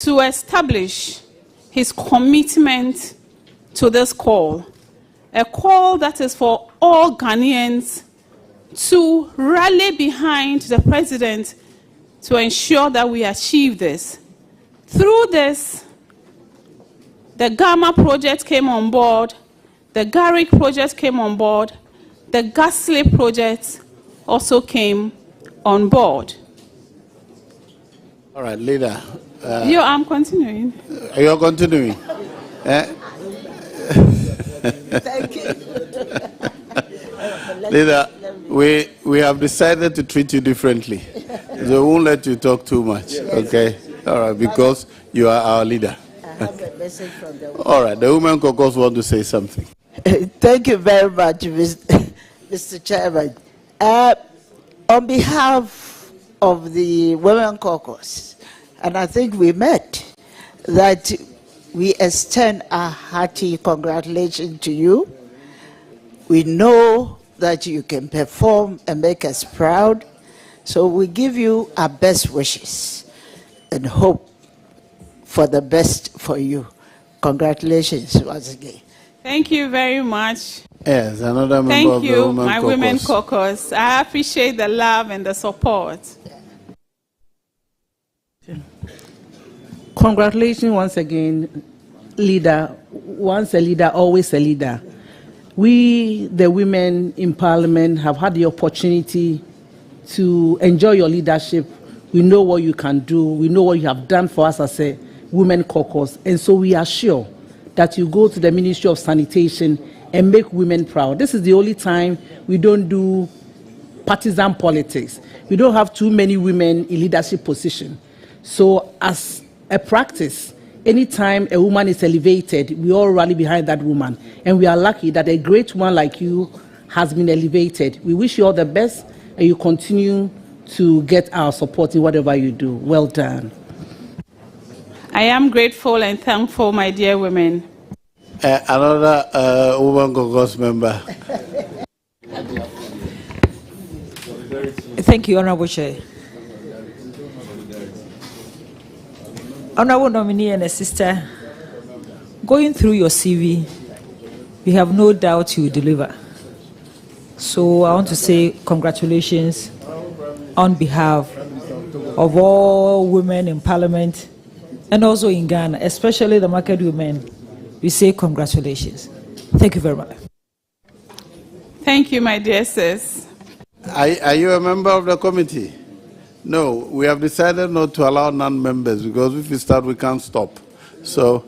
to establish his commitment to this call, a call that is for all Ghanaians to rally behind the president to ensure that we achieve this. Through this, the Gamma project came on board, the Garrick project came on board, the Gasly project also came on board. All right, leader. I'm continuing. You're continuing. Thank you. Leader, we have decided to treat you differently. So we won't let you talk too much, okay? All right, because you are our leader. I have a message from the woman. All right, the women caucus want to say something. Thank you very much, Mr. Chairman. On behalf of the Women Caucus, and I think we met, that we extend a hearty congratulations to you. We know that you can perform and make us proud, so we give you our best wishes and hope for the best for you. Congratulations once again. Thank you very much. Yes, another member Thank of the you, Women my Caucus. Women Caucus. I appreciate the love and the support. Congratulations once again, leader. Once a leader, always a leader. We, the women in Parliament, have had the opportunity to enjoy your leadership. We know what you can do. We know what you have done for us as a Women Caucus. And so we are sure that you go to the Ministry of Sanitation and make women proud. This is the only time we don't do partisan politics. We don't have too many women in leadership position. So as a practice, anytime a woman is elevated, we all rally behind that woman. And we are lucky that a great one like you has been elevated. We wish you all the best, and you continue to get our support in whatever you do. Well done. I am grateful and thankful, my dear women. Another Women Caucus member. Thank you, Honorable Chair. Honorable nominee and a sister, going through your CV, we have no doubt you will deliver. So I want to say congratulations on behalf of all women in Parliament and also in Ghana, especially the market women. We say congratulations. Thank you very much. Thank you, my dear sis. Are you a member of the committee? No, we have decided not to allow non-members because if we start, we can't stop. So,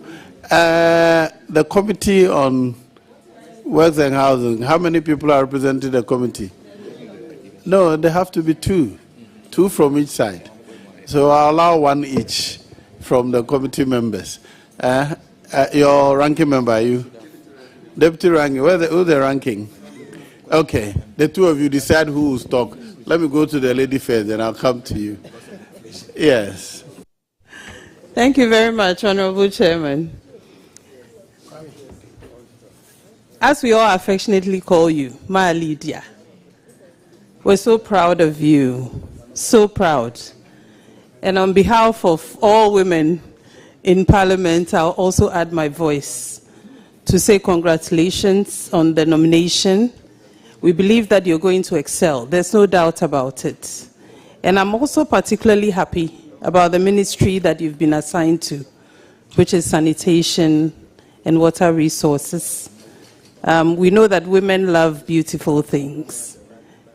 the Committee on Works and Housing, how many people are representing the committee? No, there have to be two from each side. So I'll allow one each from the committee members. Your ranking member, are you? Deputy ranking, who's the ranking? Okay, the two of you decide who will talk. Let me go to the lady first, and I'll come to you. Yes. Thank you very much, Honorable Chairman. As we all affectionately call you, Ma Lydia, we're so proud of you, so proud. And on behalf of all women in Parliament, I'll also add my voice to say congratulations on the nomination. We believe that you're going to excel. There's no doubt about it. And I'm also particularly happy about the ministry that you've been assigned to, which is sanitation and water resources. We know that women love beautiful things.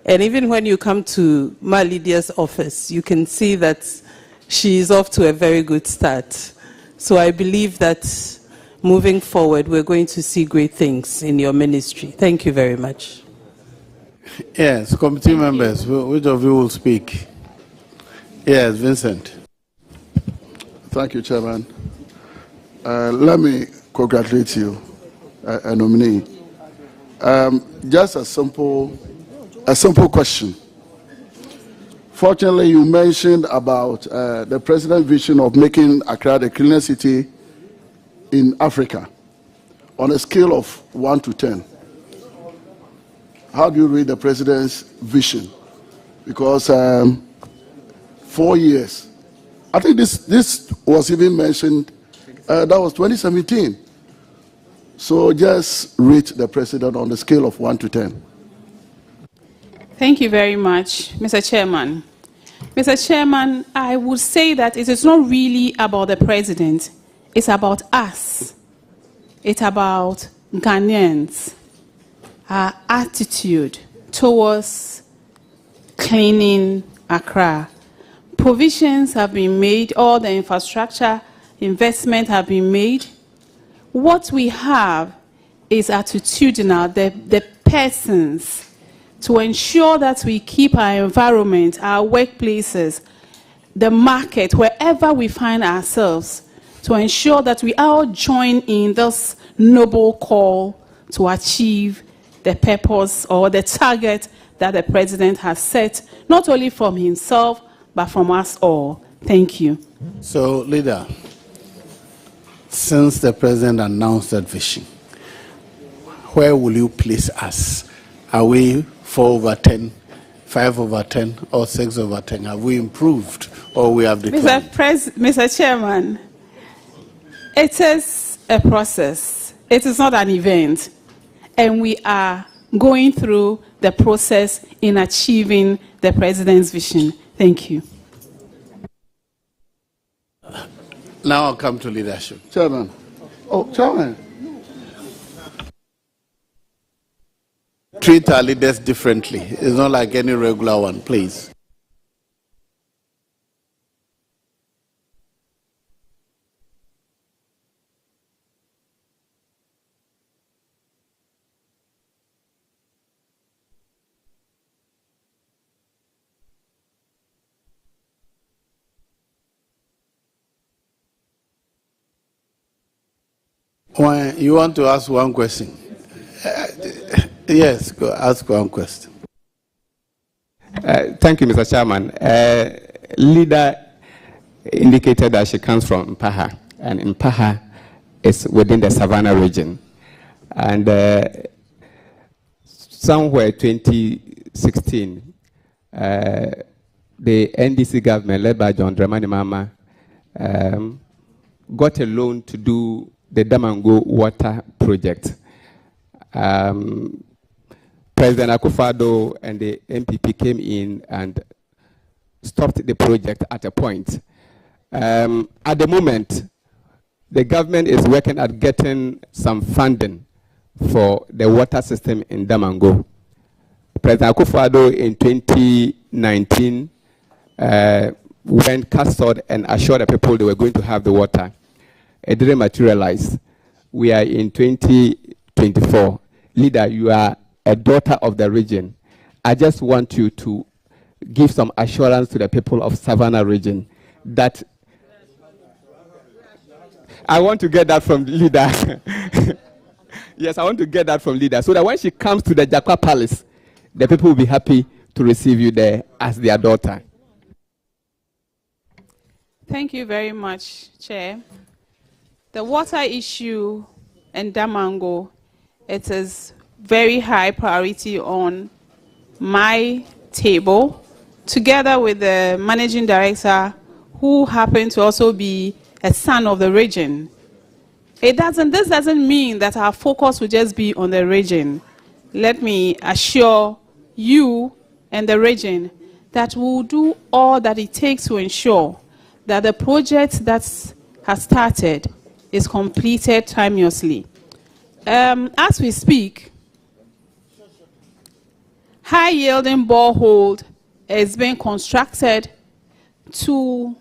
And even when you come to Ma Lydia's office, you can see that she is off to a very good start. So I believe that moving forward, we're going to see great things in your ministry. Thank you very much. Yes, committee members, which of you will speak? Yes, Vincent. Thank you, Chairman. Let me congratulate you, a nominee. Just a simple question. Fortunately, you mentioned about the president's vision of making Accra the cleanest city in Africa on a scale of 1 to 10. How do you read the president's vision? Because 4 years I think this was even mentioned, that was 2017. So just rate the president on the scale of 1 to 10. Thank you very much, Mr. Chairman. Mr. Chairman, I would say that it is not really about the president. It's about us. It's about Ghanaians, our attitude towards cleaning Accra. Provisions have been made, all the infrastructure investment have been made. What we have is attitudinal, the persons, to ensure that we keep our environment, our workplaces, the market, wherever we find ourselves, to ensure that we all join in this noble call to achieve the purpose or the target that the president has set, not only from himself, but from us all. Thank you. So, leader, since the president announced that vision, where will you place us? Are we 4/10, 5/10, or 6/10? Have we improved or we have declined? Mr. Chairman, it is a process. It is not an event. And we are going through the process in achieving the president's vision. Thank you. Now I'll come to leadership. Chairman. Oh, Chairman. Treat our leaders differently. It's not like any regular one, please. Why, you want to ask one question? Yes, go ask one question. Thank you, Mr. Chairman. Leader indicated that she comes from Mpaha, and Mpaha is within the Savannah region. And somewhere 2016, the NDC government, led by John Dramani Mahama, got a loan to do the Damango water project. President Akufo-Addo and the MPP came in and stopped the project at a point. At the moment, the government is working at getting some funding for the water system in Damango. President Akufo-Addo in 2019 went custard and assured the people they were going to have the water. It didn't materialize. We are in 2024. Leader, you are a daughter of the region. I just want you to give some assurance to the people of Savannah region that I want to get that from leader. Yes, I want to get that from leader so that when she comes to the Jakwa Palace, the people will be happy to receive you there as their daughter. Thank you very much, Chair. The water issue in Damango, it is very high priority on my table, together with the managing director, who happened to also be a son of the region. This doesn't mean that our focus will just be on the region. Let me assure you and the region that we'll do all that it takes to ensure that the project that has started is completed timeously. As we speak, high-yielding borehole is being constructed to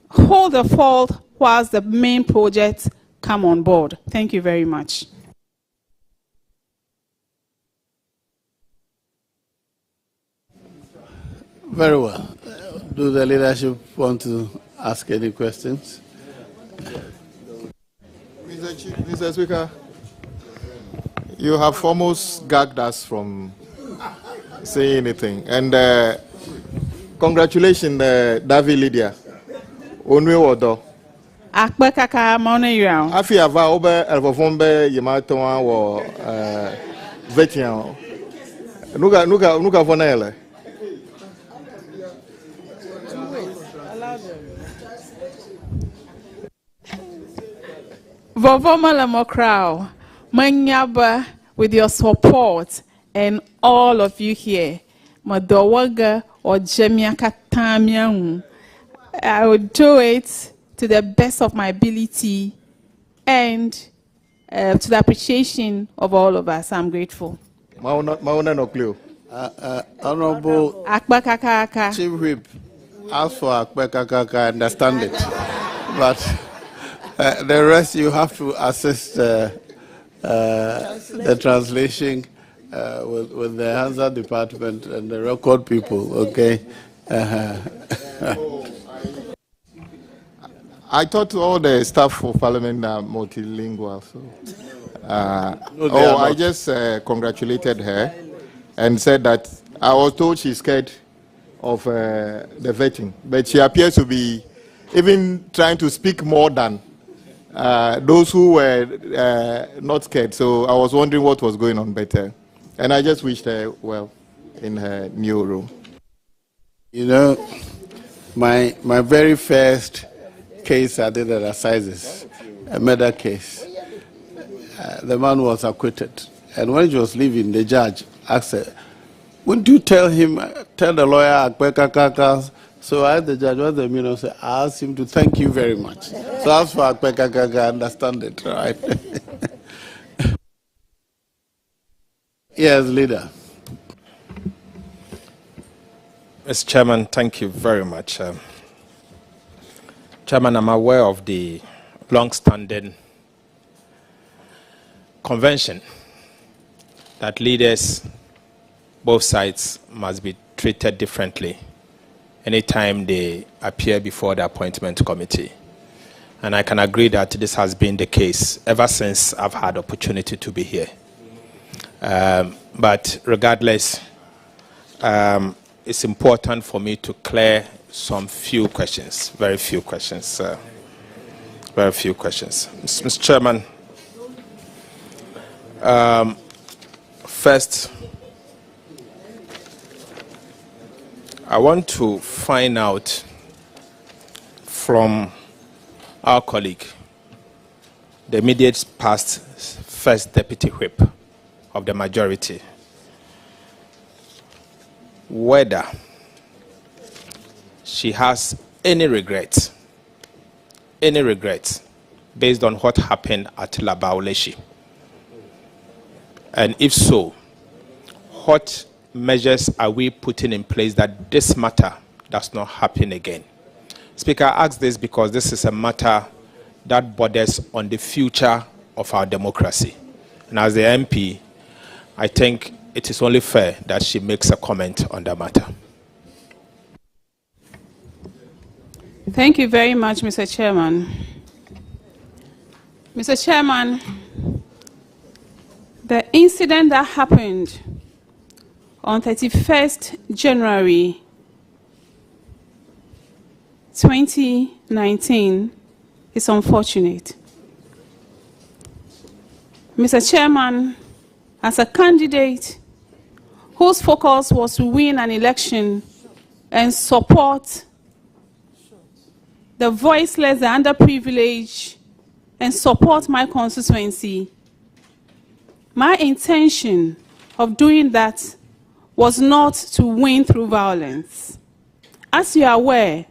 hold the fault whilst the main projects come on board. Thank you very much. Very well. Do the leadership want to ask any questions? Mr. Speaker, you have almost gagged us from saying anything. And congratulations, David Lydia. Onwe wodo. Akpe kaka mone yao. Afi ava obe elvovombe yematonwa wo vetian. Nuka vonele. Vovomalamokrao, Manyaba, with your support and all of you here, Madowaga or Jemiaka Tamiang, I will do it to the best of my ability and to the appreciation of all of us. I'm grateful. Mauna no clue. Honorable Chief Whip, ask for Akbekakaka, I understand it. But the rest you have to assist the translation with the Hansa department and the record people, okay? I thought all the staff of Parliament are multilingual. So, no, I just congratulated her and said that I was told she's scared of the vetting, but she appears to be even trying to speak more than those who were not scared. So I was wondering what was going on better. And I just wished her well in her new role. You know, my very first case I did at Assizes, a murder case, the man was acquitted. And when he was leaving, the judge asked her, wouldn't you tell the lawyer, Akbekakaka? So I asked the judge, what's the meaning? I asked him to thank you very much. So as for Akbekakaka, I understand it, right? Yes, leader. Mr. Chairman, thank you very much. Chairman, I'm aware of the long-standing convention that leaders, both sides, must be treated differently anytime they appear before the appointment committee. And I can agree that this has been the case ever since I've had opportunity to be here. But regardless, it's important for me to clear some few questions, very few questions. Mr. Chairman, first, I want to find out from our colleague, the immediate past first deputy whip of the majority, whether she has any regrets based on what happened at Laesi. And if so, what measures are we putting in place that this matter does not happen again? Speaker, I ask this because this is a matter that borders on the future of our democracy. And as the MP, I think it is only fair that she makes a comment on the matter. Thank you very much, Mr. Chairman. Mr. Chairman, the incident that happened on 31st January 2019 is unfortunate. Mr. Chairman, as a candidate whose focus was to win an election and support the voiceless, the underprivileged, and support my constituency, my intention of doing that was not to win through violence. As you are aware,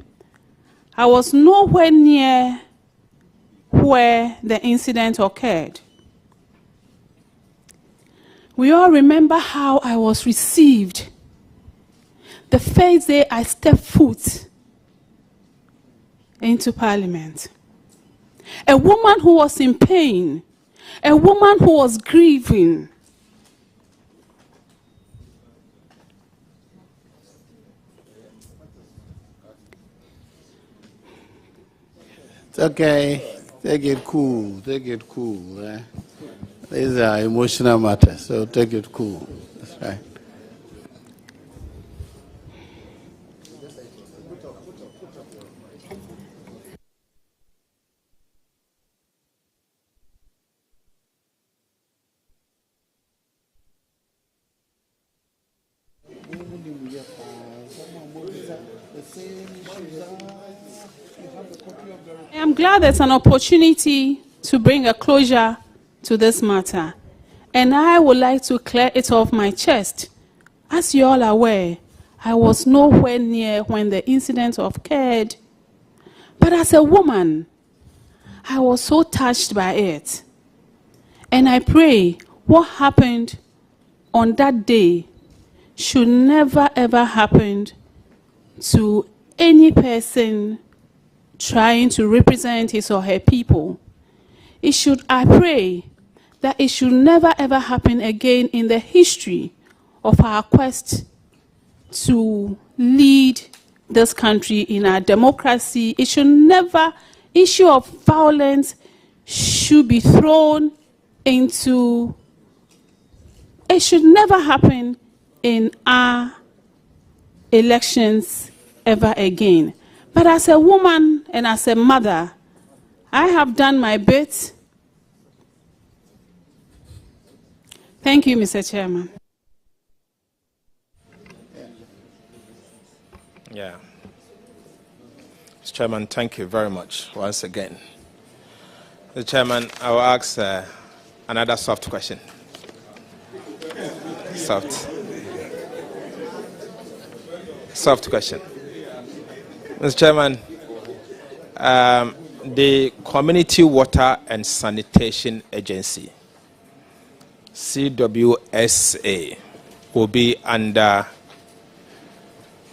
I was nowhere near where the incident occurred. We all remember how I was received the first day I stepped foot into Parliament. A woman who was in pain, a woman who was grieving. It's okay. Take it cool. Take it cool. Eh? These are emotional matters, so take it cool. That's right. I am glad there's an opportunity to bring a closure to this matter. And I would like to clear it off my chest. As you all are aware, I was nowhere near when the incident occurred. But as a woman, I was so touched by it. And I pray what happened on that day should never ever happen to any person trying to represent his or her people. I pray that it should never ever happen again in the history of our quest to lead this country in our democracy. It should never, issue of violence should be thrown into, it should never happen in our elections ever again. But as a woman and as a mother, I have done my bit. Thank you, Mr. Chairman. Yeah. Mr. Chairman, thank you very much once again. Mr. Chairman, I will ask another soft question. Soft question. Mr. Chairman, the Community Water and Sanitation Agency, CWSA, will be under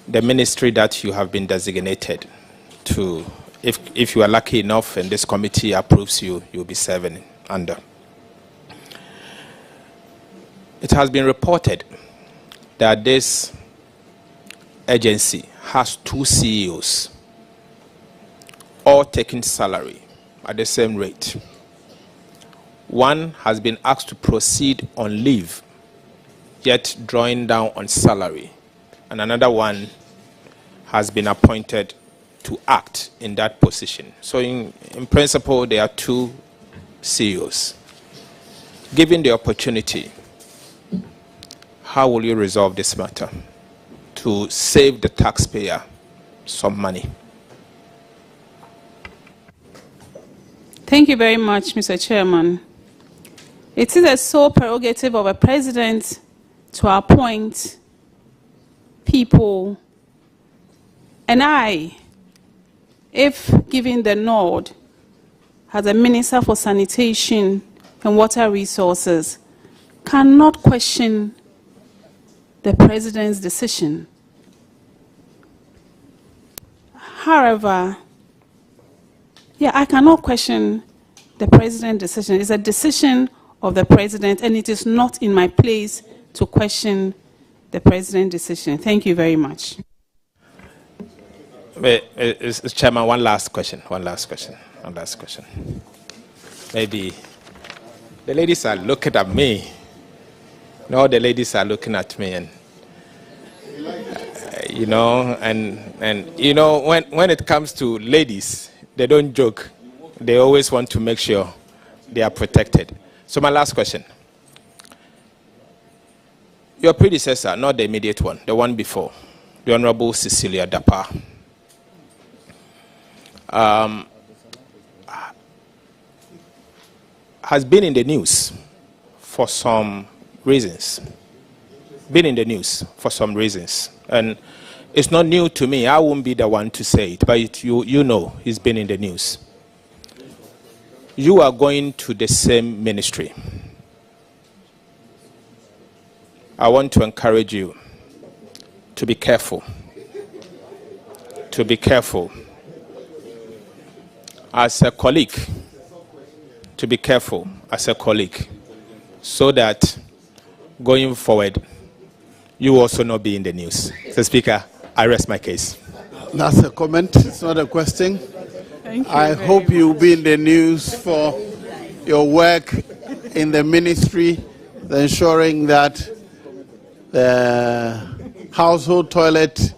the ministry that you have been designated to. If you are lucky enough and this committee approves you, you'll be serving under. It has been reported that this agency has 2 CEOs, all taking salary at the same rate. One has been asked to proceed on leave, yet drawing down on salary, and another one has been appointed to act in that position. So in principle, there are 2 CEOs. Given the opportunity, how will you resolve this matter to save the taxpayer some money? Thank you very much, Mr. Chairman. It is a sole prerogative of a president to appoint people, and I, if given the nod as a Minister for Sanitation and Water Resources, cannot question the president's decision. However, I cannot question the president's decision. It's a decision of the president, and it is not in my place to question the president's decision. Thank you very much. Chairman, one last question. Maybe the ladies are looking at me. No, the ladies are looking at me, and when it comes to ladies, they don't joke. They always want to make sure they are protected. So my last question. Your predecessor, not the immediate one, the one before, the Honorable Cecilia Dapa, has been in the news for some reasons. And it's not new to me. I won't be the one to say it, but you know he's been in the news. You are going to the same ministry. I want to encourage you to be careful. As a colleague, so that going forward, you will also not be in the news. So, Speaker, I rest my case. That's a comment. It's not a question. I hope you'll be in the news for your work in the ministry, ensuring that the household toilet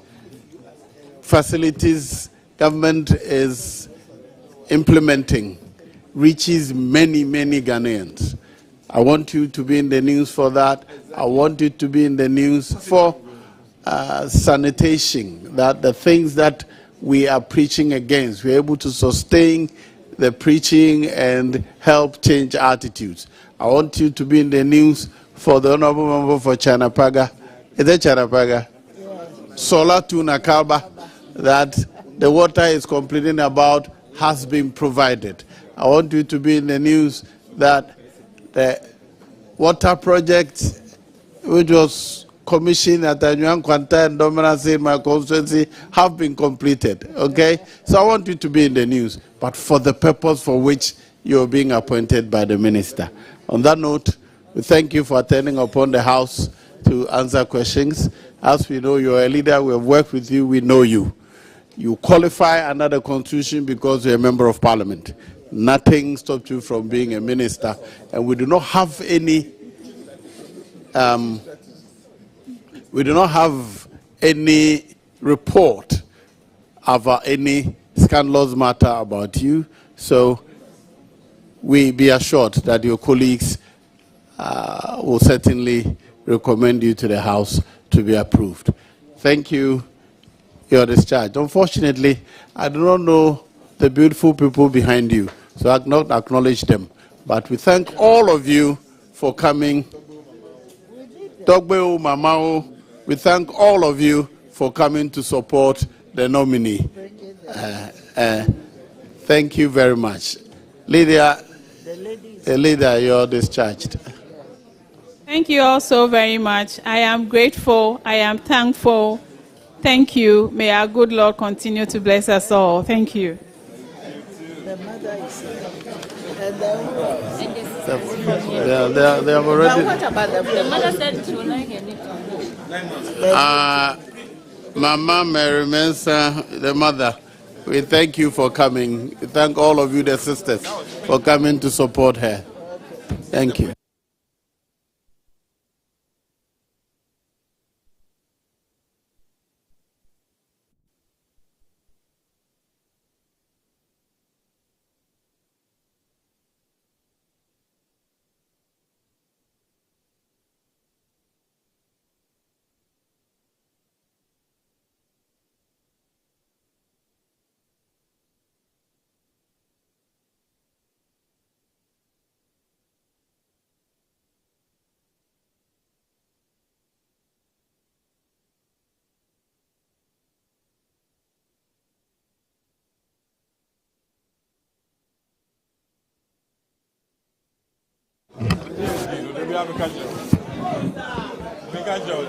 facilities government is implementing reaches many, many Ghanaians. I want you to be in the news for that. I want you to be in the news for sanitation, that the things that we are preaching against, we're able to sustain the preaching and help change attitudes. I want you to be in the news for the Honorable Member for Chanapaga. Is it Chanapaga? Solar to Nakalba, that the water is complaining about has been provided. I want you to be in the news that the water project, which was commissioned at Anyuan Kwanta and Dominance in my constituency, have been completed. Okay? So I want you to be in the news, but for the purpose for which you're being appointed by the minister. On that note, we thank you for attending upon the House to answer questions. As we know, you're a leader, we have worked with you, we know you. You qualify under the Constitution because you're a member of Parliament. Nothing stops you from being a minister, and we do not have any report about any scandalous matter about you. So we be assured that your colleagues will certainly recommend you to the House to be approved. Thank you. Your discharge. Unfortunately, I do not know the beautiful people behind you, so I cannot acknowledge them. But we thank all of you for coming. Dogbeo, Mamao, we thank all of you for coming to support the nominee. Thank you very much. Lydia, the leader, you're discharged. Thank you all so very much. I am grateful. I am thankful. Thank you. May our good Lord continue to bless us all. Thank you. The mother is here. And then who else? They have already. But what about the mother? Said she would like Mama Mary Mensa, the mother, we thank you for coming. We thank all of you, the sisters, for coming to support her. Thank you.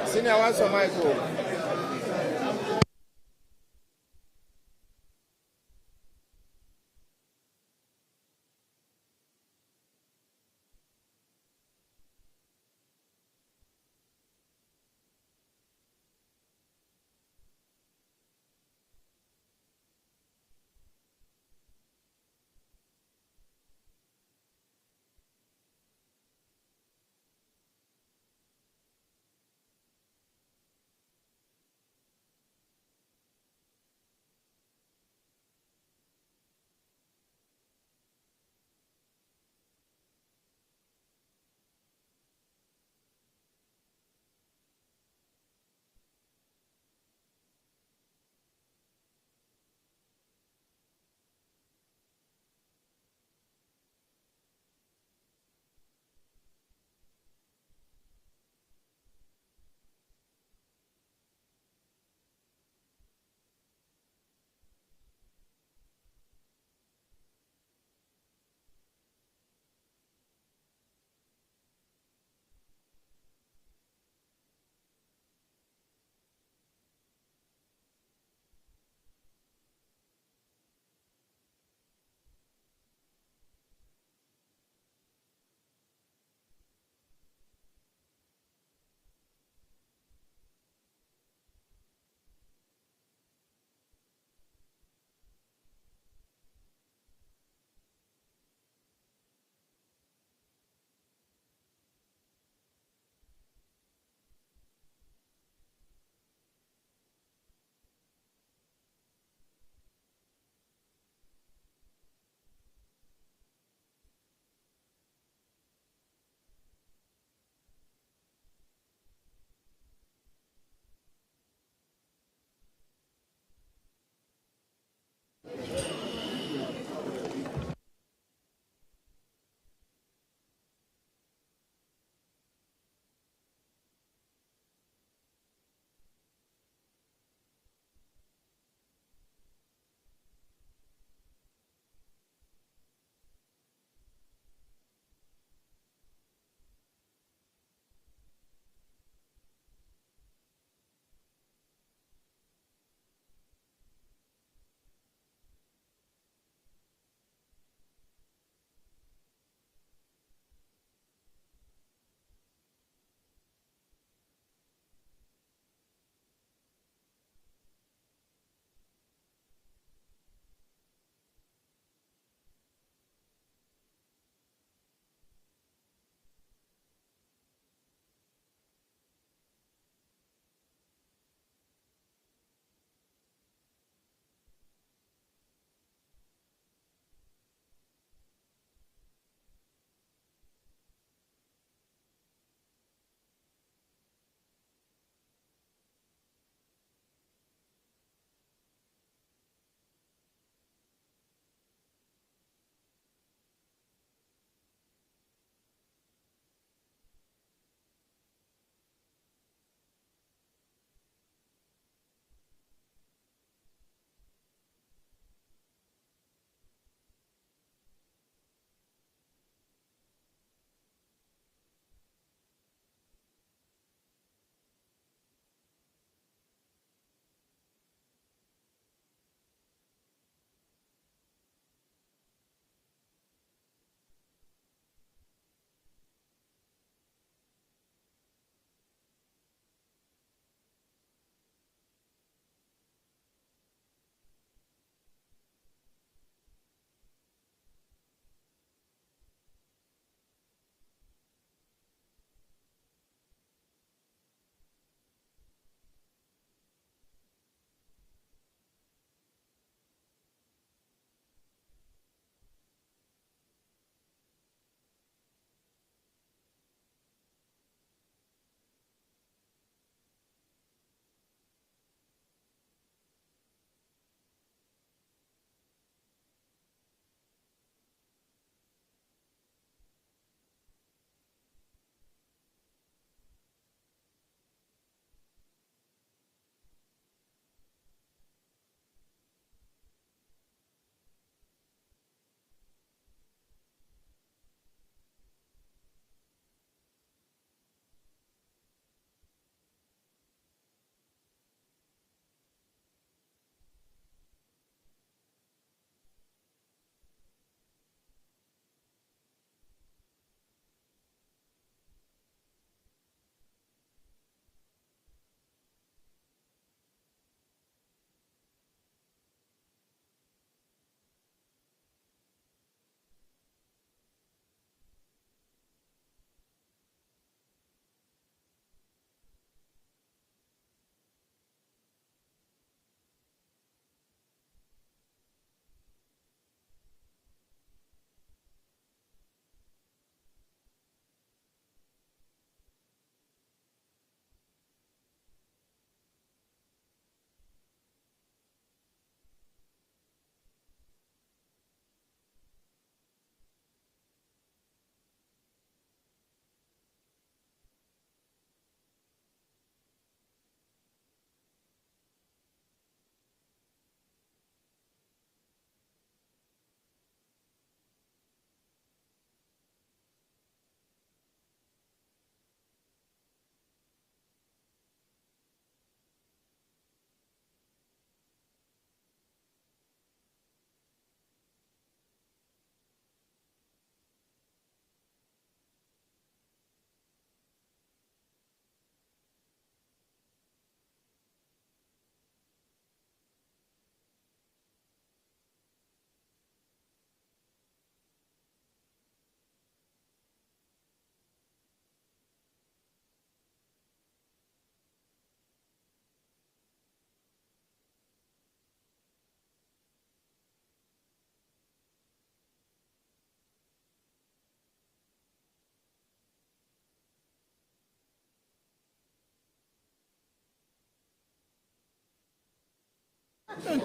Senior, what's your mic?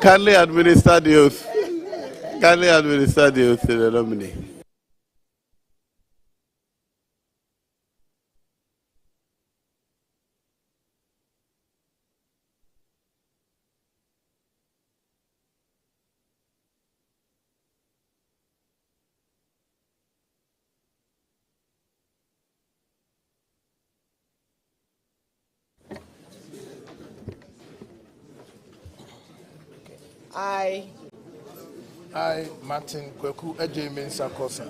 Kindly administer the oath. Kindly administer the oath to the nominee. I, Martin Kweku Ejemin Sakosa,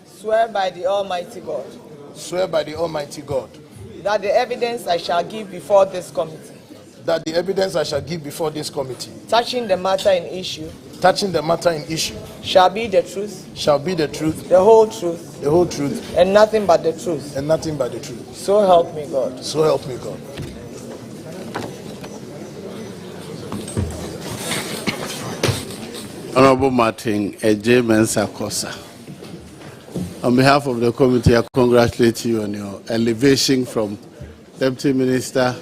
swear by the Almighty God swear by the Almighty God that the evidence I shall give before this committee that the evidence I shall give before this committee touching the matter in issue shall be the truth, the whole truth, and nothing but the truth. So help me God. So help me God. Honorable Martin Ejemen Sakosa, on behalf of the committee, I congratulate you on your elevation from Deputy Minister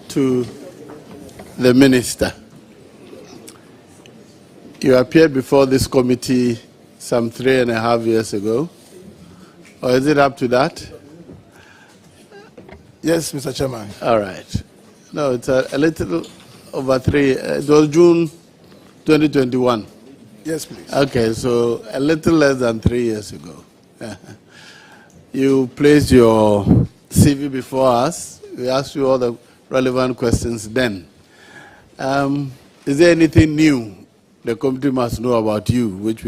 to the Minister. You appeared before this committee some 3.5 years ago, or is it up to that? Yes, Mr. Chairman. All right. No, it's a little over 3. It was June 2021. Yes, please. Okay, so a little less than 3 years ago. You placed your CV before us. We asked you all the relevant questions then. Is there anything new the committee must know about you, which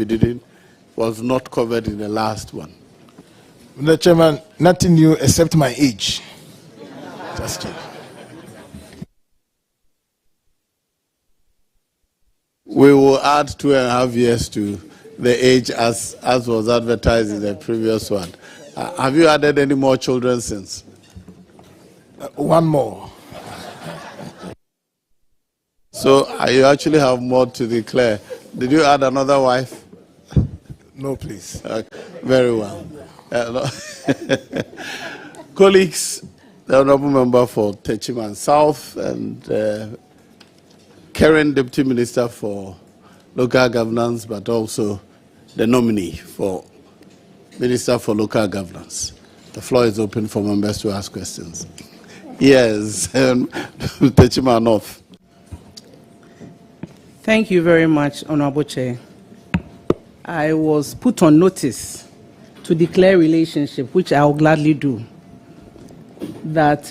was not covered in the last one? Mr. Chairman, nothing new except my age. Just kidding. We will add 2.5 years to the age as was advertised in the previous one. Have you added any more children since? One more. So you actually have more to declare. Did you add another wife? No, please. Very well. No. Colleagues, the Honourable Member for Techiman South and current Deputy Minister for Local Governance, but also the nominee for Minister for Local Governance. The floor is open for members to ask questions. Yes, Techiman North. Thank you very much, Honorable Chair. I was put on notice to declare relationship, which I will gladly do, that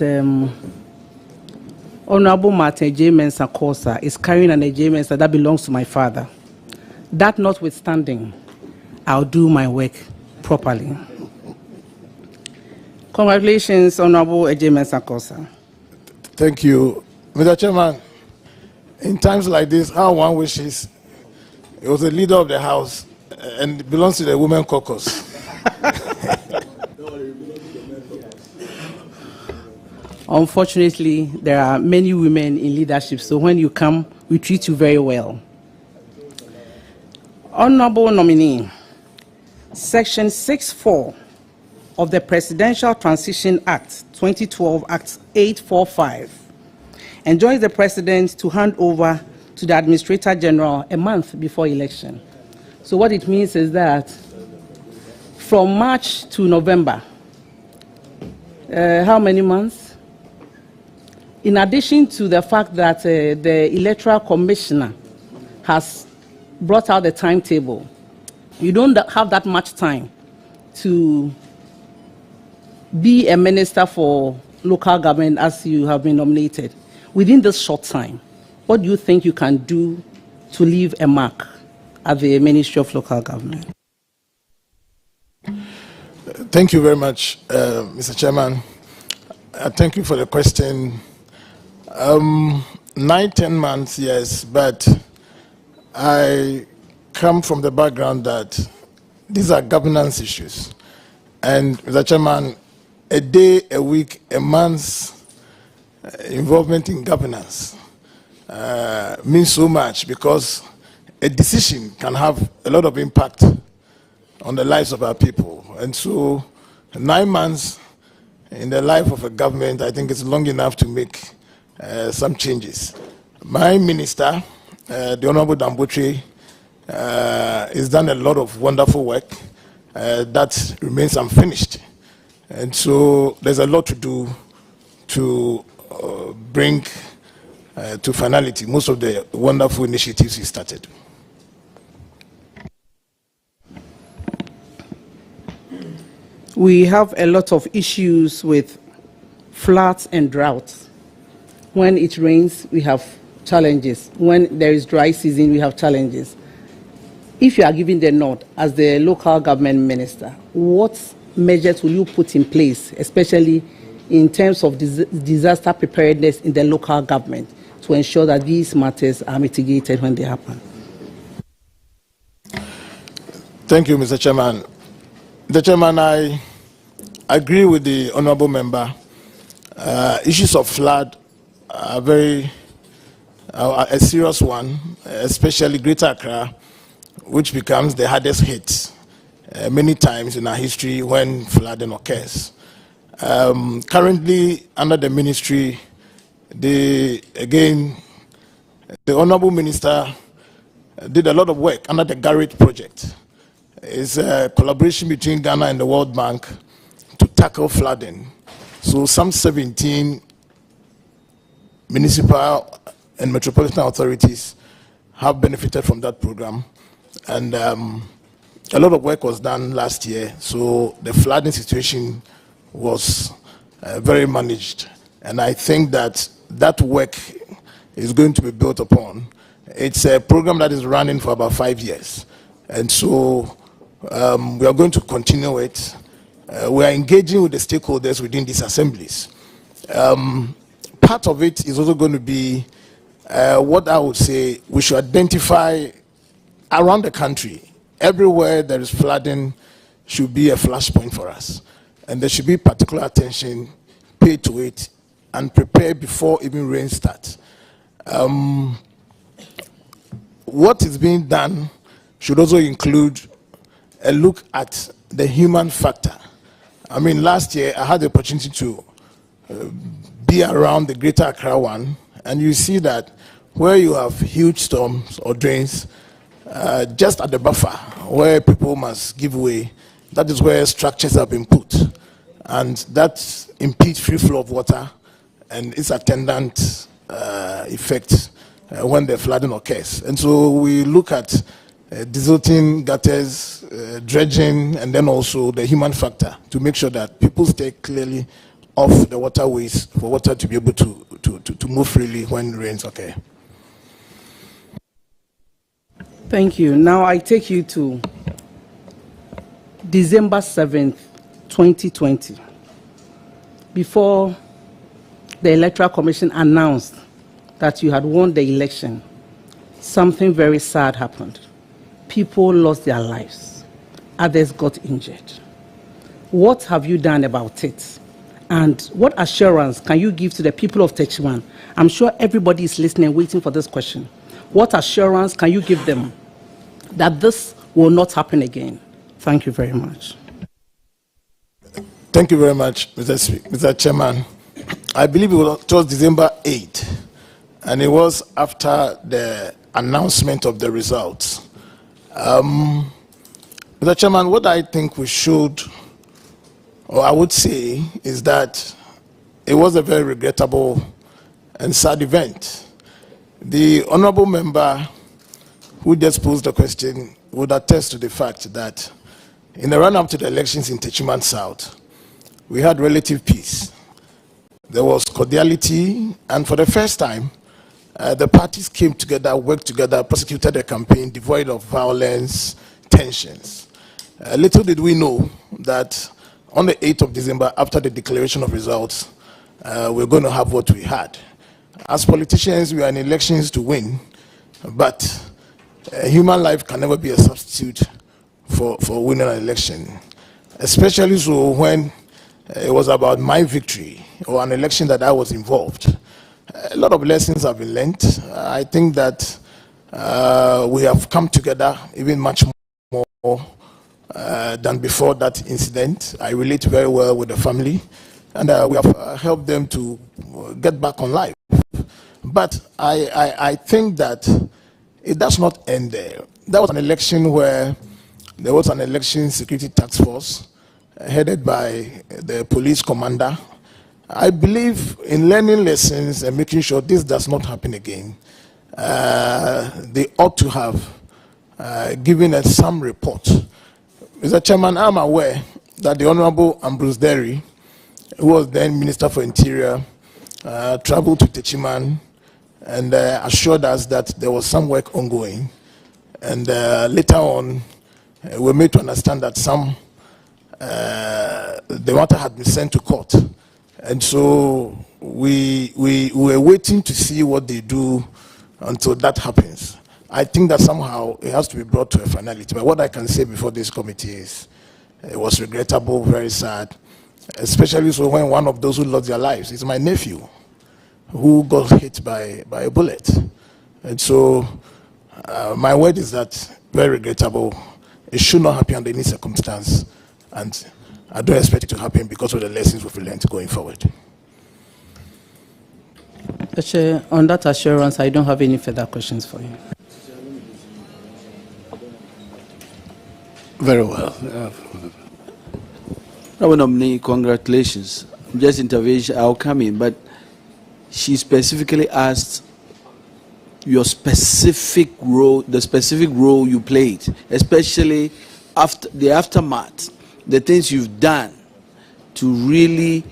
Honorable Martin J. Mensah Kosa is carrying an J. Mensah that belongs to my father. That notwithstanding, I'll do my work properly. Congratulations, Honorable J. Mensah Kosa. Thank you. Mr. Chairman, in times like this, how one wishes he was the leader of the House and belongs to the Women Caucus. Unfortunately, there are many women in leadership, so when you come, we treat you very well. Honorable nominee, Section 6.4 of the Presidential Transition Act, 2012, Act 845, enjoins the President to hand over to the Administrator General a month before election. So what it means is that from March to November, how many months? In addition to the fact that the Electoral Commissioner has brought out the timetable, you don't have that much time to be a minister for local government as you have been nominated. Within this short time, what do you think you can do to leave a mark at the Ministry of Local Government? Thank you very much, Mr. Chairman. Thank you for the question. 9-10 months, yes, but I come from the background that these are governance issues. And Mr. Chairman, a day, a week, a month's involvement in governance means so much, because a decision can have a lot of impact on the lives of our people. And so 9 months in the life of a government, I think it's long enough to make some changes. My minister, the Honorable Dambotri, has done a lot of wonderful work that remains unfinished. And so there's a lot to do to bring to finality most of the wonderful initiatives he started. We have a lot of issues with floods and droughts. When it rains, we have challenges. When there is dry season, we have challenges. If you are given the nod as the local government minister, what measures will you put in place, especially in terms of disaster preparedness in the local government, to ensure that these matters are mitigated when they happen? Thank you, Mr. Chairman. Mr. Chairman, I agree with the honorable member. Issues of flood are a serious one, especially Greater Accra, which becomes the hardest hit many times in our history when flooding occurs. Currently, under the ministry, the honorable minister did a lot of work under the Garrett project. It's a collaboration between Ghana and the World Bank to tackle flooding. So some 17 municipal and metropolitan authorities have benefited from that program. And a lot of work was done last year. So the flooding situation was very managed. And I think that that work is going to be built upon. It's a program that is running for about 5 years. And so we are going to continue it. We are engaging with the stakeholders within these assemblies. Part of it is also going to be what I would say we should identify around the country. Everywhere there is flooding should be a flashpoint for us. And there should be particular attention paid to it and prepare before even rain starts. What is being done should also include a look at the human factor. I mean, last year I had the opportunity to be around the Greater Accra one, and you see that where you have huge storms or drains, just at the buffer where people must give way, that is where structures have been put, and that impedes free flow of water and its attendant effects when the flooding occurs. And so we look at desilting gutters, dredging, and then also the human factor to make sure that people stay clearly off the waterways for water to be able to move freely when rains occur. Thank you. Now I take you to December 7th, 2020. Before the Electoral Commission announced that you had won the election, something very sad happened. People lost their lives. Others got injured. What have you done about it? And what assurance can you give to the people of Techiman? I'm sure everybody is listening, waiting for this question. What assurance can you give them that this will not happen again? Thank you very much. Thank you very much, Mr. Chairman. I believe it was December 8th, and it was after the announcement of the results. Mr. Chairman, what I think we should, or I would say, is that it was a very regrettable and sad event. The honorable member who just posed the question would attest to the fact that in the run-up to the elections in Techiman South, we had relative peace. There was cordiality, and for the first time, the parties came together, worked together, prosecuted the campaign devoid of violence, tensions. Little did we know that on the 8th of December, after the declaration of results, we're going to have what we had. As politicians, we are in elections to win, but human life can never be a substitute for winning an election, especially so when it was about my victory or an election that I was involved. A lot of lessons have been learned. I think that we have come together even much more than before that incident. I relate very well with the family, and we have helped them to get back on life. But I think that it does not end there. That was an election where there was an election security task force headed by the police commander. I believe in learning lessons and making sure this does not happen again. They ought to have given us some report. Mr. Chairman, I'm aware that the Honorable Ambrose Derry, who was then Minister for Interior, traveled to Techiman and assured us that there was some work ongoing. And later on, we were made to understand that the matter had been sent to court. And so we were waiting to see what they do until that happens. I think that somehow it has to be brought to a finality. But what I can say before this committee is it was regrettable, very sad, especially so when one of those who lost their lives is my nephew, who got hit by a bullet. And so my word is that very regrettable. It should not happen under any circumstance, and I don't expect it to happen because of the lessons we've learned going forward. Chair, on that assurance, I don't have any further questions for you. Very well. Nominee, congratulations. Just intervention, I'll come in, but she specifically asked your specific role, the specific role you played, especially after the aftermath, the things you've done to really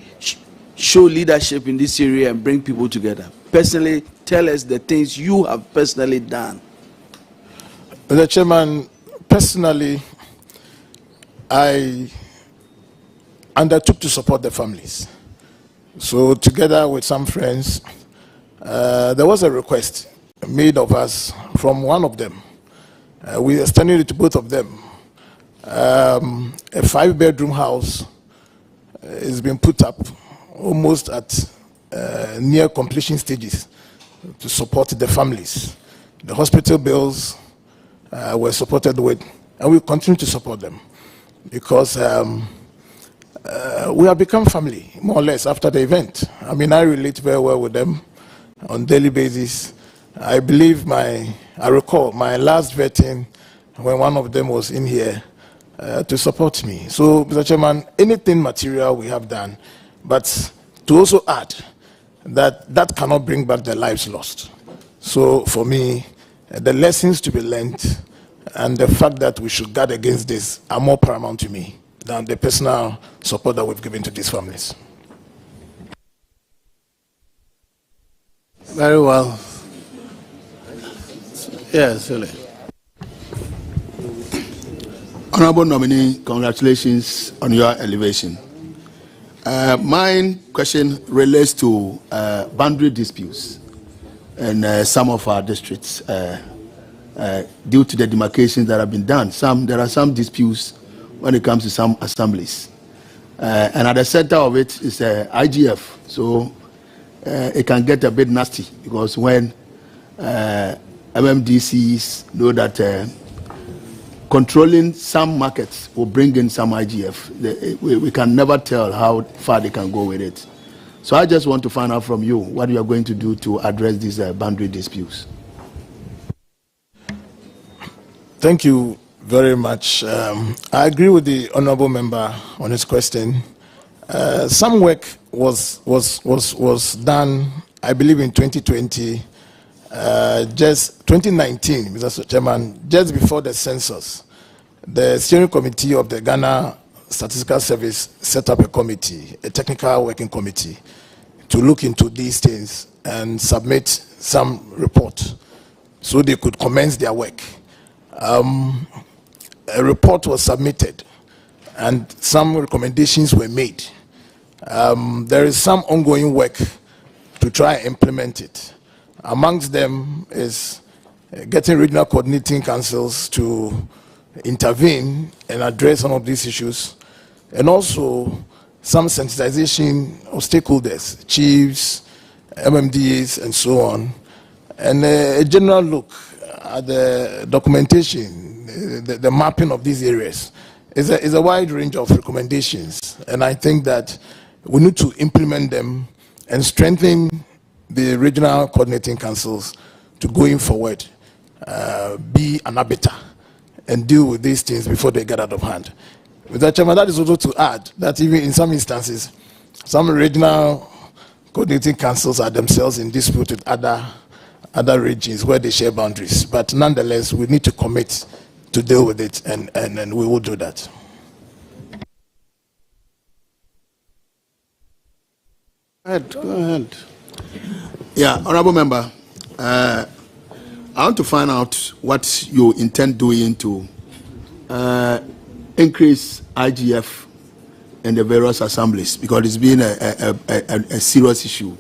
show leadership in this area and bring people together. Personally, tell us the things you have personally done. Mr. Chairman, personally, I undertook to support the families. So together with some friends, there was a request made of us from one of them. We extended it to both of them. A 5-bedroom house is being put up almost at near completion stages to support the families. The hospital bills were supported with, and we continue to support them because we have become family, more or less, after the event. I mean, I relate very well with them on a daily basis. I believe I recall my last vetting when one of them was in here to support me. So, Mr. Chairman, anything material we have done, but to also add that that cannot bring back the lives lost. So, for me, the lessons to be learned and the fact that we should guard against this are more paramount to me than the personal support that we've given to these families. Very well. Yes, really. Honorable nominee, congratulations on your elevation. My question relates to boundary disputes in some of our districts due to the demarcations that have been done. There are some disputes when it comes to some assemblies. And at the center of it is IGF. So it can get a bit nasty because when MMDCs know that controlling some markets will bring in some IGF, we can never tell how far they can go with it. So I just want to find out from you what you are going to do to address these boundary disputes. Thank you very much. I agree with the honourable member on his question. Some work was done, I believe, in 2020, just 2019, Mr. Chairman, just before the census. The steering committee of the Ghana Statistical Service set up a committee, a technical working committee, to look into these things and submit some report so they could commence their work. A report was submitted and some recommendations were made. There is some ongoing work to try and implement it. Amongst them is getting regional coordinating councils to intervene and address some of these issues, and also some sensitization of stakeholders, chiefs, MMDAs, and so on, and a general look at the documentation, the mapping of these areas. Is a wide range of recommendations, and I think that we need to implement them and strengthen the regional coordinating councils to going forward be an arbiter and deal with these things before they get out of hand. Mr. Chairman, that is also to add that even in some instances, some regional coordinating councils are themselves in dispute with other regions where they share boundaries. But nonetheless, we need to commit to deal with it, and we will do that. Go ahead. Yeah, Honorable Member, I want to find out what you intend doing to increase IGF in the various assemblies, because it's been a serious issue.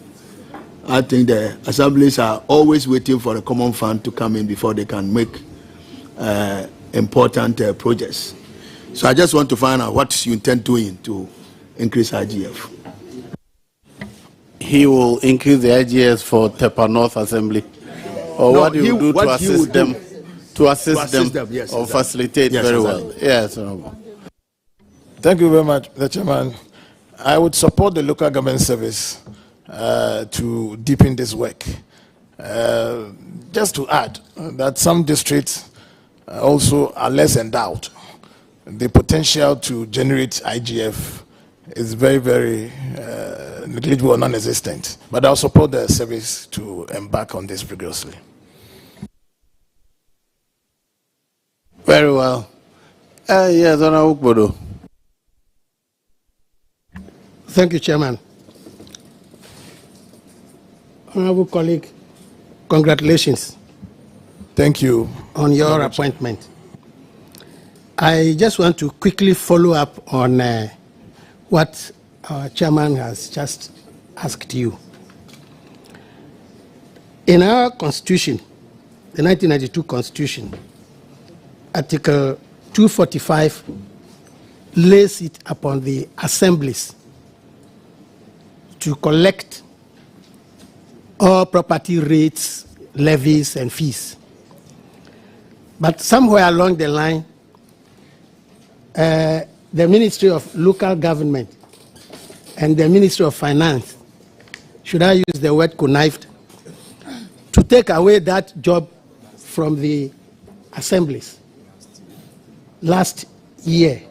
I think the assemblies are always waiting for a common fund to come in before they can make important projects. So I just want to find out what you intend doing to increase IGF. He will increase the IGS for Tepa North Assembly, or No, what he will do to assist them, yes, or exactly. facilitate Yes, very exactly. well. Yes, Honorable. Thank you very much, Mr. Chairman. I would support the local government service to deepen this work. Just to add that some districts also are less endowed. The potential to generate IGF is very, very negligible or non-existent. But I'll support the service to embark on this vigorously. Very well. Yes, Honorable Bodo. Thank you, Chairman. Honorable colleague, congratulations. Thank you on your appointment. I just want to quickly follow up on what our chairman has just asked you. In our constitution, the 1992 constitution, Article 245 lays it upon the assemblies to collect all property rates, levies, and fees. But somewhere along the line, the Ministry of Local Government and the Ministry of Finance, should I use the word connived, to take away that job from the assemblies last year.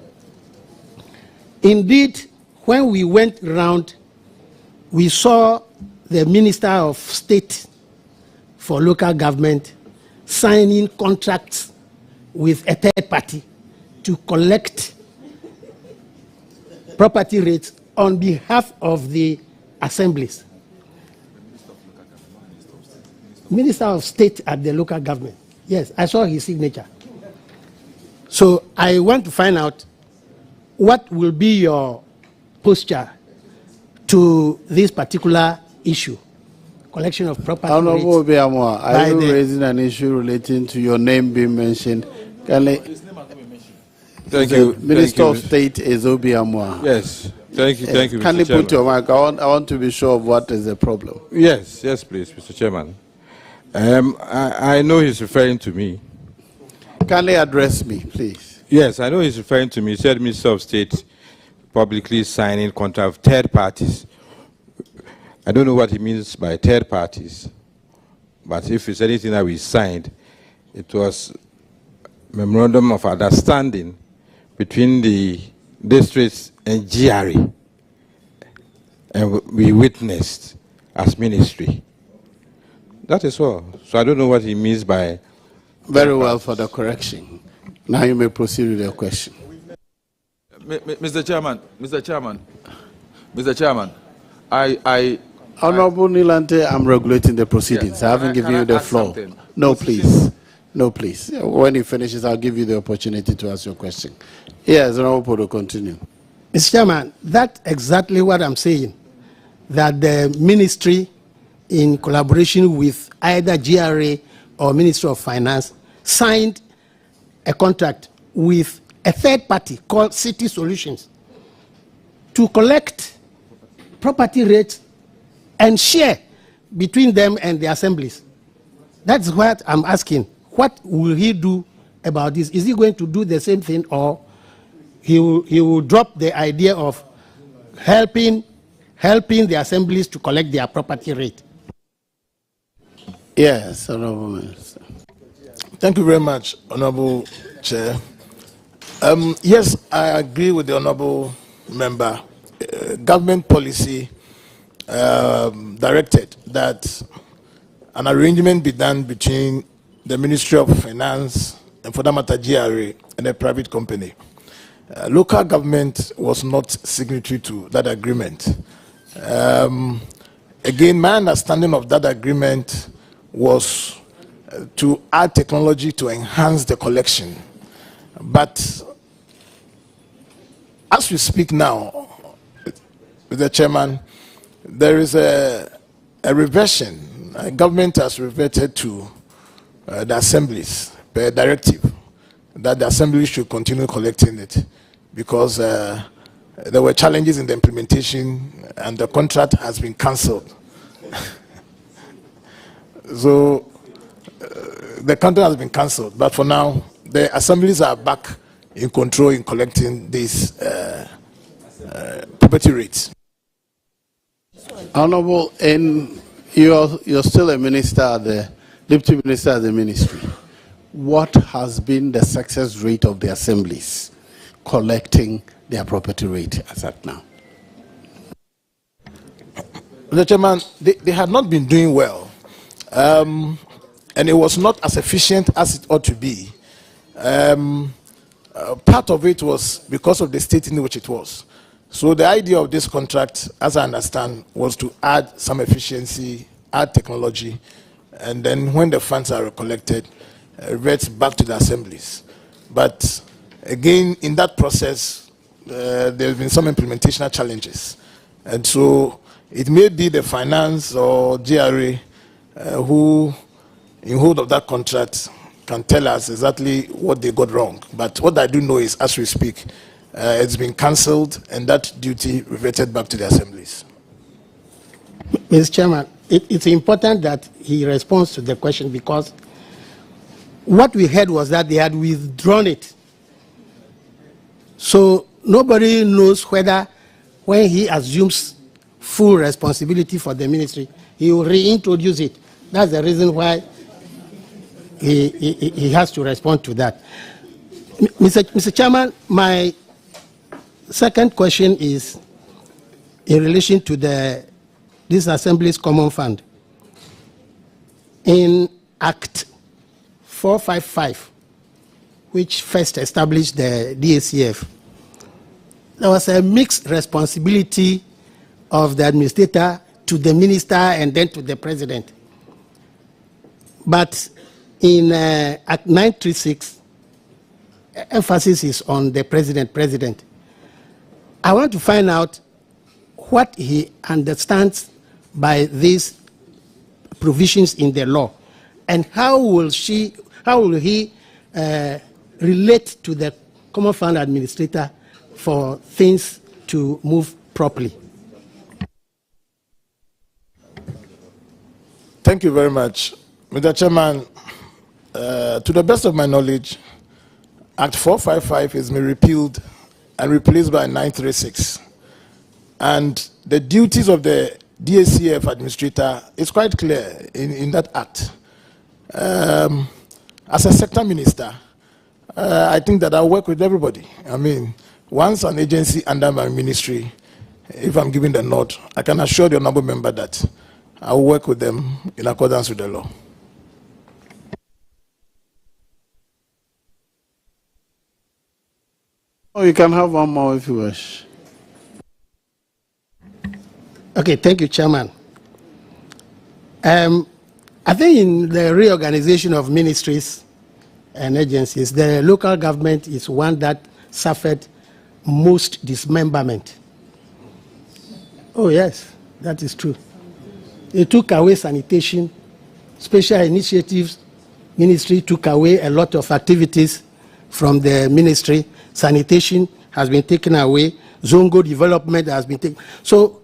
Indeed, when we went round, we saw the Minister of State for Local Government signing contracts with a third party to collect property rates on behalf of the assemblies. Minister of State at the local government. Yes, I saw his signature. So I want to find out what will be your posture to this particular issue, collection of property Honorable rates. Obiamwa, are you raising an issue relating to your name being mentioned? Thank you. Minister of State is Obiamwa. Yes. Thank you. Thank you, Mr. Can you Chairman. put your mic? I want to be sure of what is the problem. Yes, please, Mr. Chairman. I know he's referring to me. Can they address me, please? Yes, I know he's referring to me. He said Minister of State publicly signing contract of third parties. I don't know what he means by third parties, but if it's anything that we signed, it was memorandum of understanding between the districts and GRA, and we witnessed as ministry. That is all. So I don't know what he means by... Very well for the correction. Now you may proceed with your question. Mr. Chairman, Honorable Nilante, I'm regulating the proceedings. I haven't given you the floor. No, please. No, please. When he finishes, I'll give you the opportunity to ask your question. Yes, Honorable Podo, continue. Mr. Chairman, that's exactly what I'm saying, that the ministry, in collaboration with either GRA or Ministry of Finance, signed a contract with a third party called City Solutions to collect property rates and share between them and the assemblies. That's what I'm asking. What will he do about this? Is he going to do the same thing, or he will drop the idea of helping the assemblies to collect their property rate? Yes, Honorable Minister. Thank you very much, Honorable Chair. Yes, I agree with the Honorable Member. Government policy directed that an arrangement be done between the Ministry of Finance and, for that matter, GRA and a private company. Local government was not signatory to that agreement. Again, my understanding of that agreement was to add technology to enhance the collection. But as we speak now, Mr. Chairman, there is a reversion. Government has reverted to the assemblies per directive that the assembly should continue collecting it because there were challenges in the implementation and the contract has been cancelled. So the contract has been cancelled, but for now, the assemblies are back in control in collecting these property rates. Honorable, you're still a minister, the deputy minister of the ministry. What has been the success rate of the assemblies collecting their property rate as at now? Mr. Chairman, they had not been doing well, and it was not as efficient as it ought to be. Part of it was because of the state in which it was. So the idea of this contract, as I understand, was to add some efficiency, add technology, and then when the funds are collected, reverts back to the assemblies. But again, in that process, there have been some implementational challenges. And so it may be the finance or GRA who, in hold of that contract, can tell us exactly what they got wrong. But what I do know is, as we speak, it's been cancelled and that duty reverted back to the assemblies. Mr. Chairman, it's important that he responds to the question because what we heard was that they had withdrawn it. So nobody knows whether when he assumes full responsibility for the ministry, he will reintroduce it. That's the reason why he has to respond to that. Mr. Chairman, my second question is in relation to this Assembly's Common Fund. In Act 455, which first established the DACF, there was a mixed responsibility of the administrator to the minister and then to the president. But in Act 936, emphasis is on the president. I want to find out what he understands by these provisions in the law, and how will he relate to the Common Fund Administrator for things to move properly. Thank you very much. Mr. Chairman, to the best of my knowledge, Act 455 has been repealed and replaced by 936. And the duties of the DACF administrator is quite clear in that act. As a sector minister, I think that I'll work with everybody. I mean, once an agency under my ministry, if I'm giving the nod, I can assure the honorable member that I'll work with them in accordance with the law. Oh, you can have one more if you wish. Okay, thank you, Chairman. I think in the reorganization of ministries and agencies, the local government is one that suffered most dismemberment. Oh yes, that is true. They took away sanitation, special initiatives ministry took away a lot of activities from the ministry. Sanitation has been taken away. Zongo development has been taken. So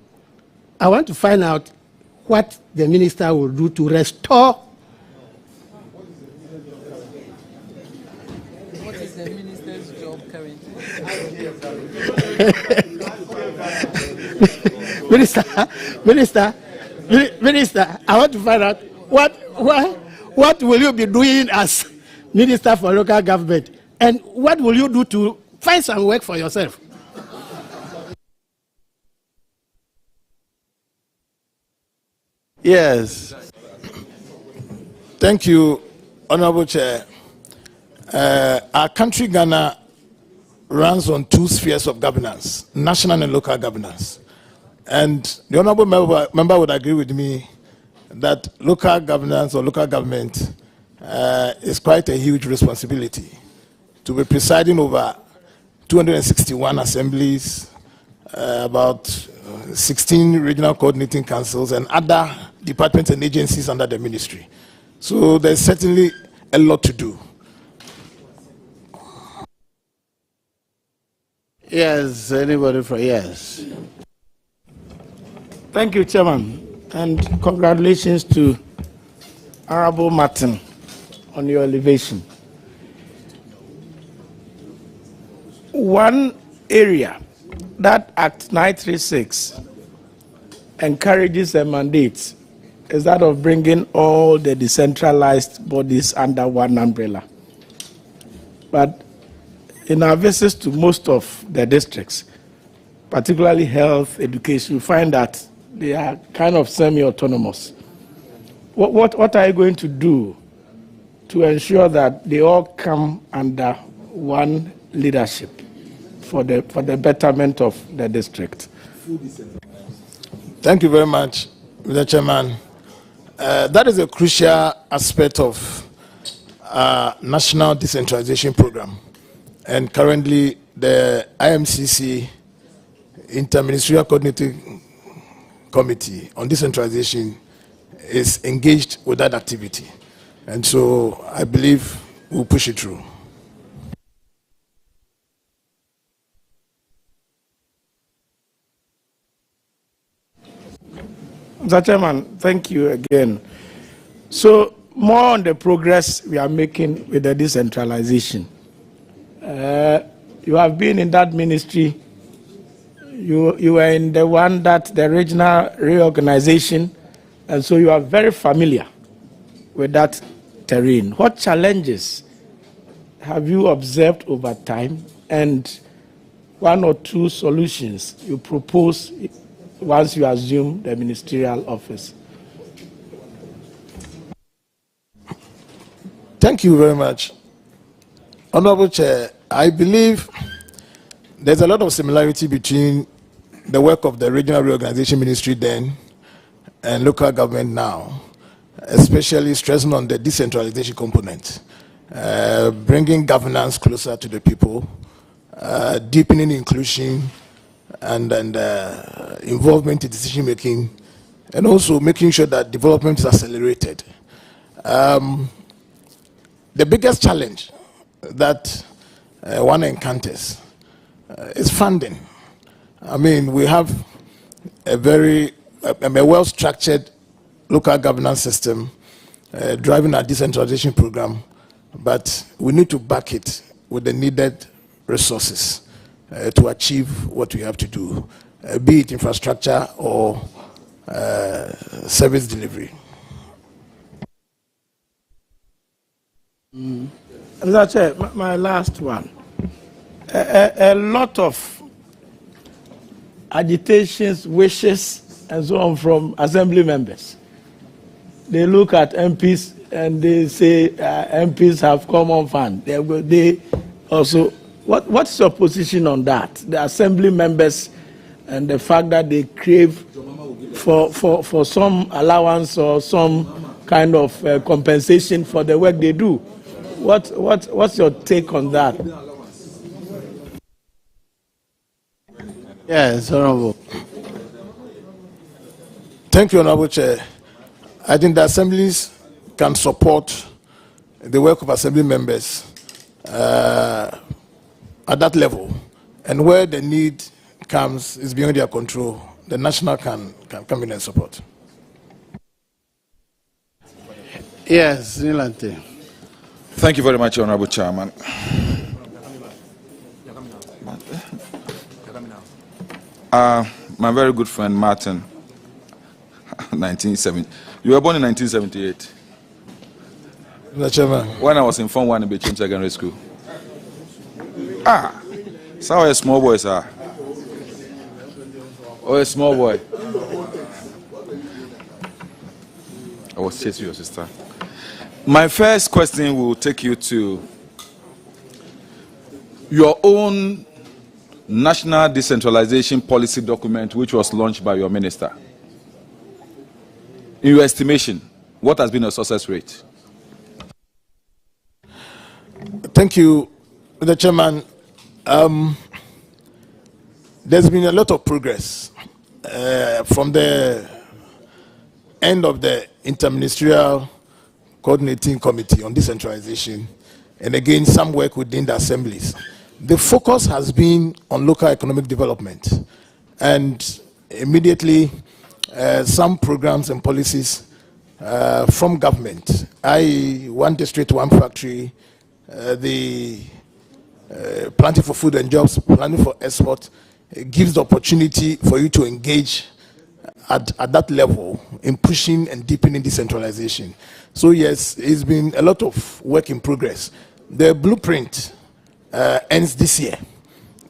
I want to find out what the minister will do to restore. What is the minister's job currently? Minister, I want to find out what will you be doing as Minister for Local Government? And what will you do to find some work for yourself? Yes. Thank you, Honorable Chair. Our country, Ghana, runs on two spheres of governance, national and local governance. And the Honorable member would agree with me that local governance or local government is quite a huge responsibility to be presiding over 261 assemblies, about 16 regional coordinating councils, and other departments and agencies under the ministry. So there's certainly a lot to do. Yes, anybody for yes? Thank you, Chairman, and congratulations to Honorable Martin on your elevation. One area that Act 936 encourages a mandate is that of bringing all the decentralized bodies under one umbrella. But in our visits to most of the districts, particularly health, education, we find that they are kind of semi-autonomous. What are you going to do to ensure that they all come under one leadership for the betterment of the district? Thank you very much, Mr. Chairman. That is a crucial aspect of our national decentralization program. And currently, the IMCC Interministerial Coordinating Committee on Decentralization is engaged with that activity. And so I believe we'll push it through. Mr. Chairman, thank you again. So, more on the progress we are making with the decentralization. You have been in that ministry. You were in the one that the regional reorganization, and so you are very familiar with that terrain. What challenges have you observed over time, and one or two solutions you propose once you assume the ministerial office? Thank you very much. Honorable Chair, I believe there's a lot of similarity between the work of the Regional Reorganization Ministry then and local government now, especially stressing on the decentralization component, bringing governance closer to the people, deepening inclusion and involvement in decision making, and also making sure that development is accelerated. The biggest challenge that one encounters is funding. I mean, we have a very well-structured local governance system driving our decentralization program, but we need to back it with the needed resources to achieve what we have to do, be it infrastructure or service delivery. Mr. Chair, my last one. A lot of agitations, wishes, and so on from assembly members. They look at MPs and they say MPs have common fund. They also, what's your position on that? The assembly members and the fact that they crave for some allowance or some kind of compensation for the work they do. What's your take on that? Yes, Honorable. Thank you, Honorable Chair. I think the assemblies can support the work of assembly members at that level. And where the need comes is beyond their control, the national can come in and support. Yes, Nilante. Thank you very much, Honorable Chairman. My very good friend Martin, 1970. You were born in 1978. Mr. Chairman. When I was in Form 1 in Bechim Secondary School. Ah, so a small boy, sir. Oh, a small boy. I was chasing your sister. My first question will take you to your own National Decentralization Policy document, which was launched by your minister. In your estimation, what has been your success rate? Thank you, Mr. Chairman. There's been a lot of progress from the end of the Interministerial Coordinating Committee on Decentralization, and again, some work within the assemblies. The focus has been on local economic development, and immediately some programs and policies from government, i.e. one district, one factory, the planting for food and jobs, planning for export, gives the opportunity for you to engage at that level in pushing and deepening decentralization. So yes, it's been a lot of work in progress. The blueprint ends this year,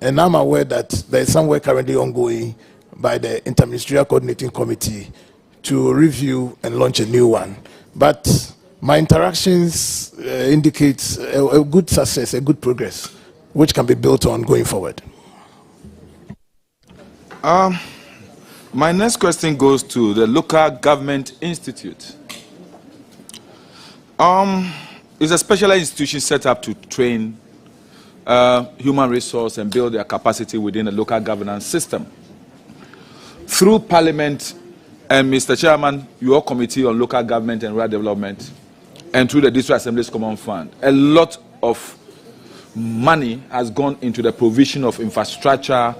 and I'm aware that there is some work currently ongoing by the Interministerial Coordinating Committee to review and launch a new one. But my interactions indicate a good success, a good progress, which can be built on going forward. My next question goes to the Local Government Institute. It's a specialized institution set up to train human resource and build their capacity within the local governance system. Through Parliament and Mr. Chairman, your Committee on Local Government and Rural Development, and through the District Assembly's Common Fund, a lot of money has gone into the provision of infrastructure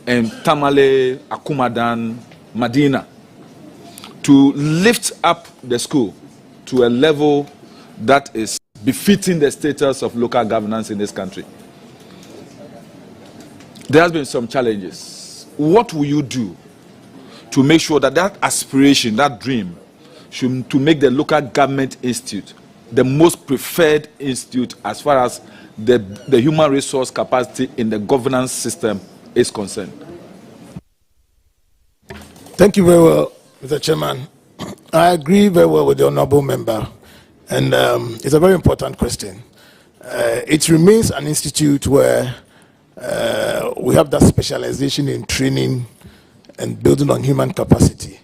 in Tamale, Akumadan, Madina, to lift up the school to a level that is befitting the status of local governance in this country. There has been some challenges. What will you do to make sure that that aspiration, that dream, to make the Local Government Institute the most preferred institute as far as the human resource capacity in the governance system is concerned? Thank you very well, Mr. Chairman. I agree very well with the honorable member, and it's a very important question. It remains an institute where we have that specialization in training and building on human capacity,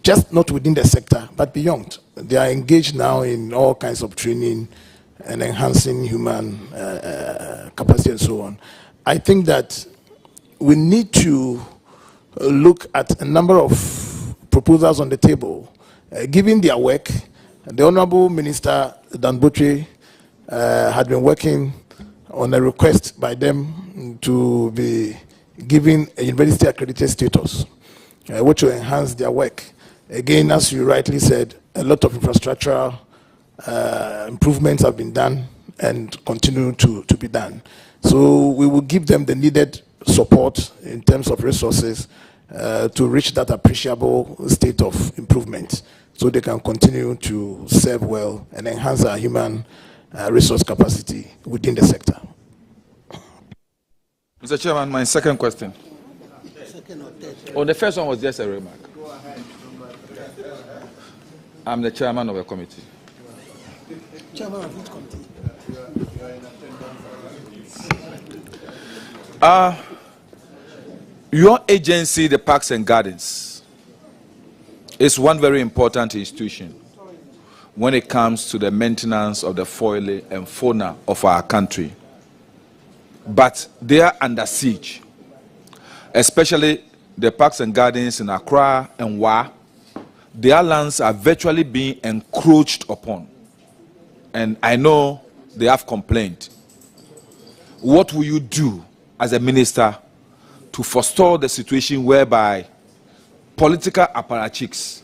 just not within the sector, but beyond. They are engaged now in all kinds of training and enhancing human capacity and so on. I think that we need to look at a number of proposals on the table. Given their work, the Honorable Minister Danbotre had been working on a request by them to be given a university accredited status, which will enhance their work. Again, as you rightly said, a lot of infrastructural improvements have been done and continue to be done. So we will give them the needed support in terms of resources to reach that appreciable state of improvement, so they can continue to serve well and enhance our human resource capacity within the sector. Mr. Chairman, my second question. Oh, the first one was just a remark. I'm the chairman of a committee. Chairman of which committee? Your agency, the Parks and Gardens, is one very important institution when it comes to the maintenance of the flora and fauna of our country. But they are under siege, especially the Parks and Gardens in Accra and Wa. Their lands are virtually being encroached upon, and I know they have complained. What will you do as a minister to forestall the situation whereby political apparatchiks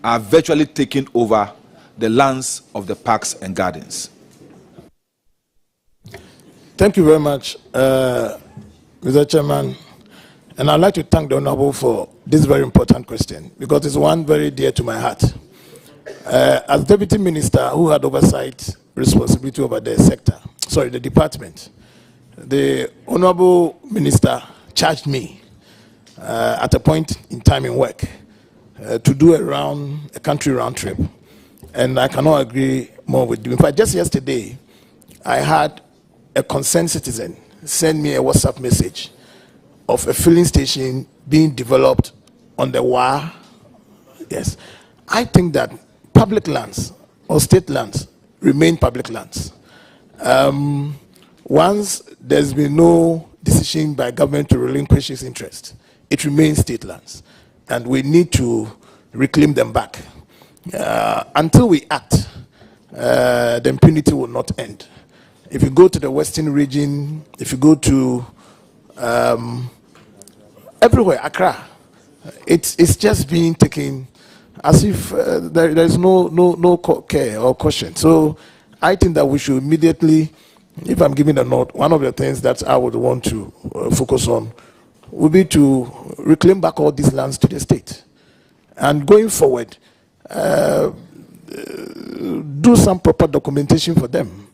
are virtually taking over the lands of the Parks and Gardens? Thank you very much, Mr. Chairman. And I'd like to thank the Honorable for this very important question, because it's one very dear to my heart. As Deputy Minister who had oversight responsibility over the department, the Honorable Minister charged me at a point in time in work to do a country round trip. And I cannot agree more with you. In fact, just yesterday, I had a concerned citizen send me a WhatsApp message of a filling station being developed on the Wa. Yes. I think that public lands or state lands remain public lands. Once there's been no decision by government to relinquish its interest, it remains state lands. And we need to reclaim them back. Until we act, the impunity will not end. If you go to the Western region, if you go to everywhere, Accra, it's just being taken as if there's no care or caution. So I think that we should immediately, if I'm giving a note, one of the things that I would want to focus on would be to reclaim back all these lands to the state. And going forward, do some proper documentation for them.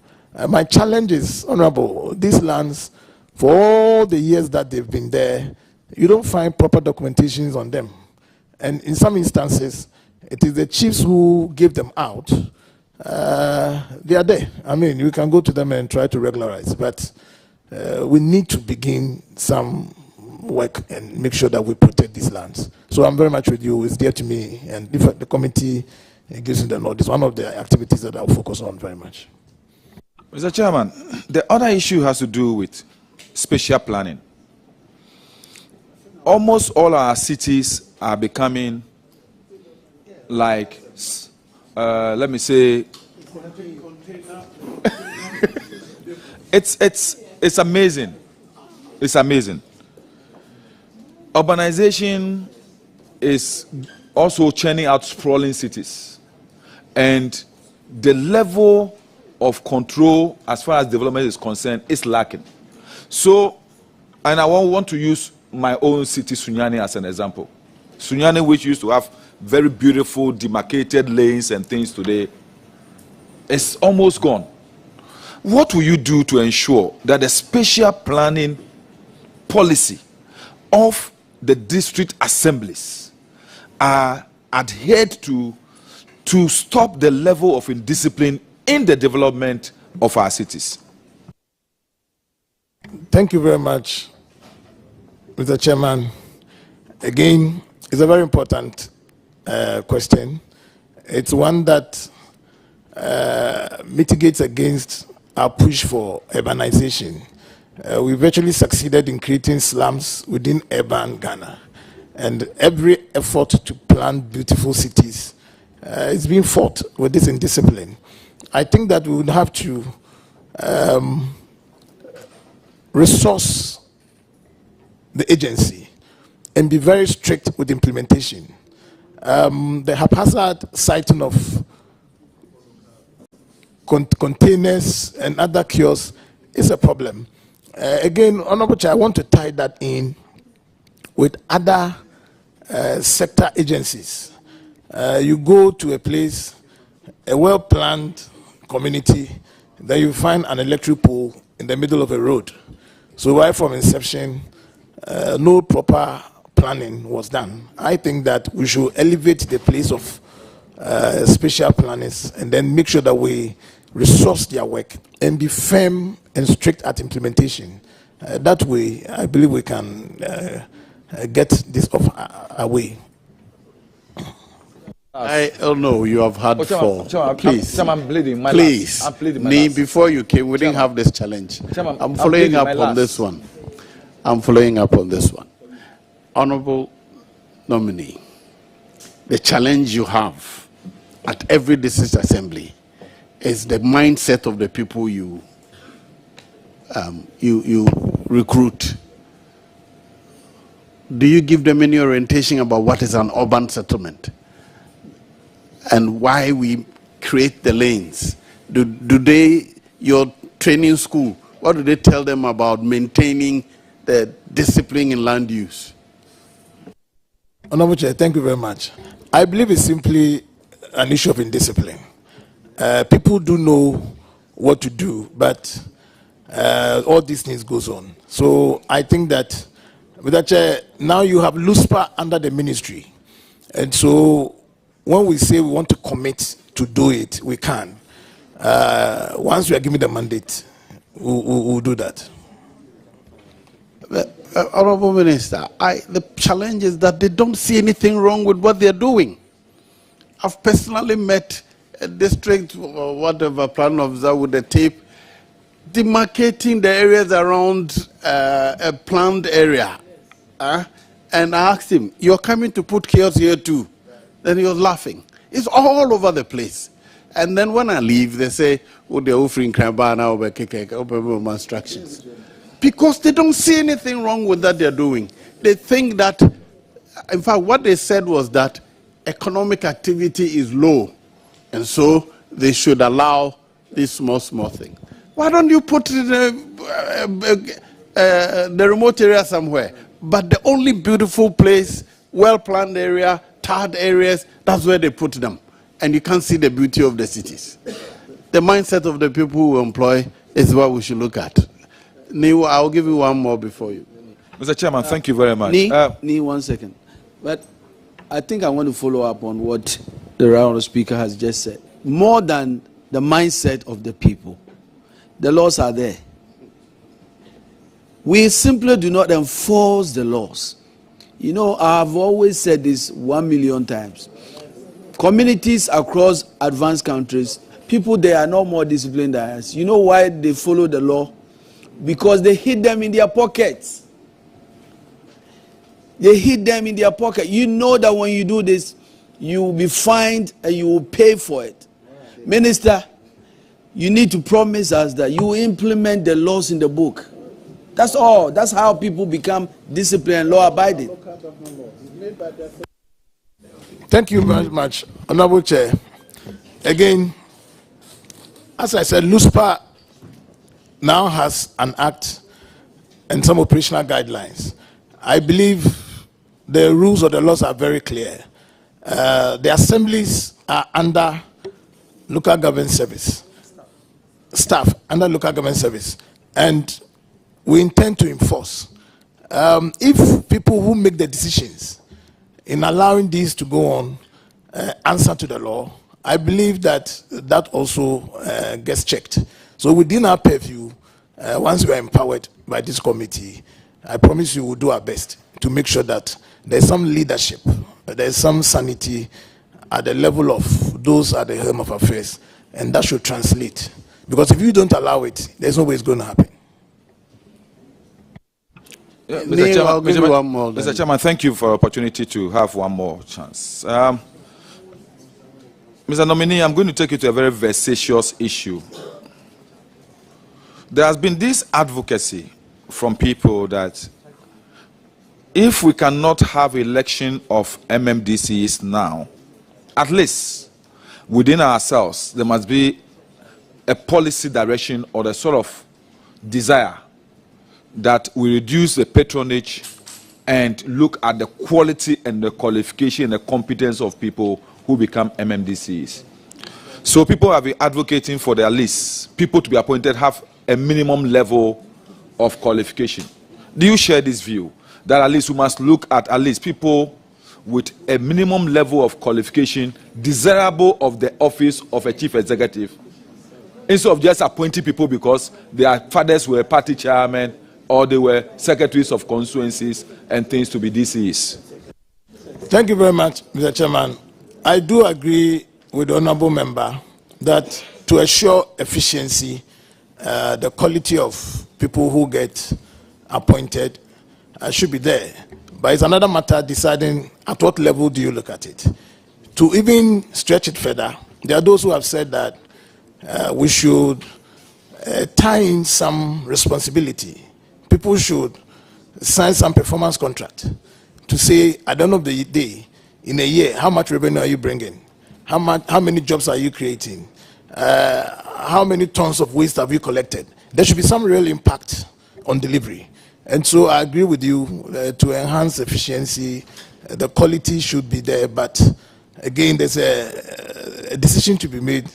My challenge is, Honorable, these lands, for all the years that they've been there, you don't find proper documentations on them. And in some instances, it is the chiefs who give them out. They are there. I mean, you can go to them and try to regularize, but we need to begin some work and make sure that we protect these lands. So I'm very much with you. It's dear to me, and if the committee gives me the notice, one of the activities that I'll focus on very much. Mr. Chairman, the other issue has to do with spatial planning. Almost all our cities are becoming like, let me say, it's amazing. It's amazing. Urbanization is also churning out sprawling cities, and the level of control as far as development is concerned is lacking. So, and I want to use my own city, Sunyani, as an example. Sunyani, which used to have very beautiful demarcated lanes and things today, is almost gone. What will you do to ensure that the spatial planning policy of the district assemblies are adhered to stop the level of indiscipline in the development of our cities? Thank you very much, Mr. Chairman. Again, it's a very important question. It's one that mitigates against our push for urbanization. We virtually succeeded in creating slums within urban Ghana. And every effort to plan beautiful cities is being fought with this indiscipline. I think that we would have to resource the agency and be very strict with implementation. The haphazard siting of containers and other kiosks is a problem. Again, Honorable Chair, I want to tie that in with other sector agencies. You go to a place, a well-planned community, then you find an electric pole in the middle of a road. So right from inception, no proper planning was done. I think that we should elevate the place of spatial planners and then make sure that we resource their work and be firm and strict at implementation. That way, I believe we can get this off our way. I don't know, you have had four. Please, I'm bleeding. Please, I'm pleading me, before you came, we didn't have this challenge. I'm following up on this one. I'm following up on this one. Honorable nominee, the challenge you have at every district assembly is the mindset of the people you recruit. Do you give them any orientation about what is an urban settlement and why we create the lanes? Do they, your training school, what do they tell them about maintaining the discipline in land use? Honorable Chair, thank you very much. I believe it's simply an issue of indiscipline. People do know what to do, but all these things goes on. So I think that, Mr. Chair, now you have LUSPA under the ministry. And so when we say we want to commit to do it, we can. Once we are given the mandate, we'll do that. Honorable Minister, the challenge is that they don't see anything wrong with what they're doing. I've personally met a district or whatever plan officer with a tape demarcating the areas around a planned area. And I asked him, "You're coming to put chaos here too?" Then he was laughing. It's all over the place. And then when I leave, they say, "Oh, they're offering Krabana over instructions." Because they don't see anything wrong with that they're doing. They think that, in fact, what they said was that economic activity is low, and so they should allow this small thing. Why don't you put it in the remote area somewhere? But the only beautiful place, well-planned area, tarred areas, that's where they put them. And you can't see the beauty of the cities. The mindset of the people who employ is what we should look at. Niwa, I'll give you one more before you. Mr. Chairman, thank you very much. Ni, 1 second. But I think I want to follow up on what the round speaker has just said. More than the mindset of the people, the laws are there. We simply do not enforce the laws. You know, I've always said this 1 million times. Communities across advanced countries, people there are no more disciplined than us. You know why they follow the law? Because they hid them in their pockets. They hid them in their pocket. You know that when you do this, you will be fined and you will pay for it. Minister, you need to promise us that you will implement the laws in the book. That's all. That's how people become disciplined and law-abiding. Thank you very much, Honorable Chair. Again, as I said, LUSPA now has an act and some operational guidelines. I believe the rules of the laws are very clear. The assemblies are under local government service, staff under local government service, and we intend to enforce. If people who make the decisions in allowing these to go on answer to the law, I believe that that also gets checked. So within our purview, once we are empowered by this committee, I promise you we'll do our best to make sure that there's some leadership, there's some sanity at the level of those at the helm of affairs, and that should translate. Because if you don't allow it, there's no way it's going to happen. Yeah, Mr. Chairman, thank you for the opportunity to have one more chance. Mr. Nominee, I'm going to take you to a very vexatious issue. There has been this advocacy from people that if we cannot have election of MMDCs now, at least within ourselves, there must be a policy direction or the sort of desire that we reduce the patronage and look at the quality and the qualification and the competence of people who become MMDCs. So people have been advocating for their lists. People to be appointed have a minimum level of qualification. Do you share this view? That at least we must look at least people with a minimum level of qualification desirable of the office of a chief executive, instead of just appointing people because their fathers were party chairmen or they were secretaries of constituencies and things to be DCs. Thank you very much, Mr. Chairman. I do agree with the honorable member that to assure efficiency, the quality of people who get appointed should be there. But it's another matter deciding at what level do you look at it. To even stretch it further, there are those who have said that we should tie in some responsibility. People should sign some performance contract to say, at the end of the day, in a year, how much revenue are you bringing? How many jobs are you creating? How many tons of waste have you collected? There should be some real impact on delivery. And so I agree with you to enhance efficiency, the quality should be there, but again, there's a decision to be made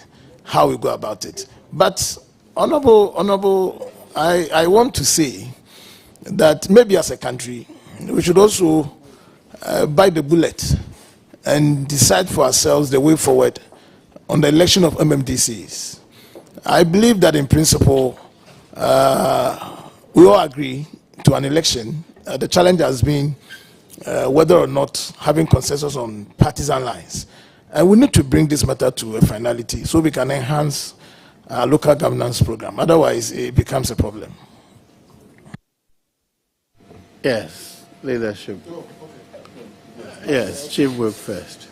how we go about it. But Honorable, I want to say that maybe as a country, we should also bite the bullet and decide for ourselves the way forward on the election of MMDCs. I believe that in principle, we all agree to an election. The challenge has been whether or not having consensus on partisan lines. And we need to bring this matter to a finality so we can enhance our local governance program. Otherwise, it becomes a problem. Yes, leadership. Yes, Chief Whip first.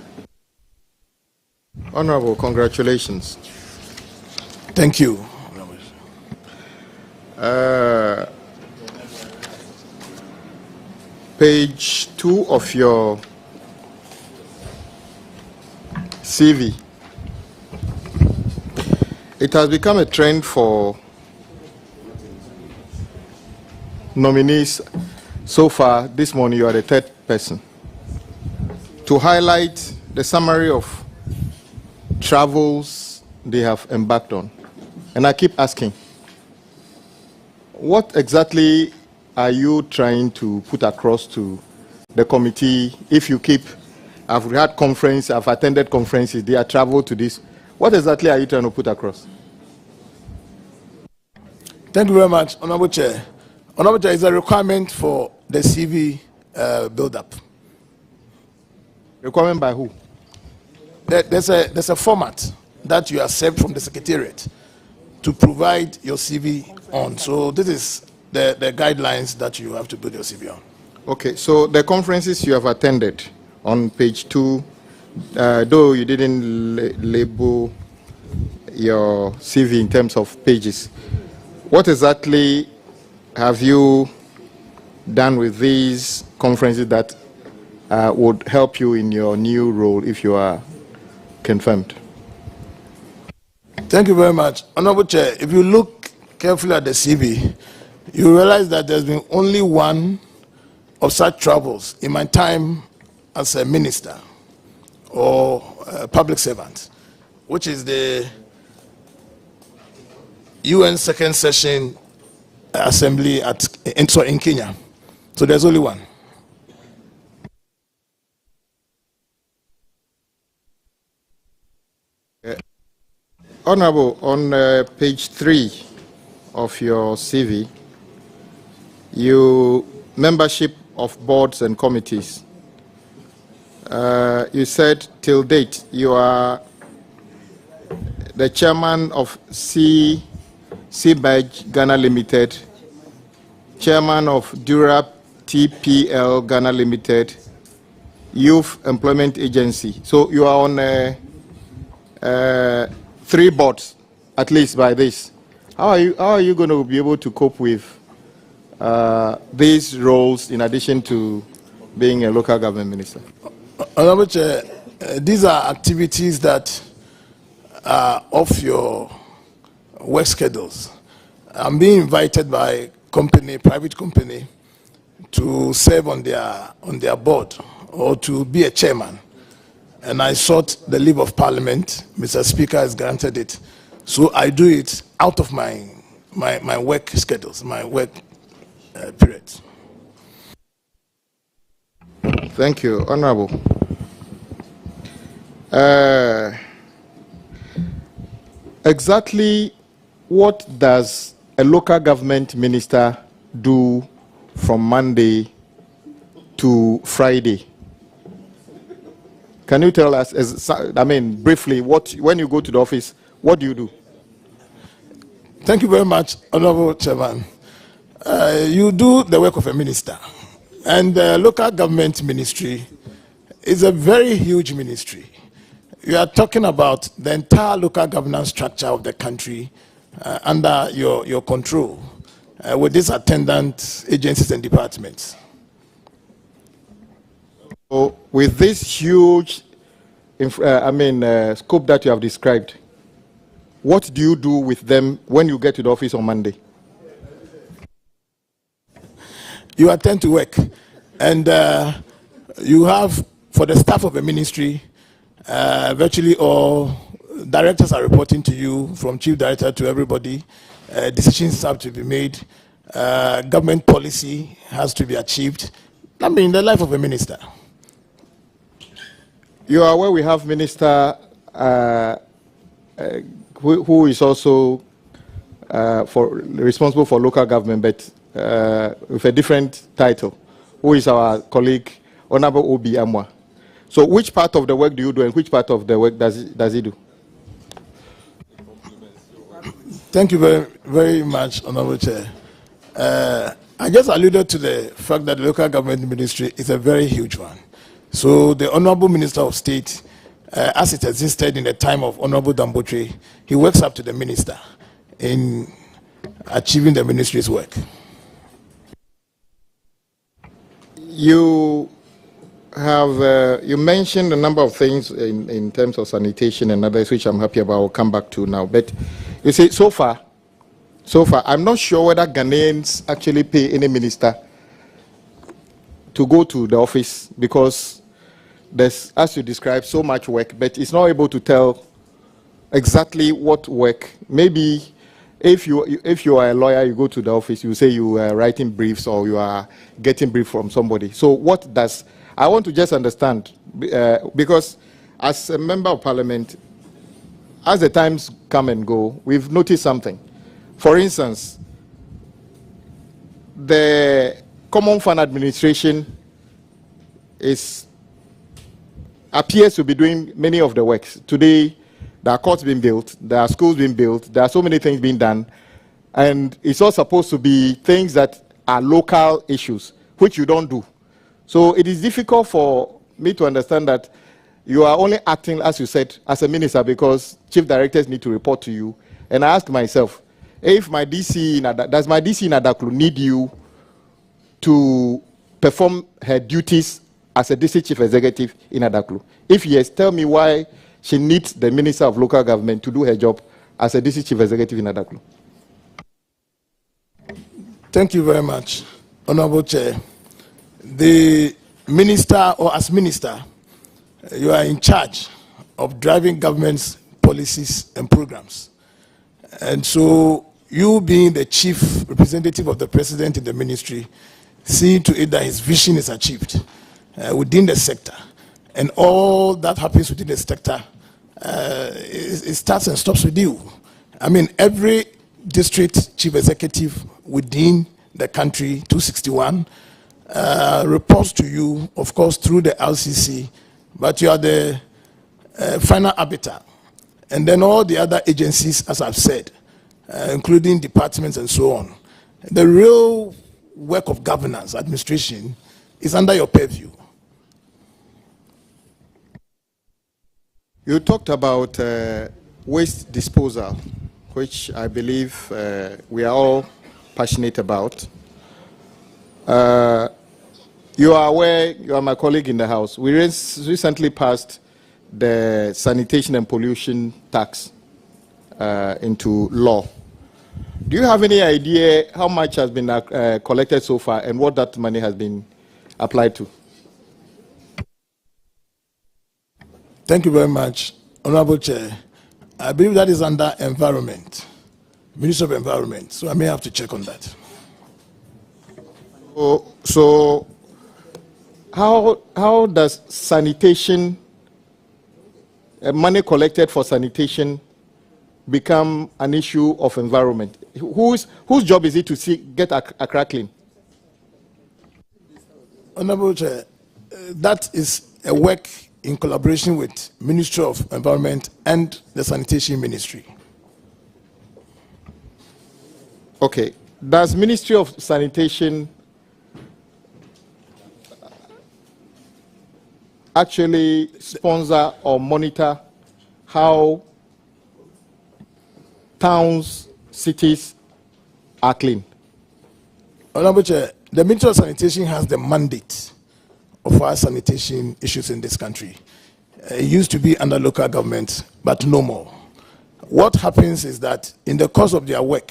Honorable, congratulations. Thank you. Page 2 of your CV. It has become a trend for nominees. So far, this morning, you are the third person to highlight the summary of travels they have embarked on. And I keep asking, what exactly are you trying to put across to the committee? If you keep, I've had conferences, I've attended conferences, they have traveled to this. What exactly are you trying to put across? Thank you very much, Honorable Chair. Honorable Chair, is a requirement for the CV build-up. Requirement by who? There's a format that you accept from the Secretariat to provide your CV on. So this is the guidelines that you have to build your CV on. Okay, so the conferences you have attended on page 2, though you didn't label your CV in terms of pages, what exactly have you done with these conferences that would help you in your new role if you are confirmed? Thank you very much. Honorable Chair, if you look carefully at the CV, you realize that there's been only one of such travels in my time as a minister or a public servant, which is the UN Second Session Assembly in Kenya. So there's only one. Honorable, on page 3 of your CV, you membership of boards and committees. You said till date you are the chairman of CBEG Ghana Limited, chairman of Dura TPL Ghana Limited, Youth Employment Agency. So you are on 3 boards, at least by this. How are you going to be able to cope with these roles in addition to being a local government minister? Honorable Chair, these are activities that are off your work schedules. I'm being invited by private company, to serve on their board or to be a chairman. And I sought the leave of Parliament. Mr. Speaker has granted it. So I do it out of my work schedules, my work periods. Thank you, Honorable. Exactly what does a local government minister do from Monday to Friday? Can you tell us, briefly, when you go to the office, what do you do? Thank you very much, Honorable Chairman. You do the work of a minister. And the local government ministry is a very huge ministry. You are talking about the entire local governance structure of the country under your control with these attendant agencies and departments. So with this huge scope that you have described, what do you do with them when you get to the office on Monday? you attend to work. And you have, for the staff of the ministry, virtually all directors are reporting to you, from chief director to everybody. Decisions have to be made. Government policy has to be achieved. I mean, the life of a minister. You are aware we have minister who is also responsible for local government, but with a different title, who is our colleague, Honorable Obi Amwa. So which part of the work do you do and which part of the work does he do? Thank you very, very much, Honorable Chair. I just alluded to the fact that the local government ministry is a very huge one. So the Honorable Minister of State, as it existed in the time of Honorable Dambotwe, he works up to the minister in achieving the ministry's work. You have you mentioned a number of things in terms of sanitation and others, which I'm happy about. I'll come back to now. But you see, so far, I'm not sure whether Ghanaians actually pay any minister to go to the office, because there's, as you described, so much work, but it's not able to tell exactly what work. Maybe if you are a lawyer, you go to the office, you say you are writing briefs or you are getting brief from somebody. So what does, I want to just understand, because as a member of parliament, as the times come and go, we've noticed something. For instance, the Common Fund Administration appears to be doing many of the works. Today, there are courts being built, there are schools being built, there are so many things being done, and it's all supposed to be things that are local issues, which you don't do. So it is difficult for me to understand that you are only acting, as you said, as a minister, because chief directors need to report to you. And I ask myself, if my DC, does my DC in Adaklu need you to perform her duties as a district chief executive in Adaklu? If yes, tell me why she needs the Minister of Local Government to do her job as a district chief executive in Adaklu. Thank you very much, Honorable Chair. The minister, or as minister, you are in charge of driving government's policies and programs. And so you, being the chief representative of the president in the ministry, see to it that his vision is achieved within the sector. And all that happens within the sector, it starts and stops with you. I mean, every district chief executive within the country, 261, reports to you, of course, through the LCC, but you are the final arbiter. And then all the other agencies, as I've said, including departments and so on. The real work of governance, administration, is under your purview. You talked about waste disposal, which I believe we are all passionate about. You are aware, you are my colleague in the House, we recently passed the sanitation and pollution tax into law. Do you have any idea how much has been collected so far and what that money has been applied to? Thank you very much, Honorable Chair. I believe that is under Environment, Ministry of Environment, so I may have to check on that. So how does sanitation, money collected for sanitation, become an issue of environment? Whose job is it to get Accra clean? Honorable Chair, that is a work in collaboration with Ministry of Environment and the Sanitation Ministry. Okay. Does Ministry of Sanitation actually sponsor or monitor how towns, cities are clean? Honorable Chair, the Ministry of Sanitation has the mandate of our sanitation issues in this country. It used to be under local government, but no more. What happens is that in the course of their work,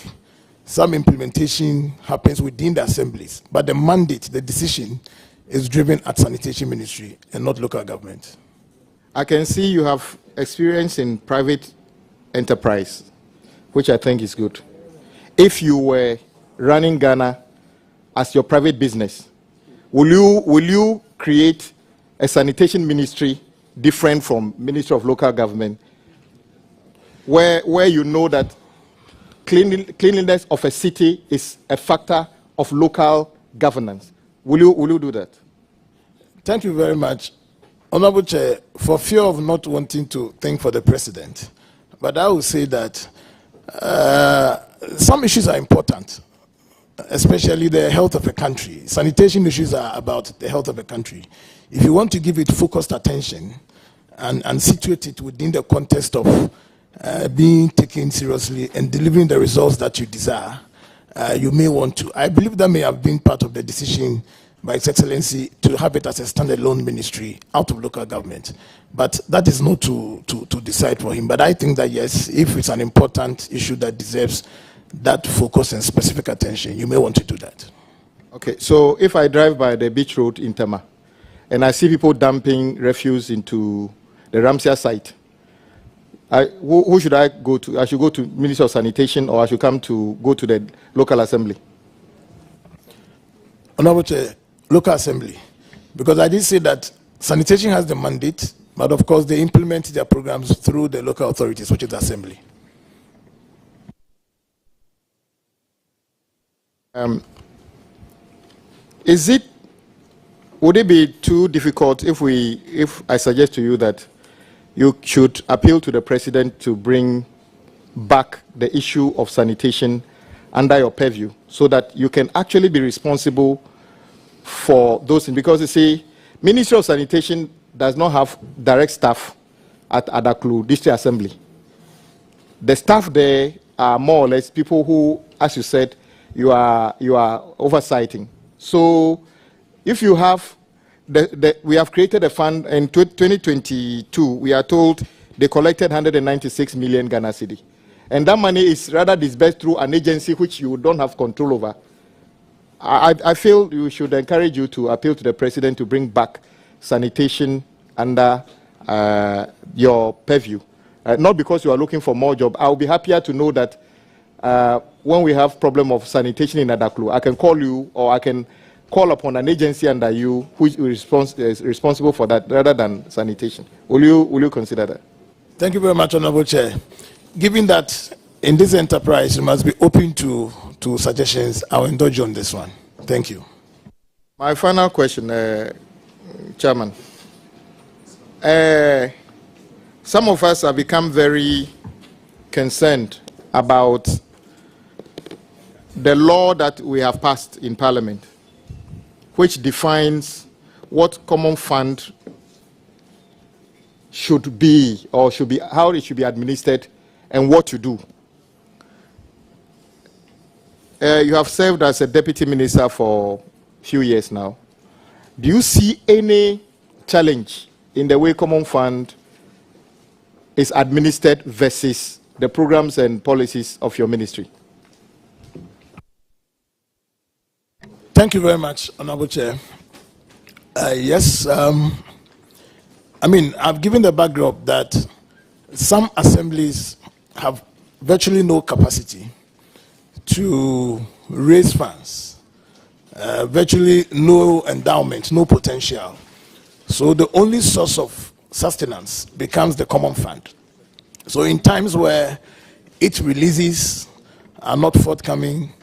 some implementation happens within the assemblies, but the mandate, the decision, is driven at Sanitation Ministry and not local government. I can see you have experience in private enterprise, which I think is good. If you were running Ghana as your private business, will you create a sanitation ministry different from Ministry of Local Government, where you know that cleanliness of a city is a factor of local governance? Will you do that? Thank you very much. Honorable Chair, for fear of not wanting to think for the president, but I will say that some issues are important, especially the health of a country. Sanitation issues are about the health of a country. If you want to give it focused attention and situate it within the context of being taken seriously and delivering the results that you desire, you may want to. I believe that may have been part of the decision by His Excellency to have it as a standalone ministry out of local government. But that is not to decide for him. But I think that yes, if it's an important issue that deserves that focus and specific attention, you may want to do that. Okay, so if I drive by the beach road in Tema and I see people dumping refuse into the Ramsey site, who should I go to? I should go to Minister of Sanitation, or I should go to the local assembly? Honorable Chair, local assembly, because I did say that sanitation has the mandate, but of course they implement their programs through the local authorities, which is the assembly. Would it be too difficult if I suggest to you that you should appeal to the president to bring back the issue of sanitation under your purview, so that you can actually be responsible for those things? Because you see, Ministry of Sanitation does not have direct staff at Adaklu District Assembly. The staff there are more or less people who, as you said, you are oversighting. So if you have we have created a fund in 2022. We are told they collected 196 million Ghana cedi, and that money is rather disbursed through an agency which you don't have control over. I feel you should encourage you to appeal to the president to bring back sanitation under your purview. Not because you are looking for more job. I'll be happier to know that when we have problem of sanitation in Adaklu, I can call you, or I can call upon an agency under you who is responsible for that, rather than sanitation. Will you consider that? Thank you very much, Honorable Chair. Given that in this enterprise you must be open to suggestions, I'll indulge you on this one. Thank you. My final question, Chairman. Some of us have become very concerned about the law that we have passed in Parliament, which defines what common fund should be, or how it should be administered, and what to do. You have served as a deputy minister for a few years now. Do you see any challenge in the way common fund is administered versus the programs and policies of your ministry? Thank you very much, Honorable Chair. Yes, I mean, I've given the backdrop that some assemblies have virtually no capacity to raise funds, virtually no endowment, no potential. So the only source of sustenance becomes the common fund. So in times where its releases are not forthcoming,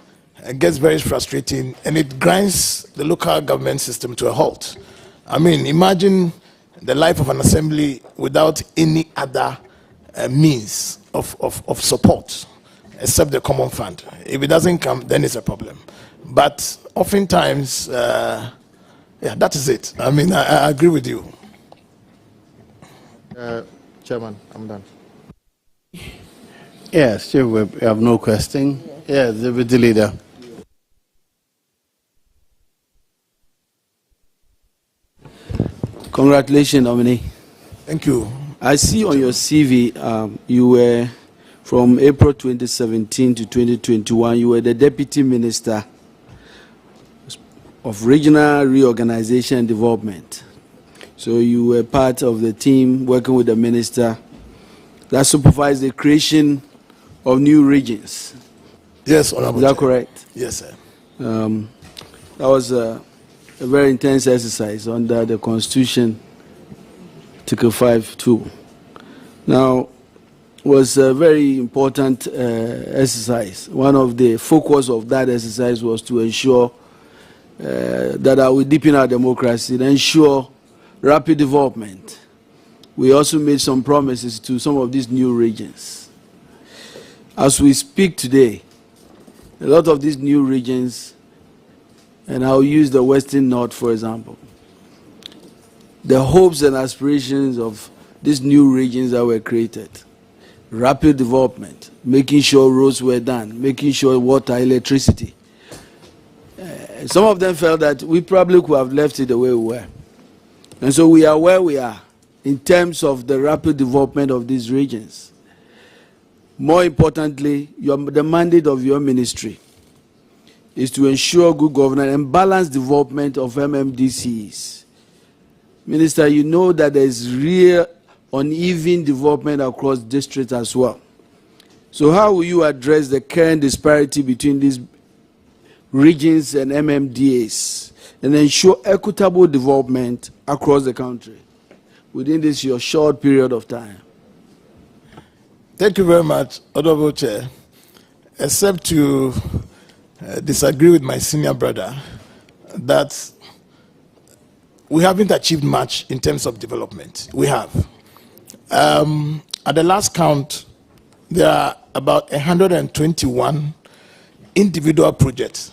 it gets very frustrating, and it grinds the local government system to a halt. I mean, imagine the life of an assembly without any other means of support except the common fund. If it doesn't come, then it's a problem. But oftentimes, yeah, that is it. I mean, I agree with you. Chairman, I'm done. Yes, Chair, we have no question. Yes, the leader. Congratulations, Nominee. Thank you. I see on your CV you were From April 2017 to 2021, you were the Deputy Minister of Regional Reorganization and Development. So you were part of the team working with the minister that supervised the creation of new regions. Yes, Honorable. Is that correct? Yes, sir. That was a very intense exercise under the Constitution, Article 5(2). Now, it was a very important exercise. One of the focus of that exercise was to ensure that we deepen our democracy and ensure rapid development. We also made some promises to some of these new regions. As we speak today, a lot of these new regions, and I'll use the Western North, for example, the hopes and aspirations of these new regions that were created, rapid development, making sure roads were done, making sure water, electricity. Some of them felt that we probably could have left it the way we were. And so we are where we are in terms of the rapid development of these regions. More importantly, the mandate of your ministry is to ensure good governance and balanced development of MMDCs. Minister, you know that there is real uneven development across districts as well. So how will you address the current disparity between these regions and MMDAs and ensure equitable development across the country within this your short period of time? Thank you very much, Honorable Chair. Except to disagree with my senior brother that we haven't achieved much in terms of development. We have. At the last count, there are about 121 individual projects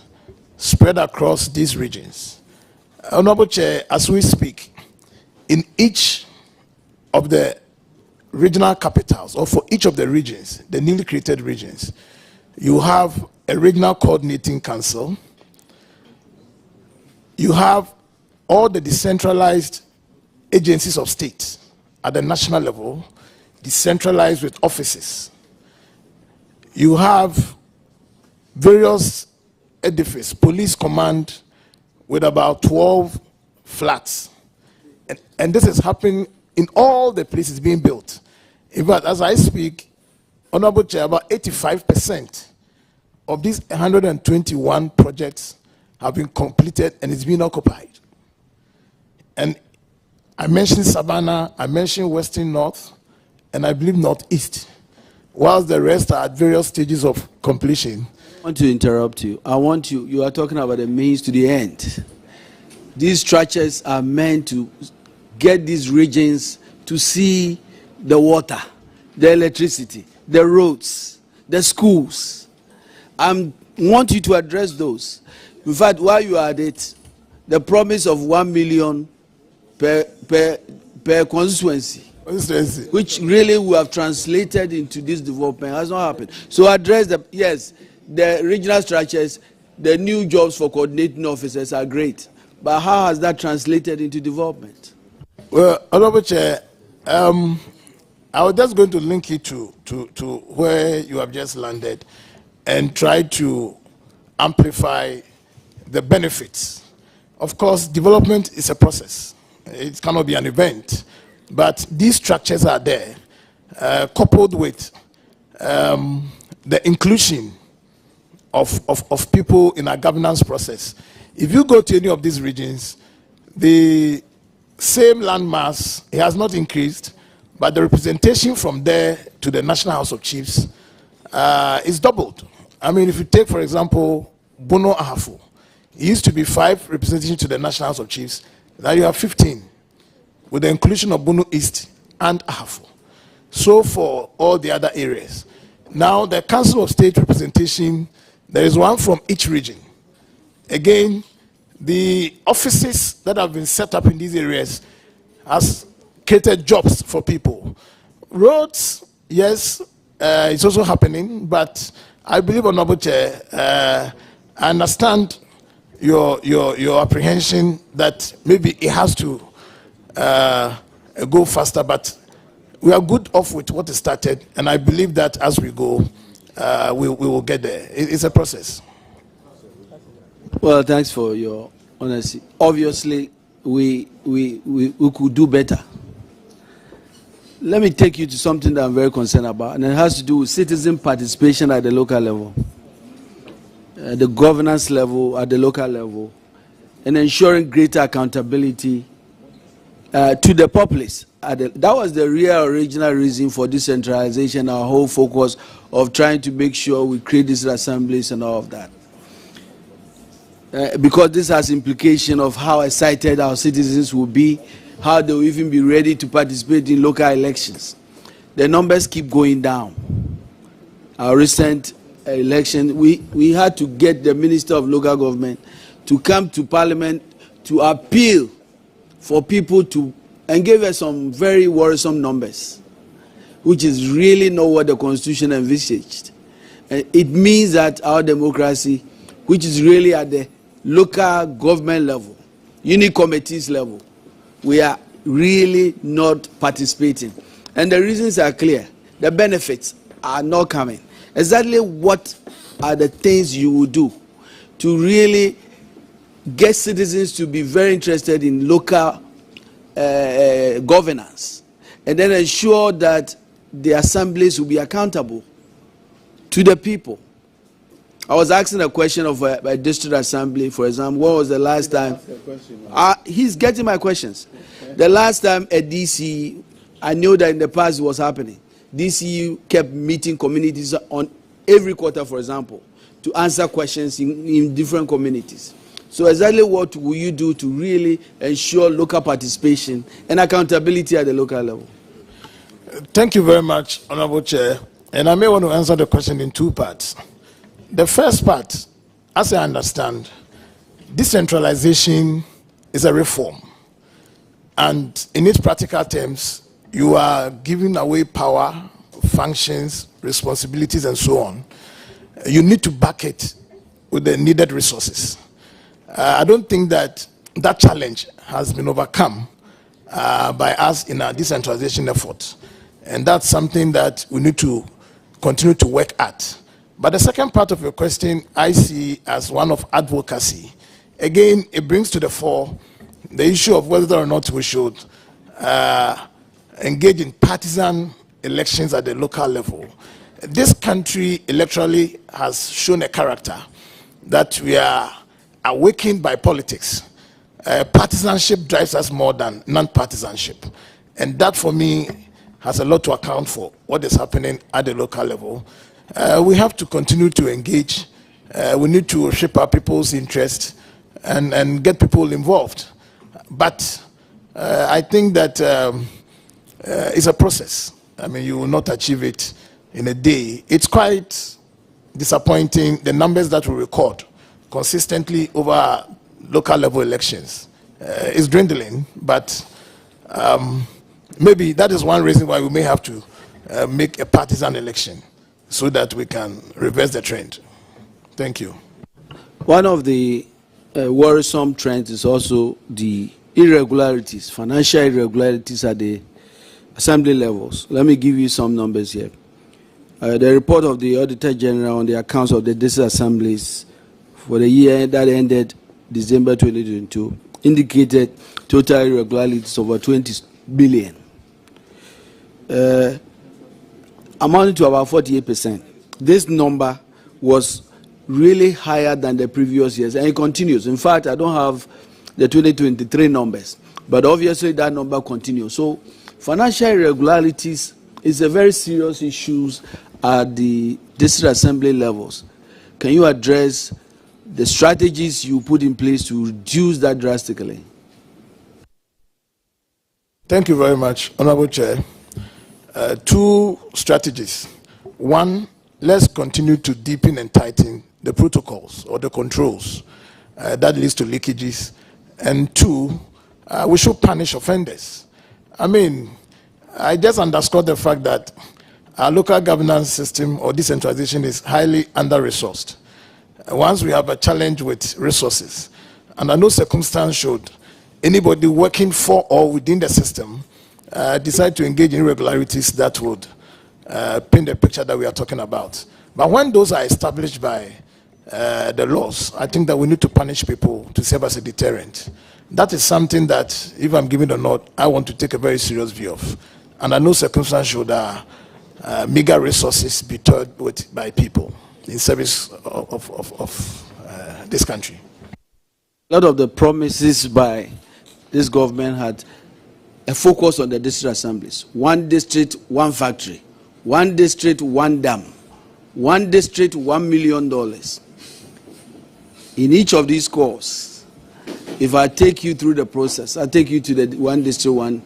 spread across these regions. Honorable Chair, as we speak, in each of the regional capitals, or for each of the regions, the newly created regions, you have a regional coordinating council. You have all the decentralized agencies of state at the national level, decentralized with offices. You have various edifices, police command with about 12 flats. And this is happening in all the places being built. In fact, as I speak, Honorable Chair, about 85% of these 121 projects have been completed and it's been occupied. And I mentioned Savannah, I mentioned Western North, and I believe Northeast, whilst the rest are at various stages of completion. I want to interrupt you. You are talking about the means to the end. These structures are meant to get these regions to see the water, the electricity, the roads, the schools. I want you to address those. In fact, while you are at it, the promise of 1 million per constituency, which really we have translated into this development, has not happened. So address the regional structures, the new jobs for coordinating officers are great, but how has that translated into development? Well, Honorable Chair, I was just going to link it to where you have just landed and try to amplify the benefits. Of course, development is a process. It cannot be an event. But these structures are there, coupled with the inclusion of people in our governance process. If you go to any of these regions, the same landmass, it has not increased, but the representation from there to the National House of Chiefs is doubled. I mean, if you take, for example, Bono Ahafo, it used to be 5 representations to the National House of Chiefs. Now you have 15, with the inclusion of Bono East and Ahafo. So for all the other areas. Now the Council of State representation, there is one from each region. Again, the offices that have been set up in these areas has created jobs for people. Roads, yes, it's also happening, but I believe, Honorable Chair, I understand your apprehension that maybe it has to go faster, but we are good off with what is started, and I believe that as we go, we will get there. It's a process. Well, thanks for your honesty. Obviously, we could do better. Let me take you to something that I'm very concerned about, and it has to do with citizen participation at the local level, the governance level at the local level, and ensuring greater accountability to the populace. That was the real original reason for decentralization, our whole focus of trying to make sure we create these assemblies and all of that. Because this has implication of how excited our citizens will be, how they will even be ready to participate in local elections. The numbers keep going down. Our recent election, we had to get the Minister of Local Government to come to Parliament to appeal for people to, and gave us some very worrisome numbers, which is really not what the Constitution envisaged. It means that our democracy, which is really at the local government level, unit committees level, we are really not participating. And the reasons are clear. The benefits are not coming. Exactly what are the things you will do to really get citizens to be very interested in local governance, and then ensure that the assemblies will be accountable to the people? I was asking a question of a district assembly, for example. When was the last time? He's getting my questions. The last time a DC, I know that in the past it was happening. DCU kept meeting communities on every quarter, for example, to answer questions in different communities. So exactly what will you do to really ensure local participation and accountability at the local level? Thank you very much, Honorable Chair. And I may want to answer the question in two parts. The first part, as I understand, decentralization is a reform. And in its practical terms, you are giving away power, functions, responsibilities, and so on. You need to back it with the needed resources. I don't think that that challenge has been overcome by us in our decentralization efforts. And that's something that we need to continue to work at. But the second part of your question, I see as one of advocacy. Again, it brings to the fore the issue of whether or not we should engage in partisan elections at the local level. This country electorally has shown a character that we are awakened by politics. Partisanship drives us more than non-partisanship. And that, for me, has a lot to account for what is happening at the local level. We have to continue to engage. We need to shape our people's interest and get people involved. But I think that it's a process. I mean, you will not achieve it in a day. It's quite disappointing, the numbers that we record consistently over local level elections. Is dwindling, but maybe that is one reason why we may have to make a partisan election so that we can reverse the trend. Thank you. One of the worrisome trends is also the irregularities, financial irregularities at the assembly levels. Let me give you some numbers here. The report of the Auditor General on the accounts of the district assemblies for the year that ended December 2022 indicated total irregularities over 20 billion, amounting to about 48%. This number was really higher than the previous years, and it continues. In fact, I don't have the 2023 numbers, but obviously that number continues. So financial irregularities is a very serious issue at the district assembly levels. Can you address the strategies you put in place to reduce that drastically? Thank you very much, Honorable Chair. Two strategies. One, let's continue to deepen and tighten the protocols or the controls that leads to leakages. And two, we should punish offenders. I mean, I just underscore the fact that our local governance system or decentralization is highly under-resourced. Once we have a challenge with resources, and under no circumstance should anybody working for or within the system decide to engage in irregularities that would paint the picture that we are talking about. But when those are established by the laws, I think that we need to punish people to serve as a deterrent. That is something that, if I'm given the nod, I want to take a very serious view of. And I know circumstances should meager resources be turned with by people in service of this country. A lot of the promises by this government had a focus on the district assemblies. One district, one factory. One district, one dam. One district, $1 million. In each of these calls, if I take you through the process, I take you to the one district, one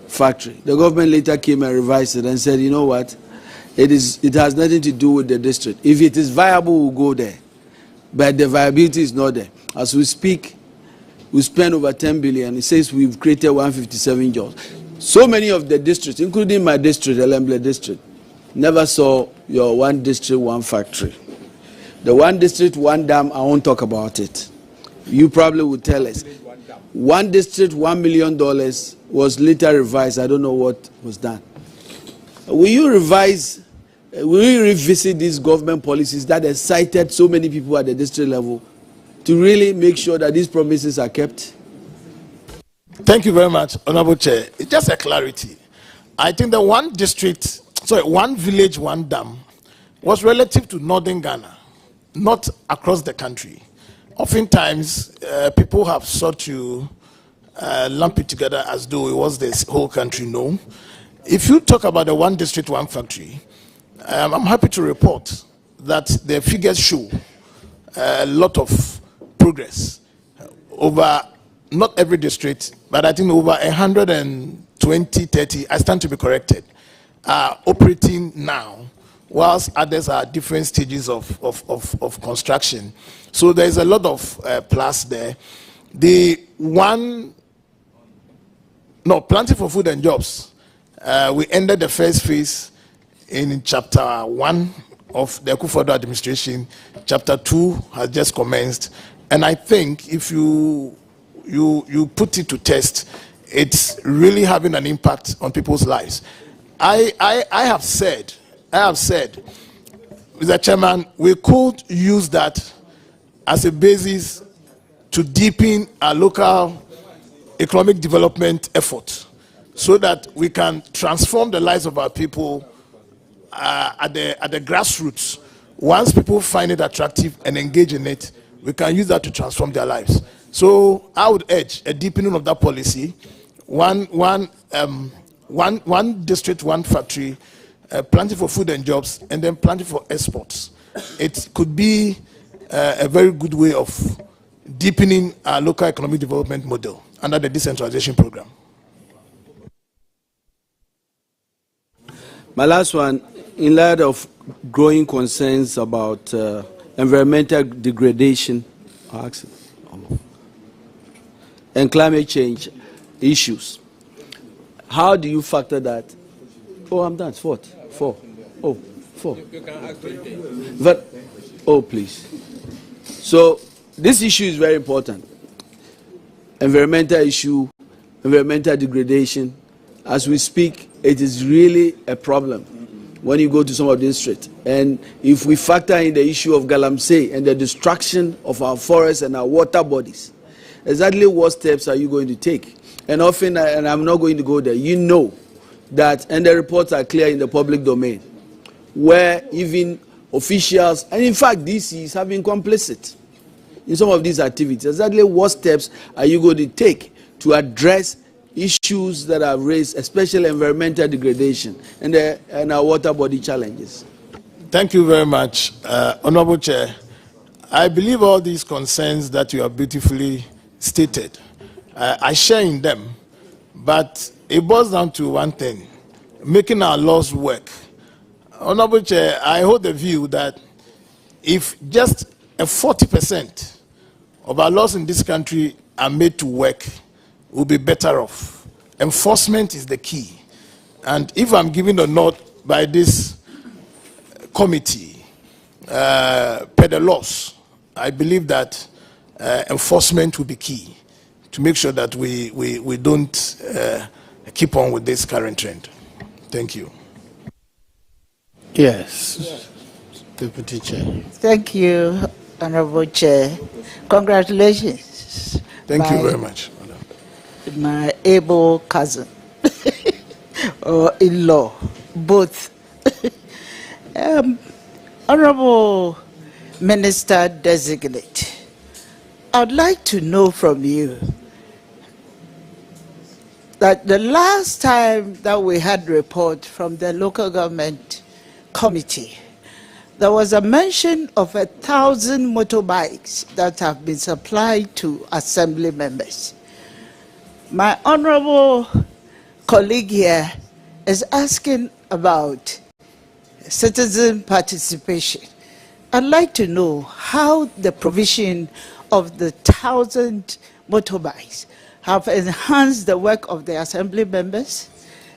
factory. The government later came and revised it and said, you know what? It has nothing to do with the district. If it is viable, we'll go there. But the viability is not there. As we speak, we spend over 10 billion. It says we've created 157 jobs. So many of the districts, including my district, Elemble district, never saw your one district, one factory. The one district, one dam, I won't talk about it. You probably would tell us. One district, $1 million was later revised. I don't know what was done. Will you revise, will you revisit these government policies that excited so many people at the district level to really make sure that these promises are kept? Thank you very much, Honorable Chair. Just a clarity. I think the one district, one village, one dam was relative to northern Ghana, not across the country. Oftentimes, people have sought to lump it together as though it was the whole country. No. If you talk about the one district, one factory, I'm happy to report that the figures show a lot of progress over not every district, but I think over 120, 30, I stand to be corrected, are operating now, whilst others are at different stages of construction. So there's a lot of plus there. The one, no, Planting for Food and Jobs, we ended the first phase in chapter 1 of the Akufo-Addo administration. Chapter 2 has just commenced. And I think if you put it to test, it's really having an impact on people's lives. I have said, Mr. Chairman, we could use that as a basis to deepen our local economic development effort so that we can transform the lives of our people at the grassroots. Once people find it attractive and engage in it, we can use that to transform their lives. So I would urge a deepening of that policy. One district, one factory, Planting for Food and Jobs, and then Planting for Exports. It could be a very good way of deepening our local economic development model under the decentralization program. My last one, in light of growing concerns about environmental degradation and climate change issues, how do you factor that? Oh, I'm done. Four. Oh, 4. You can ask anything. But, oh, please. So, this issue is very important. Environmental issue, environmental degradation. As we speak, it is really a problem when you go to some of these streets. And if we factor in the issue of Galamsey and the destruction of our forests and our water bodies, exactly what steps are you going to take? And often, and I'm not going to go there, you know that, and the reports are clear in the public domain, where even officials, and in fact DCs, have been complicit in some of these activities. Exactly what steps are you going to take to address issues that are raised, especially environmental degradation and our water body challenges? Thank you very much, Honorable Chair. I believe all these concerns that you have beautifully stated, I share in them, but it boils down to one thing: making our laws work. Honorable Chair, I hold the view that if just a 40% of our laws in this country are made to work, we'll be better off. Enforcement is the key. And if I'm given a nod by this committee, per the laws, I believe that enforcement will be key to make sure that we don't keep on with this current trend. Thank you. Yes. Deputy Chair. Thank you, Honorable Chair. Congratulations. Thank you very much, Madam. My able cousin or in-law, both. Honorable Minister Designate, I'd like to know from you that the last time that we had report from the local government committee, there was a mention of 1,000 motorbikes that have been supplied to assembly members. My honorable colleague here is asking about citizen participation. I'd like to know how the provision of the 1,000 motorbikes have enhanced the work of the assembly members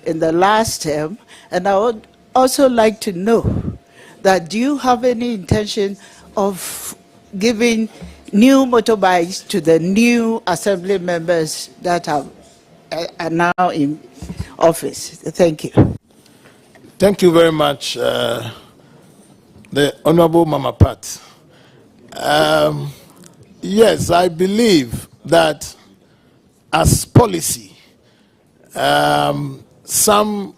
in the last term, and I would also like to know that do you have any intention of giving new motorbikes to the new assembly members that are now in office? Thank you. Thank you very much, the Honorable Mama Pat. Yes, I believe that as policy, some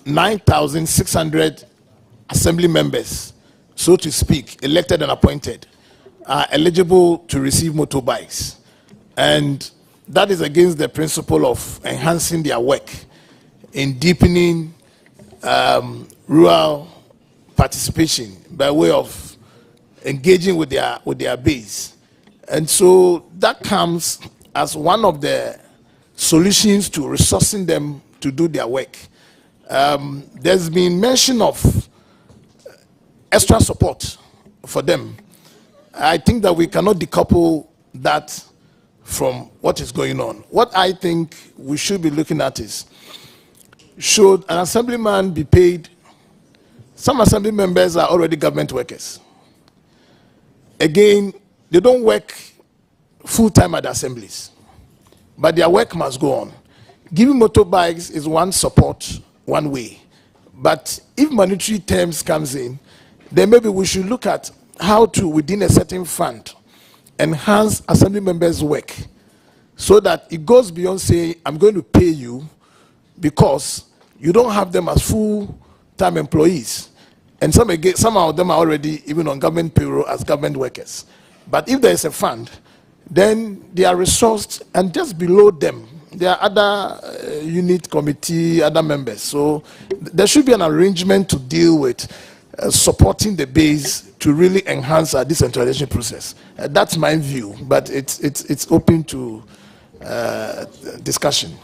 9,600 assembly members, so to speak, elected and appointed, are eligible to receive motorbikes. And that is against the principle of enhancing their work in deepening rural participation by way of engaging with their base. And so that comes as one of the solutions to resourcing them to do their work. There's been mention of extra support for them. I think that we cannot decouple that from what is going on. What I think we should be looking at is, should an assemblyman be paid? Some assembly members are already government workers. Again, they don't work full-time at the assemblies, but their work must go on. Giving motorbikes is one support, one way. But if monetary terms comes in, then maybe we should look at how to, within a certain fund, enhance assembly members' work so that it goes beyond saying, I'm going to pay you because you don't have them as full-time employees. And some of them are already even on government payroll as government workers. But if there is a fund, then they are resourced, and just below them, there are other unit committee, other members. So there should be an arrangement to deal with supporting the base to really enhance our decentralization process. That's my view, but it's open to discussion.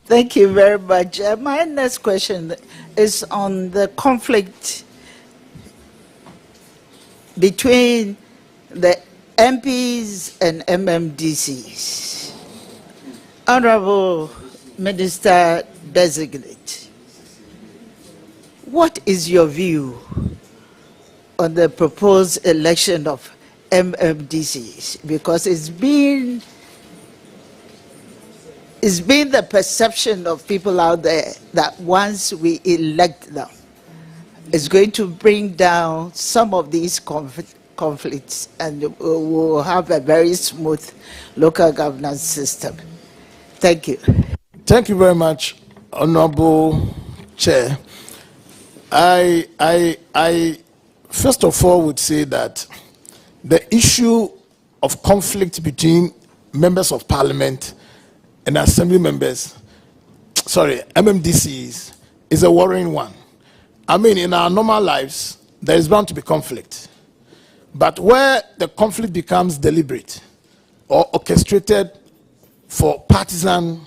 Thank you very much. My next question is on the conflict between the MPs and MMDCs. Honorable Minister Designate, what is your view on the proposed election of MMDCs? Because it's been the perception of people out there that once we elect them, it's going to bring down some of these conflicts, and we'll have a very smooth local governance system. Thank you. Thank you very much, Honorable Chair. I first of all would say that the issue of conflict between members of parliament and assembly members, MMDCs, is a worrying one. I mean, in our normal lives, there is bound to be conflict. But where the conflict becomes deliberate or orchestrated for partisan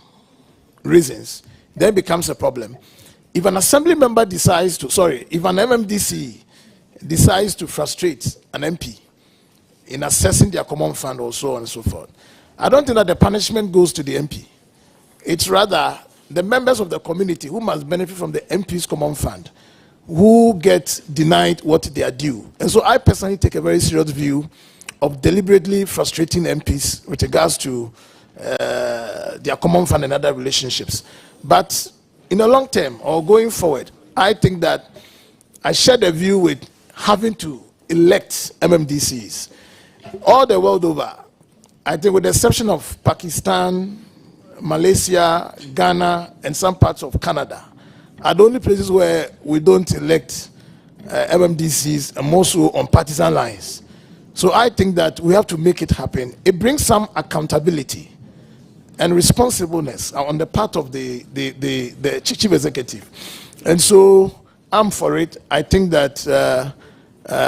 reasons, then it becomes a problem. If an assembly member decides to, if an MMDC decides to frustrate an MP in accessing their common fund or so on and so forth, I don't think that the punishment goes to the MP. It's rather the members of the community who must benefit from the MP's common fund who get denied what they are due. And so I personally take a very serious view of deliberately frustrating MPs with regards to their common fund and other relationships. But in the long term or going forward, I think that I share the view with having to elect MMDCs all the world over. I think with the exception of Pakistan, Malaysia, Ghana, and some parts of Canada, are the only places where we don't elect MMDCs, and more so on partisan lines. So I think that we have to make it happen. It brings some accountability and responsibleness on the part of the chief executive. And so I'm for it. I think that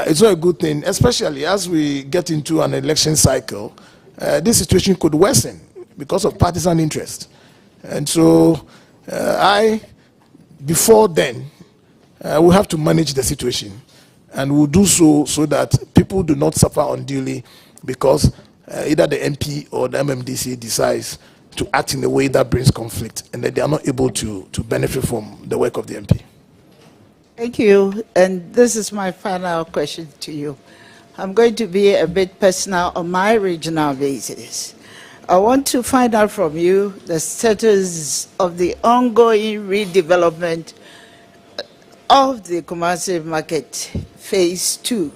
it's not a good thing, especially as we get into an election cycle. This situation could worsen because of partisan interest. And so before then, we have to manage the situation. And we'll do so that people do not suffer unduly because either the MP or the MMDC decides to act in a way that brings conflict and that they are not able to benefit from the work of the MP. Thank you. And this is my final question to you. I'm going to be a bit personal on my regional basis. I want to find out from you the status of the ongoing redevelopment of the commercial market phase 2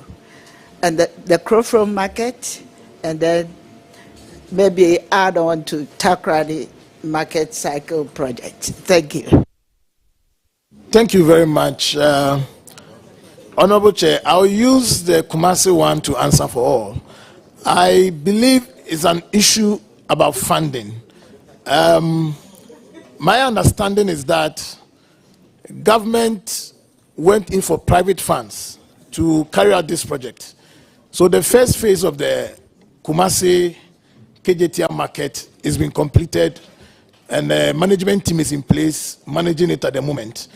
and the Crofrom market, and then maybe add on to Takrady market cycle project. Thank you. Thank you very much. Honorable Chair, I'll use the Kumasi one to answer for all. I believe it's an issue about funding. My understanding is that government went in for private funds to carry out this project. So the first phase of the Kumasi KJTR market has been completed and the management team is in place managing it at the moment.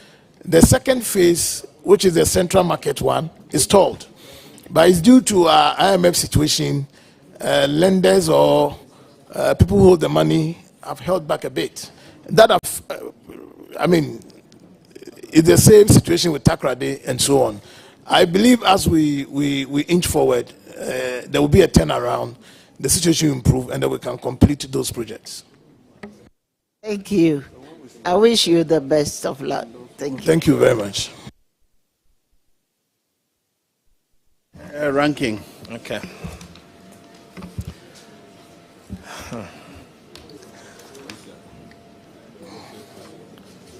The second phase, which is the central market one, is stalled. But it's due to our IMF situation, lenders or people who hold the money have held back a bit. That it's the same situation with Takrady and so on. I believe as we inch forward, there will be a turnaround, the situation will improve, and then we can complete those projects. Thank you. I wish you the best of luck. Thank you. Thank you very much. Ranking. Okay.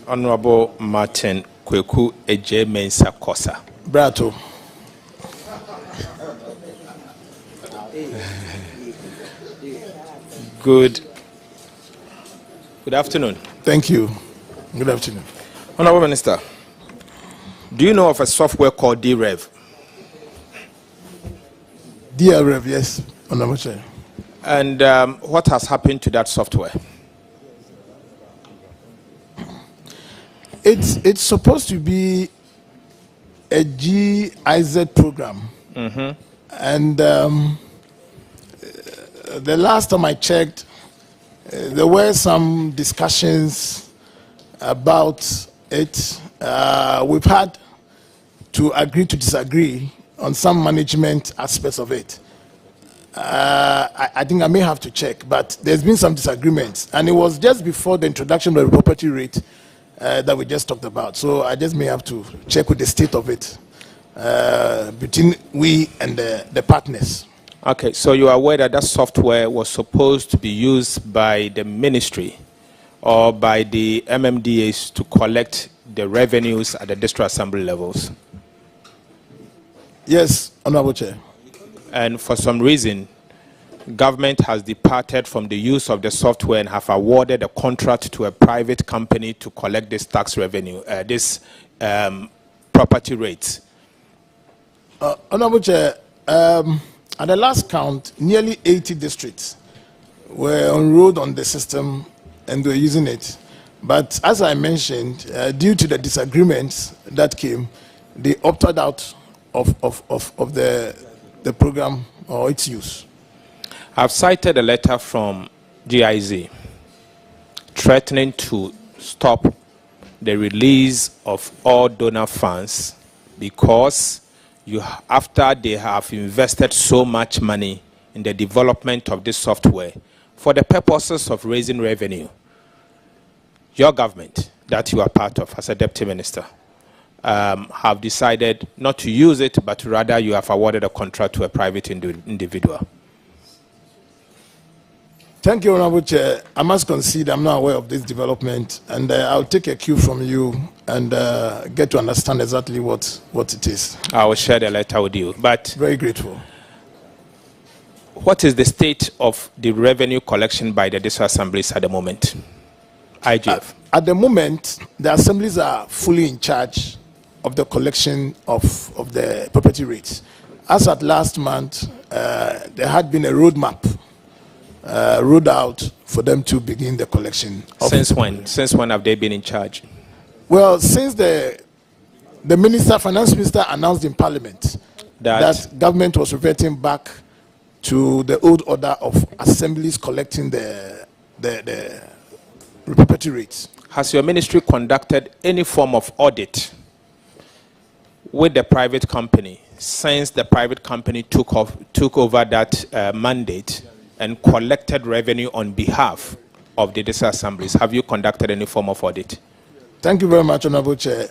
Honorable Martin Kweku Eje Mensa Kosa. Brato. Good afternoon. Thank you. Good afternoon. Honorable Minister, do you know of a software called DREV? DREV, yes, Honorable Chair. And what has happened to that software? It's supposed to be a GIZ program. Mm-hmm. And the last time I checked, there were some discussions about it. We've had to agree to disagree on some management aspects of it. I think I may have to check, but there's been some disagreements. And it was just before the introduction of the property rate that we just talked about. So I just may have to check with the state of it between we and the partners. Okay, so you are aware that that software was supposed to be used by the ministry or by the MMDAs to collect the revenues at the district assembly levels? Yes, Honorable Chair. And for some reason, government has departed from the use of the software and have awarded a contract to a private company to collect this tax revenue, this property rates. Honorable Chair, at the last count, nearly 80 districts were enrolled on the system and were using it. But as I mentioned, due to the disagreements that came, they opted out of the program or its use. I've cited a letter from GIZ threatening to stop the release of all donor funds because after they have invested so much money in the development of this software, for the purposes of raising revenue, your government that you are part of as a deputy minister have decided not to use it, but rather you have awarded a contract to a private individual? Thank you, Honorable Chair. I must concede I'm not aware of this development, and I'll take a cue from you and get to understand exactly what it is. I will share the letter with you. But very grateful. What is the state of the revenue collection by the district assemblies at the moment? IGF. At the moment, the assemblies are fully in charge of the collection of the property rates. As at last month, there had been a roadmap rolled out for them to begin the collection. Since when? Since when have they been in charge? Well, since the finance minister announced in parliament that government was reverting back to the old order of assemblies collecting the property rates. Has your ministry conducted any form of audit with the private company since the private company took over that mandate and collected revenue on behalf of the district assemblies? Have you conducted any form of audit? Thank you very much, Honorable Chair.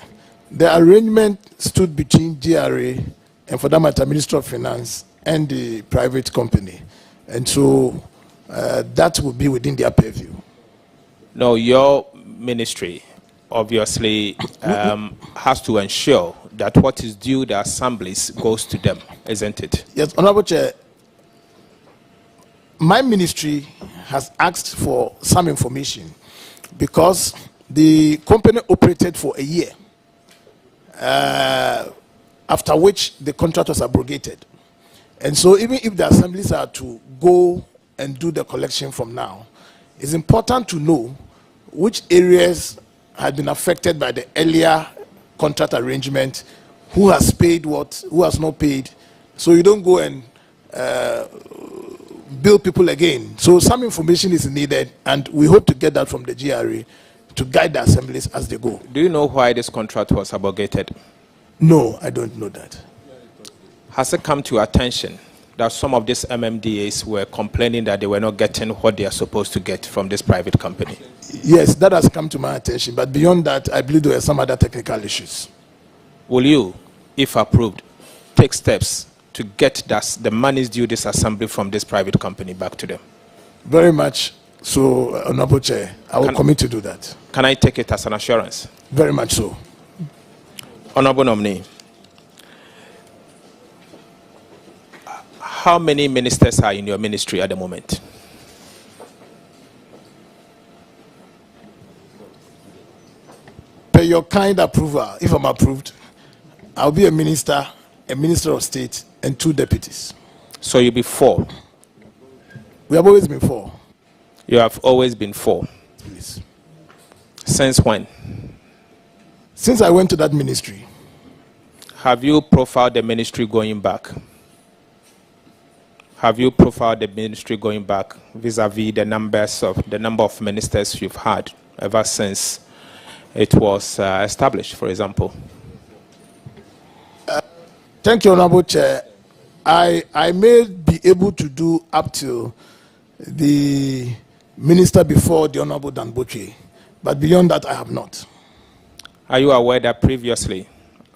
The arrangement stood between GRA and, for that matter, Ministry of Finance and the private company. And so that will be within their purview. No, your ministry obviously has to ensure that what is due the assemblies goes to them, isn't it? Yes, Honorable Chair. My ministry has asked for some information because the company operated for a year, after which the contract was abrogated. And so even if the assemblies are to go and do the collection from now, it's important to know which areas had been affected by the earlier contract arrangement, who has paid what, who has not paid, so you don't go and bill people again. So some information is needed, and we hope to get that from the GRA to guide the assemblies as they go. Do you know why this contract was abrogated? No, I don't know that. Has it come to your attention that some of these MMDAs were complaining that they were not getting what they are supposed to get from this private company? Yes, that has come to my attention, but beyond that, I believe there were some other technical issues. Will you, if approved, take steps to get the monies due this assembly from this private company back to them? Very much so, Honorable Chair. I will commit to do that. Can I take it as an assurance? Very much so. Honorable Nominee, how many ministers are in your ministry at the moment? Per your kind approval, if I'm approved, I'll be a minister of state, and 2 deputies. So you'll be 4? We have always been 4. You have always been 4? Yes. Since when? Since I went to that ministry. Have you profiled the ministry going back? Have you profiled the ministry going back vis-a-vis the number of ministers you've had ever since it was established, for example? Thank you, Honorable Chair. I may be able to do up to the minister before the Honorable Danboche, but beyond that, I have not. Are you aware that previously,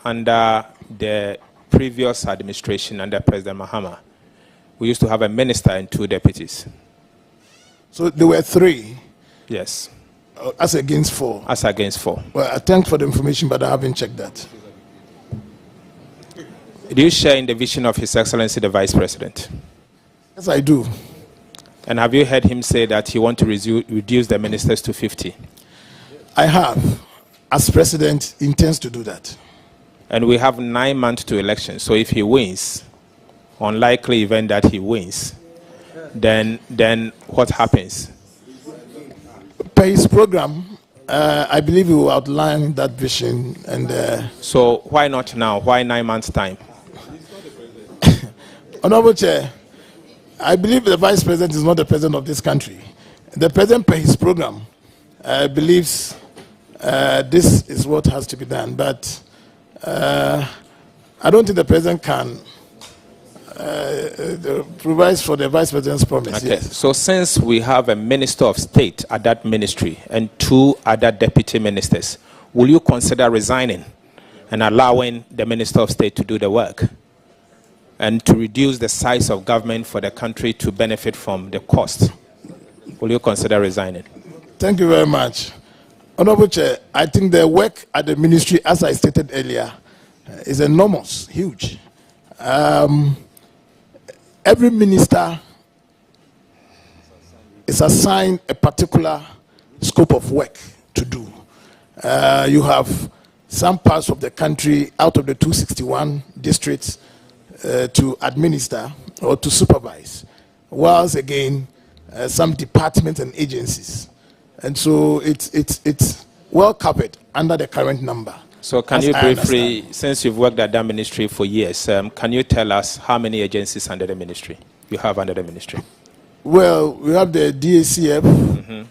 under the previous administration, under President Mahama, we used to have a minister and 2 deputies? So there were 3? Yes. As against 4? As against 4. Well, I thank for the information, but I haven't checked that. Do you share in the vision of His Excellency the Vice President? Yes, I do. And have you heard him say that he wants to reduce the ministers to 50? I have. As President, intends to do that. And we have 9 months to election. So if he wins, unlikely event that he wins, then what happens? Per his program, I believe he will outline that vision. And so why not now? Why 9 months' time? Honorable Chair, I believe the Vice President is not the President of this country. The President, per his program, believes this is what has to be done. But I don't think the President can provides for the Vice President's promise. Okay. Yes. So since we have a Minister of State at that ministry and 2 other deputy ministers, will you consider resigning and allowing the Minister of State to do the work and to reduce the size of government for the country to benefit from the cost? Will you consider resigning? Thank you very much. Honorable Chair, I think the work at the ministry, as I stated earlier, is enormous, huge. Every minister is assigned a particular scope of work to do. You have some parts of the country out of the 261 districts to administer or to supervise, whilst again some departments and agencies. And so it's well covered under the current number. So can you briefly, since you've worked at that ministry for years, can you tell us how many agencies under the ministry you have under the ministry? Well, we have the DACF,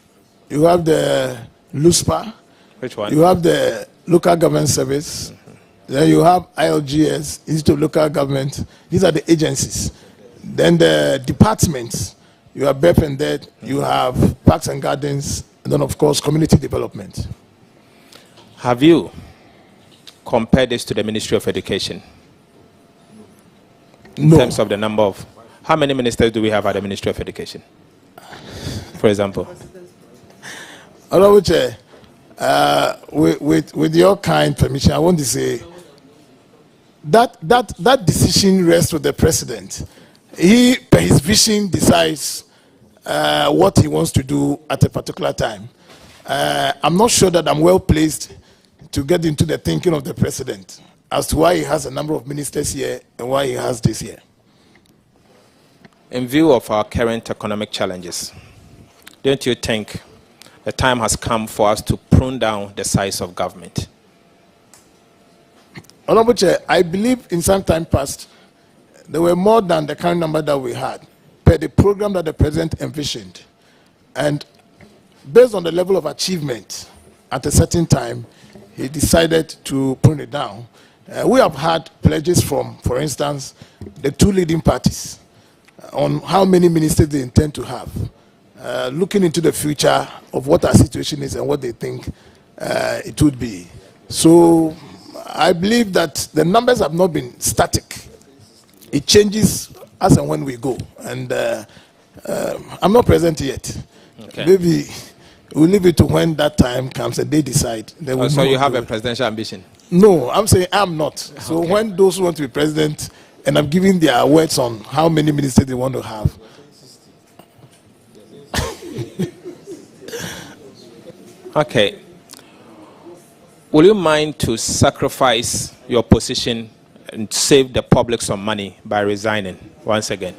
you have the LUSPA. Which one? You have the Local Government Service, then you have ILGS, Institute of Local Government. These are the agencies. Then the departments, you have BEP and DED, you have Parks and Gardens, and then of course community development. Have you compared this to the Ministry of Education? In terms of the number of, how many ministers do we have at the Ministry of Education, for example? Honorable Chair, with your kind permission, I want to say that decision rests with the President. He, per his vision, decides what he wants to do at a particular time. I'm not sure that I'm well placed to get into the thinking of the President as to why he has a number of ministers here and why he has this here. In view of our current economic challenges, don't you think the time has come for us to prune down the size of government? Honorable Chair, I believe in some time past, there were more than the current number that we had per the program that the President envisioned. And based on the level of achievement at a certain time, he decided to prune it down. We have had pledges from, for instance, the 2 leading parties on how many ministers they intend to have, looking into the future of what our situation is and what they think it would be. So I believe that the numbers have not been static. It changes as and when we go. And I'm not present yet. Okay. Maybe we'll leave it to when that time comes and they decide. So you have a presidential ambition? No, I'm saying I'm not. So when those who want to be president and I'm giving their words on how many ministers they want to have. Okay. Will you mind to sacrifice your position and save the public some money by resigning once again?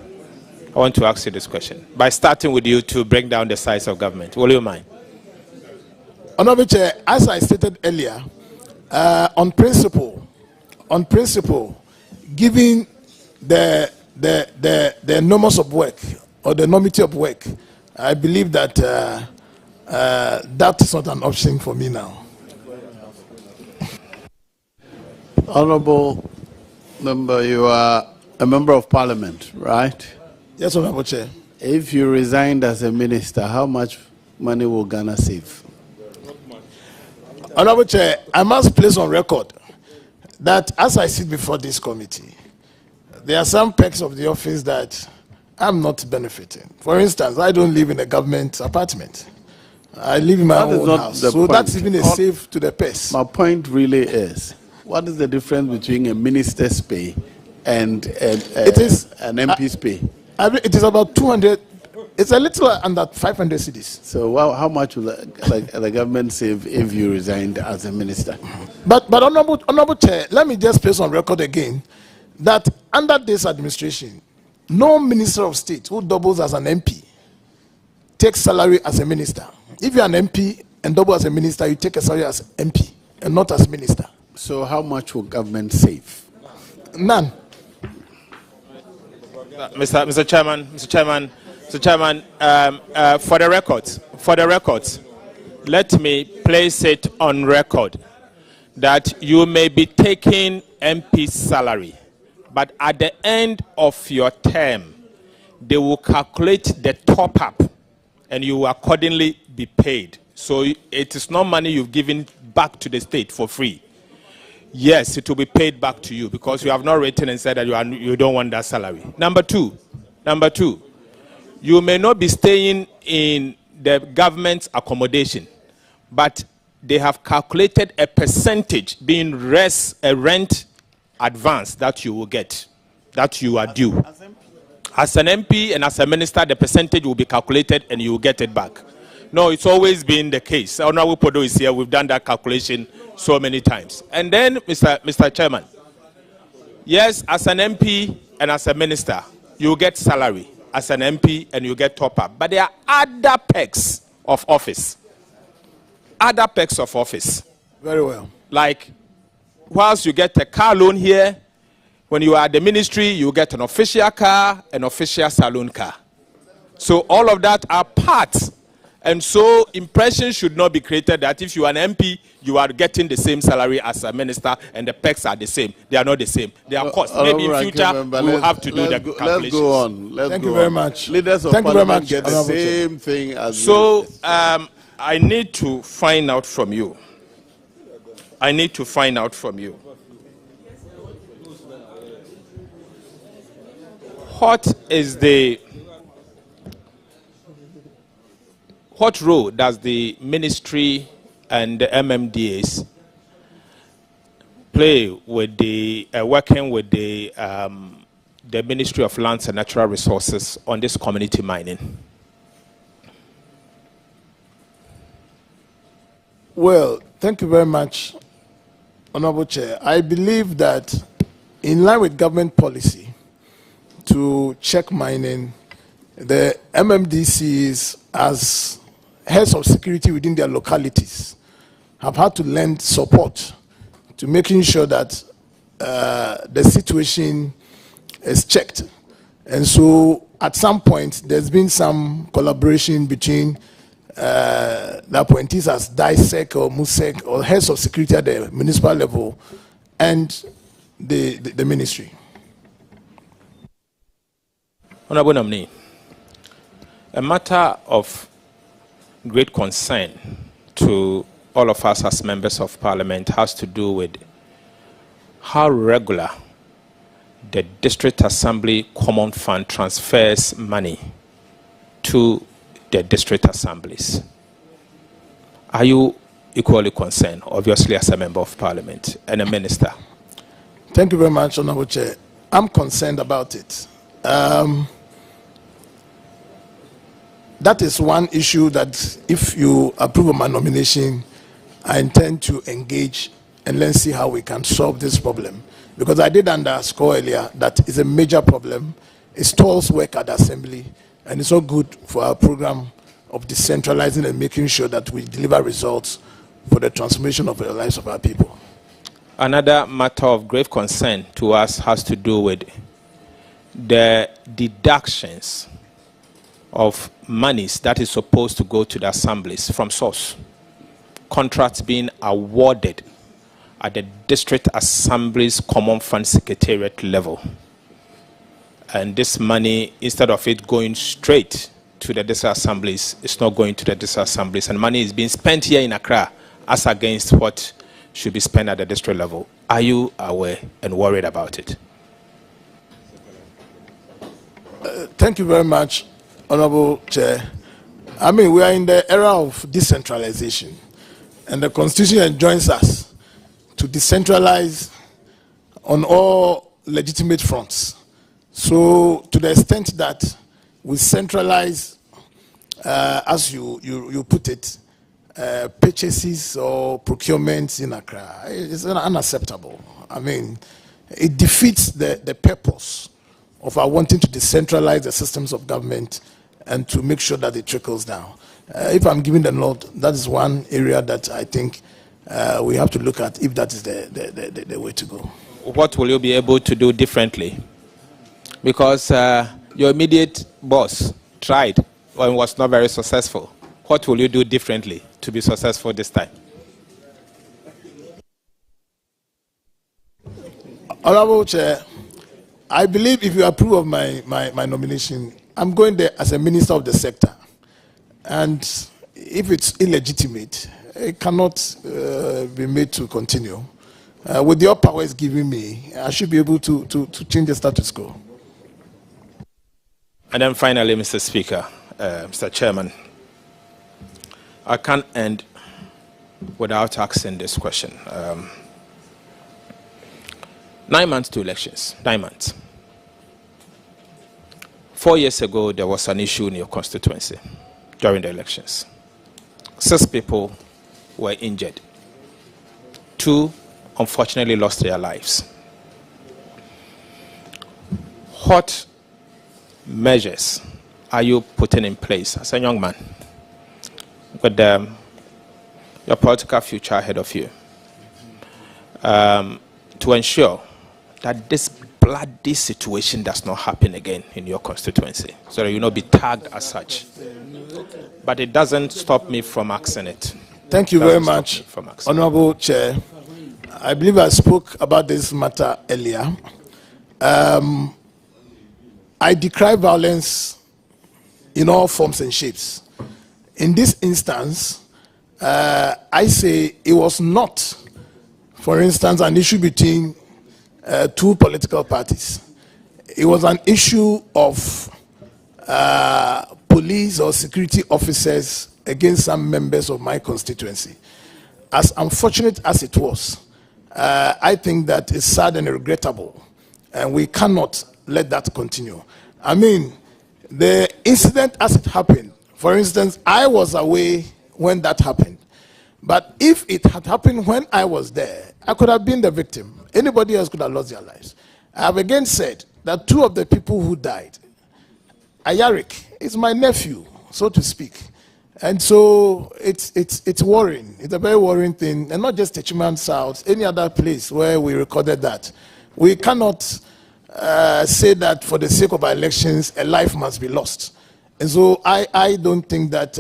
I want to ask you this question. By starting with you to bring down the size of government, will you mind? Honorable Chair, as I stated earlier, on principle, giving the norms of work or the normative of work, I believe that that is not an option for me now. Honorable member, you are a member of parliament, right? Yes, Honorable Chair. If you resigned as a minister, how much money will Ghana save? Honorable Chair, I must place on record that as I sit before this committee, there are some perks of the office that I'm not benefiting. For instance, I don't live in a government apartment. I live in my own house. So that's even a save to the purse. My point really is, what is the difference between a minister's pay and an MP's pay? It is about 200. It's a little under 500 cedis. So how much will the government save if you resigned as a minister? But Honorable Chair, let me just place on record again that under this administration, no minister of state who doubles as an MP takes salary as a minister. If you're an MP and double as a minister, you take a salary as MP and not as minister. So how much will government save? None. Mr. Chairman, for the record, let me place it on record that you may be taking MP's salary, But at the end of your term, they will calculate the top up and you will accordingly be paid. So it is not money you've given back to the state for free. Yes, it will be paid back to you because you have not written and said that you don't want that salary. Number two, you may not be staying in the government's accommodation, but they have calculated a percentage being a rent advance that you will get, that you are due. As an MP and as a minister, the percentage will be calculated and you will get it back. No, it's always been the case. Honorable Podo is here. We've done that calculation so many times. And then, Mr. Chairman, yes, as an MP and as a minister, you get salary as an MP and you get top up. But there are other perks of office. Other perks of office. Very well. Like, whilst you get a car loan here, when you are at the ministry, you get an official car, an official saloon car. So all of that are parts. And so impression should not be created that if you are an MP, you are getting the same salary as a minister and the perks are the same. They are not the same. They are costs. Maybe in future, we will have to do the calculations. Let's go on. Thank you very much. Leaders of Parliament get the same thing as so I need to find out from you. What role does the ministry and the MMDAs play with the working with the Ministry of Lands and Natural Resources on this community mining? Well, thank you very much, Honorable Chair. I believe that in line with government policy to check mining, the MMDCs as heads of security within their localities have had to lend support to making sure that the situation is checked. And so at some point, there's been some collaboration between the appointees as DISEC or MUSEC or heads of security at the municipal level and the ministry. Honorable Nominee, a matter of great concern to all of us as members of Parliament has to do with how regular the District Assembly Common Fund transfers money to the district assemblies. Are you equally concerned, obviously, as a member of Parliament and a minister? Thank you very much, Honorable Chair. I'm concerned about it. That is one issue that if you approve of my nomination, I intend to engage and let's see how we can solve this problem. Because I did underscore earlier that it's a major problem. It stalls work at the assembly, and it's so good for our program of decentralizing and making sure that we deliver results for the transformation of the lives of our people. Another matter of grave concern to us has to do with the deductions of monies that is supposed to go to the assemblies from source. Contracts being awarded at the district assemblies common fund secretariat level. And this money, instead of it going straight to the district assemblies, it's not going to the district assemblies. And money is being spent here in Accra as against what should be spent at the district level. Are you aware and worried about it? Thank you very much, Honorable Chair. I mean, we are in the era of decentralization, and the Constitution enjoins us to decentralize on all legitimate fronts. So, to the extent that we centralize, as you put it, purchases or procurements in Accra, it's unacceptable. I mean, it defeats the purpose of our wanting to decentralize the systems of government and to make sure that it trickles down. If I'm giving the nod, that is one area that I think we have to look at if that is the way to go. What will you be able to do differently? Because your immediate boss tried and was not very successful. What will you do differently to be successful this time? Honorable Chair, I believe if you approve of my nomination, I'm going there as a minister of the sector. And if it's illegitimate, it cannot be made to continue. With your powers giving me, I should be able to change the status quo. And then finally, Mr. Speaker, Mr. Chairman, I can't end without asking this question. 9 months to elections, 9 months. 4 years ago, there was an issue in your constituency during the elections. 6 people were injured. 2, unfortunately, lost their lives. What measures are you putting in place as a young man with your political future ahead of you to ensure that this bloody situation does not happen again in your constituency, so that you not be tagged as such? But it doesn't stop me from asking it. Thank you very much, Honorable Chair. I believe I spoke about this matter earlier. I decry violence in all forms and shapes. In this instance, I say it was not, for instance, an issue between 2 political parties. It was an issue of police or security officers against some members of my constituency. As unfortunate as it was, I think that it's sad and regrettable, and we cannot let that continue. I mean, the incident as it happened, for instance, I was away when that happened. But if it had happened when I was there, I could have been the victim. Anybody else could have lost their lives. I have again said that 2 of the people who died, Ayarik is my nephew, so to speak. And so it's worrying. It's a very worrying thing. And not just Techiman South, any other place where we recorded that. We cannot say that for the sake of our elections, a life must be lost. And so I don't think that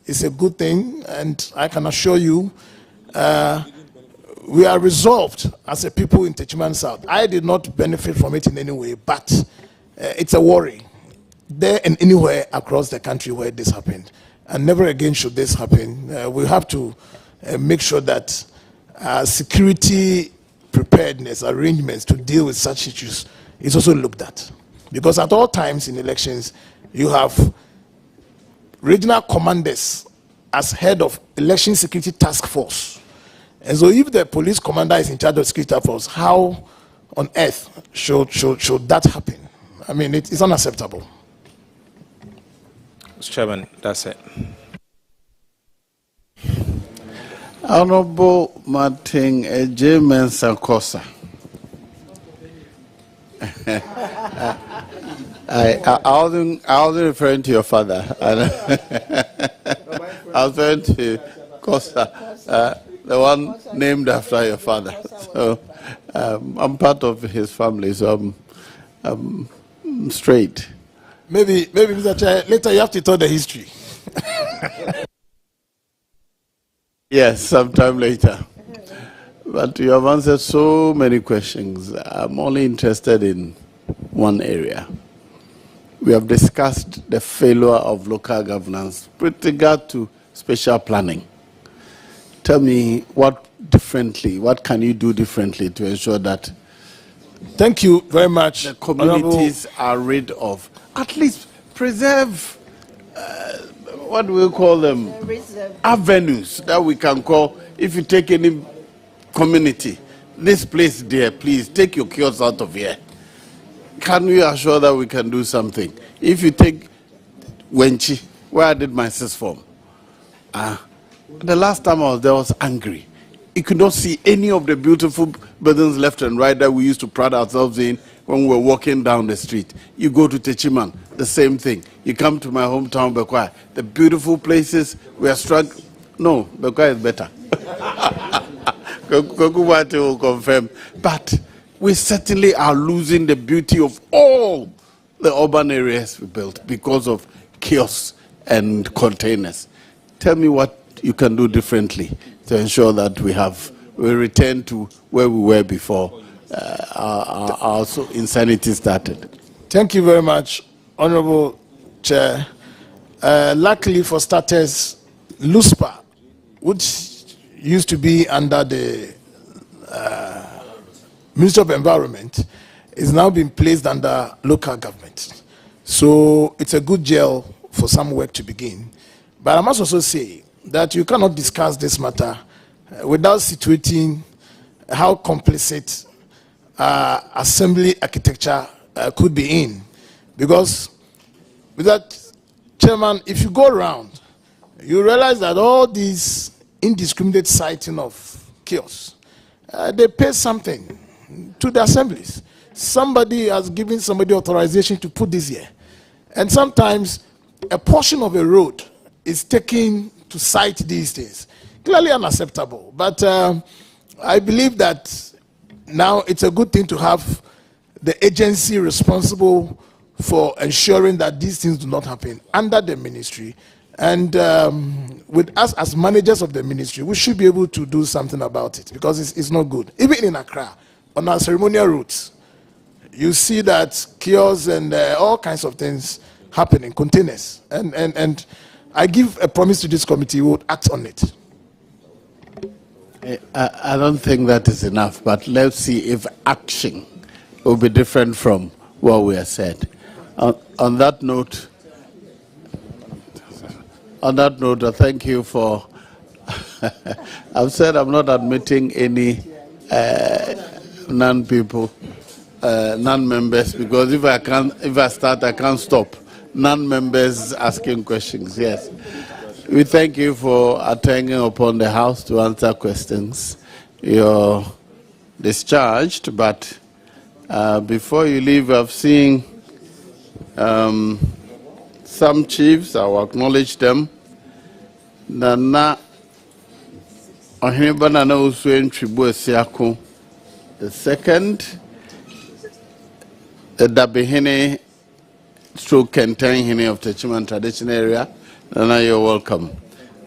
it's a good thing. And I can assure you, we are resolved as a people in Techiman South. I did not benefit from it in any way, but it's a worry there and anywhere across the country where this happened. And never again should this happen. We have to make sure that security preparedness arrangements to deal with such issues is also looked at. Because at all times in elections, you have regional commanders as head of election security task force. And so if the police commander is in charge of security task force, how on earth should that happen? I mean, it's unacceptable. Mr. Chairman, that's it. Honorable Martin J. Mensah-Kosa. I wasn't referring to your father. I was referring to Costa, the one named after your father. So I'm part of his family, so I'm straight. Maybe, Mr. Chair, later you have to tell the history. Yes, sometime later. But you have answered so many questions. I'm only interested in one area. We have discussed the failure of local governance with regard to spatial planning. Tell me what can you do differently to ensure that thank you very much, the communities are rid of, at least preserve, what do we call them? Avenues that we can call, if you take any community, this place there, please take your kiosks out of here. Can we assure that we can do something? If you take Wenchi, where I did my sixth form, the last time I was there, I was angry. You could not see any of the beautiful buildings left and right that we used to pride ourselves in when we were walking down the street. You go to Techiman, the same thing. You come to my hometown, Bekwai, the beautiful places we are struggling. No, Bekwai is better. Kokubate will confirm. But we certainly are losing the beauty of all the urban areas we built because of kiosks and containers. Tell me what you can do differently to ensure that we return to where we were before our insanity started. Thank you very much, Honorable Chair. Luckily for starters, LUSPA, which used to be under the Ministry of Environment, is now being placed under local government. So it's a good gel for some work to begin. But I must also say that you cannot discuss this matter without situating how complicit assembly architecture could be in. Because with that, Chairman, if you go around, you realize that all these indiscriminate siting of chaos, they pay something to the assemblies. Somebody has given somebody authorization to put this here. And sometimes a portion of a road is taken to site these things. Clearly unacceptable. But I believe that now it's a good thing to have the agency responsible for ensuring that these things do not happen under the ministry. And with us as managers of the ministry, we should be able to do something about it, because it's not good. Even in Accra, on our ceremonial routes, you see that kiosks and all kinds of things happen in containers. And I give a promise to this committee, we would act on it. I don't think that is enough, but let's see if action will be different from what we have said. On that note, I thank you for. I've said I'm not admitting any non-members, because if I start, I can't stop. Non-members asking questions. Yes, we thank you for attending upon the House to answer questions. You're discharged, but before you leave, I've seen some chiefs. I will acknowledge them. Nana Ohiniba Nana Usuen Tribu Esiako the second, the Dabihene stroke Kenten Hene of Techiman Tradition Area. Nana, you're welcome.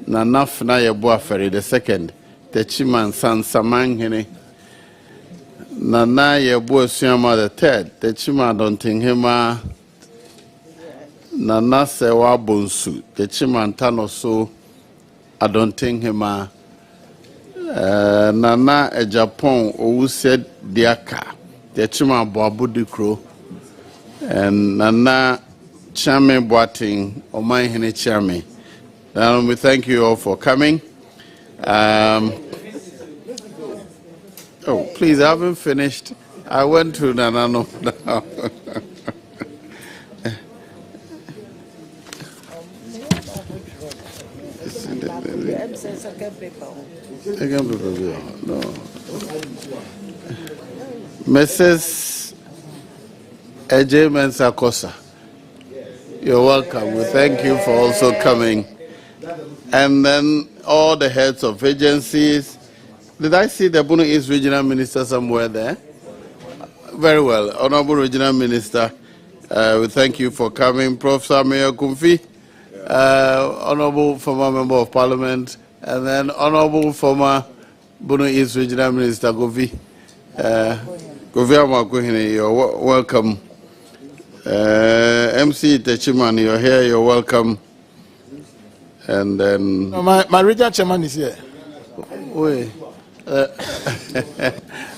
Nana Fna Yabuaferi the second, Techiman San Samang Hene. Nana Yabu Siama the third, Techima Donting Hema. Nana Sewa Bonsu, Techiman Tanoso. I don't think him. Nana a Japan who said Diaka, the Chima Boabudikro, and Nana Chame Boating, or my Henny Chame. We thank you all for coming. Oh, please, I haven't finished. I went to Nana now. No. Mrs. Ej Mensakosa, you're welcome. We thank you for also coming. And then all the heads of agencies. Did I see the Bono East Regional Minister somewhere there? Very well. Honorable Regional Minister, we thank you for coming. Professor Mayor Kumfi, Honorable former Member of Parliament, and then Honorable former Bono East Regional Minister Govi. Govi Amakuhine, you're welcome. MC Techiman, you're here, you're welcome. And then... No, my regional chairman is here. Wait.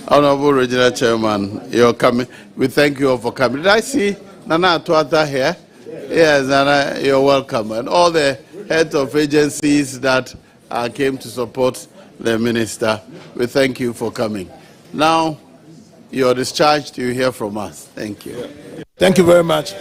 Honorable Regional Chairman, you're coming. We thank you all for coming. Did I see Nana Atuata here? Yes, Nana, you're welcome. And all the heads of agencies that came to support the minister, we thank you for coming. Now, you're discharged. You hear from us. Thank you. Thank you very much.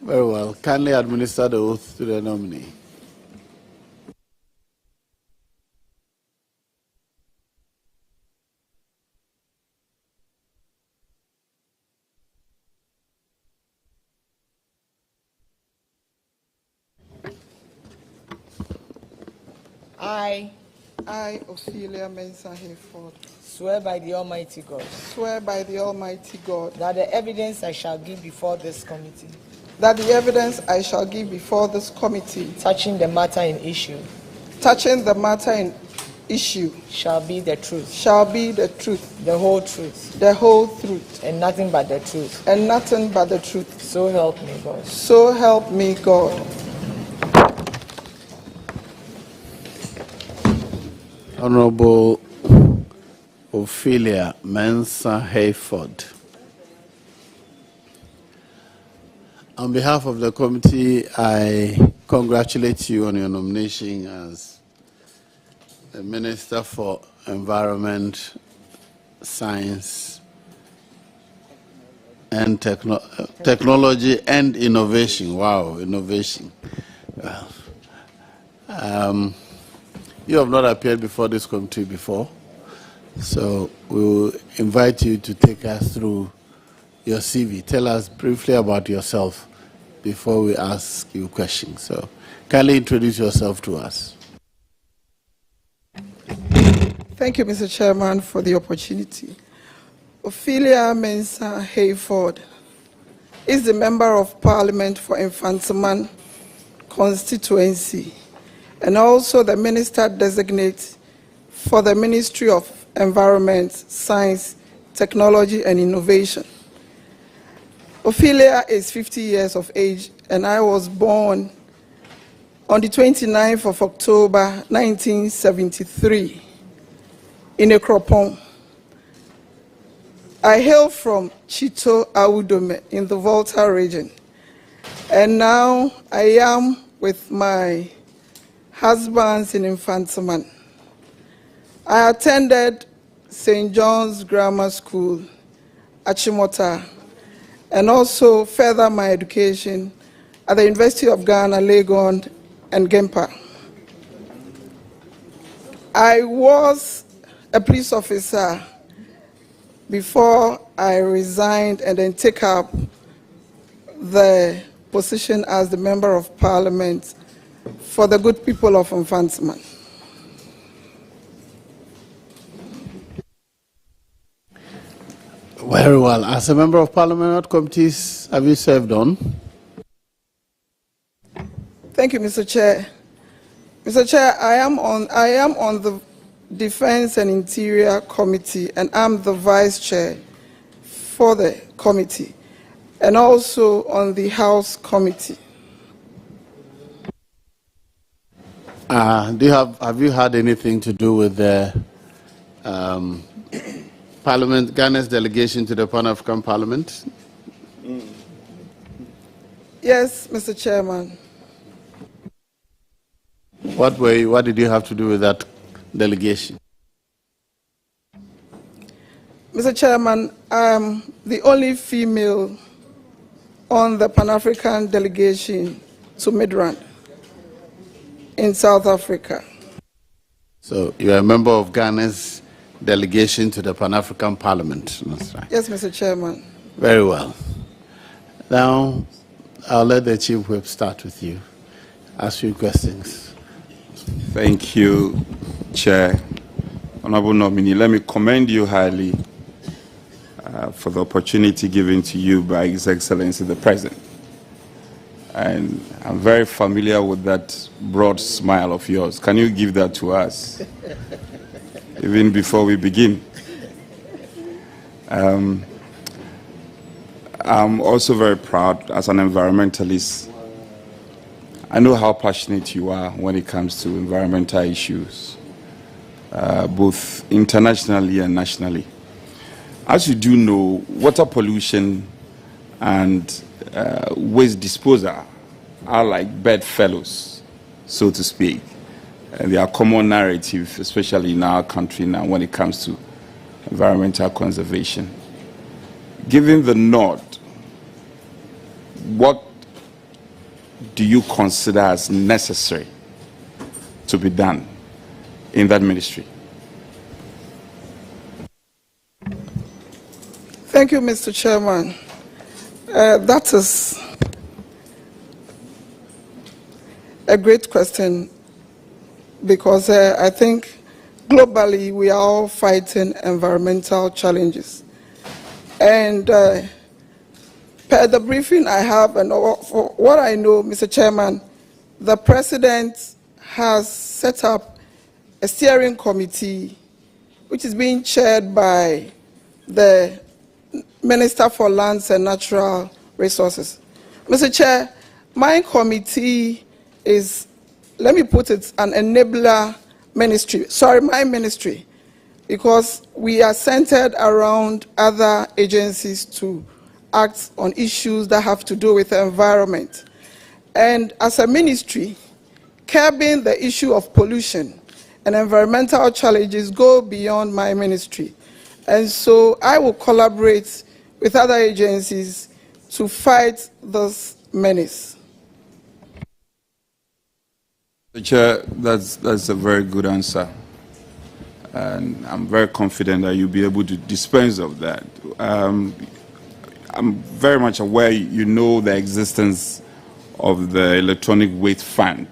Very well. Kindly administer the oath to the nominee. I, Ofilia Mensah Hayford, swear by the Almighty God swear by the Almighty God that the evidence I shall give before this committee that the evidence I shall give before this committee touching the matter in issue shall be the truth, the whole truth, and nothing but the truth. So help me God. So help me God. Honorable Ofilia Mensah Hayford. On behalf of the committee, I congratulate you on your nomination as the Minister for Environment, Science, and Technology and Innovation. Wow, innovation. You have not appeared before this committee before, so we will invite you to take us through your CV. Tell us briefly about yourself before we ask you questions. So, kindly introduce yourself to us. Thank you, Mr. Chairman, for the opportunity. Ofilia Mensah Hayford is the Member of Parliament for Infantsman constituency and also the Minister-designate for the Ministry of Environment, Science, Technology and Innovation. Ofilia is 50 years of age and I was born on the 29th of October 1973 in Ekropon. I hail from Chito Awudome in the Volta region, and now I am with my husbands in Infantsman. I attended St. John's Grammar School, Achimota, and also further my education at the University of Ghana, Legon, and Gempa. I was a police officer before I resigned and then take up the position as the Member of Parliament for the good people of Infantsman. Very well. As a Member of Parliament, what committees have you served on? Thank you, Mr. Chair. Mr. Chair, I am on the Defense and Interior Committee, and I'm the Vice Chair for the committee, and also on the House Committee. Have you had anything to do with the Parliament, Ghana's delegation to the Pan-African Parliament? Yes, Mr. Chairman. What did you have to do with that delegation? Mr. Chairman, I'm the only female on the Pan-African delegation to Midrand in South Africa. So you're a member of Ghana's delegation to the Pan-African Parliament. That's right. Yes, Mr. Chairman. Very well. Now, I'll let the Chief Whip start with you. Ask you questions. Thank you, Chair. Honorable Nominee, let me commend you highly for the opportunity given to you by His Excellency the President. And I'm very familiar with that broad smile of yours. Can you give that to us, even before we begin? I'm also very proud as an environmentalist. I know how passionate you are when it comes to environmental issues, both internationally and nationally. As you do know, water pollution and waste disposal are like bedfellows, so to speak. And they are common narrative, especially in our country now when it comes to environmental conservation. Given the nod, what do you consider as necessary to be done in that ministry? Thank you, Mr. Chairman. That is a great question, because I think globally we are all fighting environmental challenges. And per the briefing I have, and for what I know, Mr. Chairman, the President has set up a steering committee which is being chaired by the Minister for Lands and Natural Resources. Mr. Chair, my committee is, let me put it, an enabler ministry. Sorry, my ministry, because we are centered around other agencies to act on issues that have to do with the environment. And as a ministry, curbing the issue of pollution and environmental challenges go beyond my ministry. And so I will collaborate with other agencies to fight this menace. Chair, that's a very good answer. And I'm very confident that you'll be able to dispense of that. I'm very much aware you know the existence of the Electronic Waste Fund,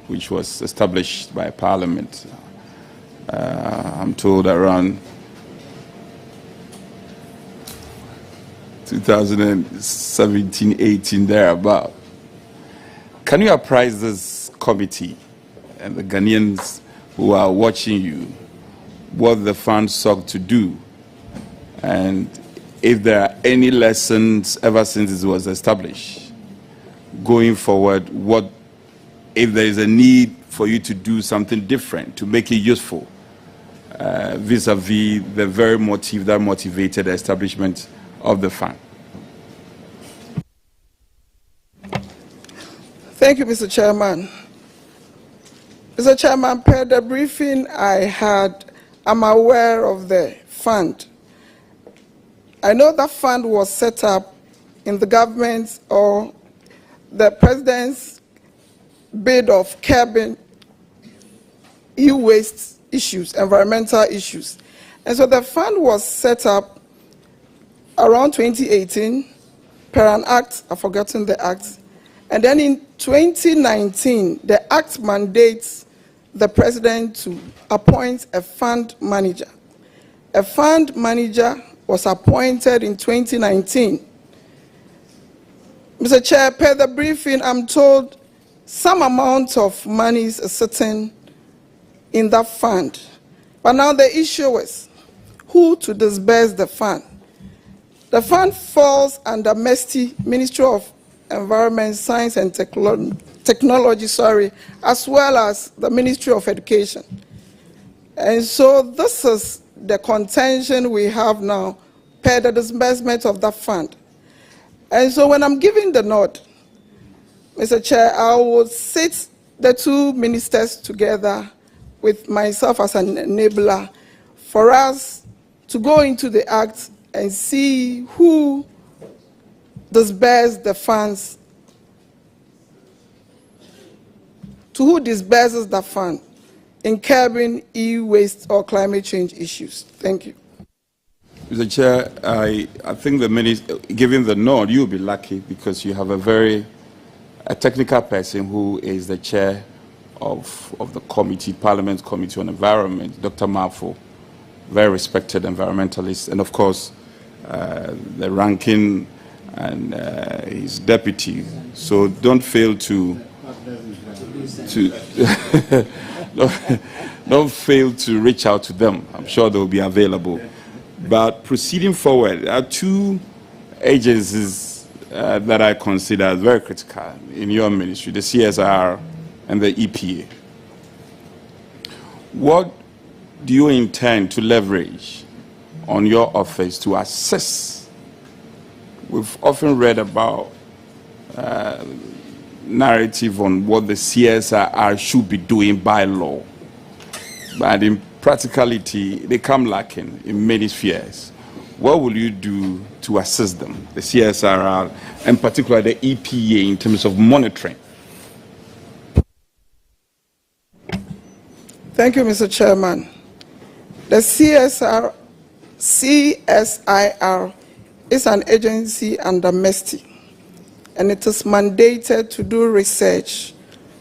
which was established by Parliament. I'm told around 2017-18, thereabout. Can you apprise this committee and the Ghanaians who are watching you what the fund sought to do, and if there are any lessons ever since it was established going forward, what if there is a need for you to do something different to make it useful vis-a-vis the very motive that motivated the establishment of the fund? Thank you, Mr. Chairman. Mr. Chairman, per the briefing I had, I'm aware of the fund. I know that fund was set up in the government or the President's bid of curbing e-waste issues, environmental issues. And so the fund was set up around 2018 per an act, I've forgotten the act. And then in 2019, the act mandates the President to appoint a fund manager. A fund manager was appointed in 2019. Mr. Chair, per the briefing, I'm told some amount of money is sitting in that fund. But now the issue is who to disburse the fund. The fund falls under Ministry of Environment, Science and Technology, as well as the Ministry of Education. And so this is the contention we have now per the disbursement of that fund. And so when I'm giving the nod, Mr. Chair, I will sit the two ministers together with myself as an enabler for us to go into the act and see who disburse the funds, to who disburses the fund in curbing e-waste or climate change issues. Thank you. Mr. Chair, I think the minister, giving the nod, you'll be lucky because you have a technical person who is the chair of the committee, Parliament Committee on Environment, Dr. Marfo, very respected environmentalist, and of course, the ranking and his deputy. So don't fail to don't fail to reach out to them. I'm sure they'll be available. But proceeding forward, there are two agencies that I consider very critical in your ministry, the CSR and the EPA. What do you intend to leverage on your office to assess? We've often read about narrative on what the CSR should be doing by law, but in practicality, they come lacking in many spheres. what will you do to assist them, the CSRR, and particularly the EPA, in terms of monitoring? Thank you, Mr. Chairman. The CSIR is an agency under MESTI, and it is mandated to do research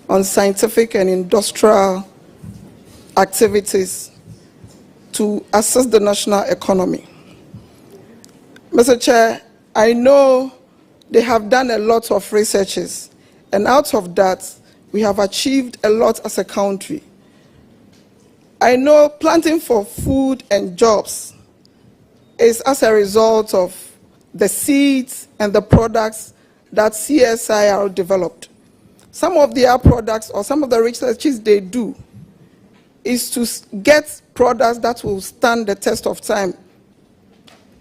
on scientific and industrial activities to assist the national economy. Mr. Chair, I know they have done a lot of researches, and out of that, we have achieved a lot as a country. I know planting for food and jobs is as a result of the seeds and the products that CSIR developed. Some of their products or some of the researches they do is to get products that will stand the test of time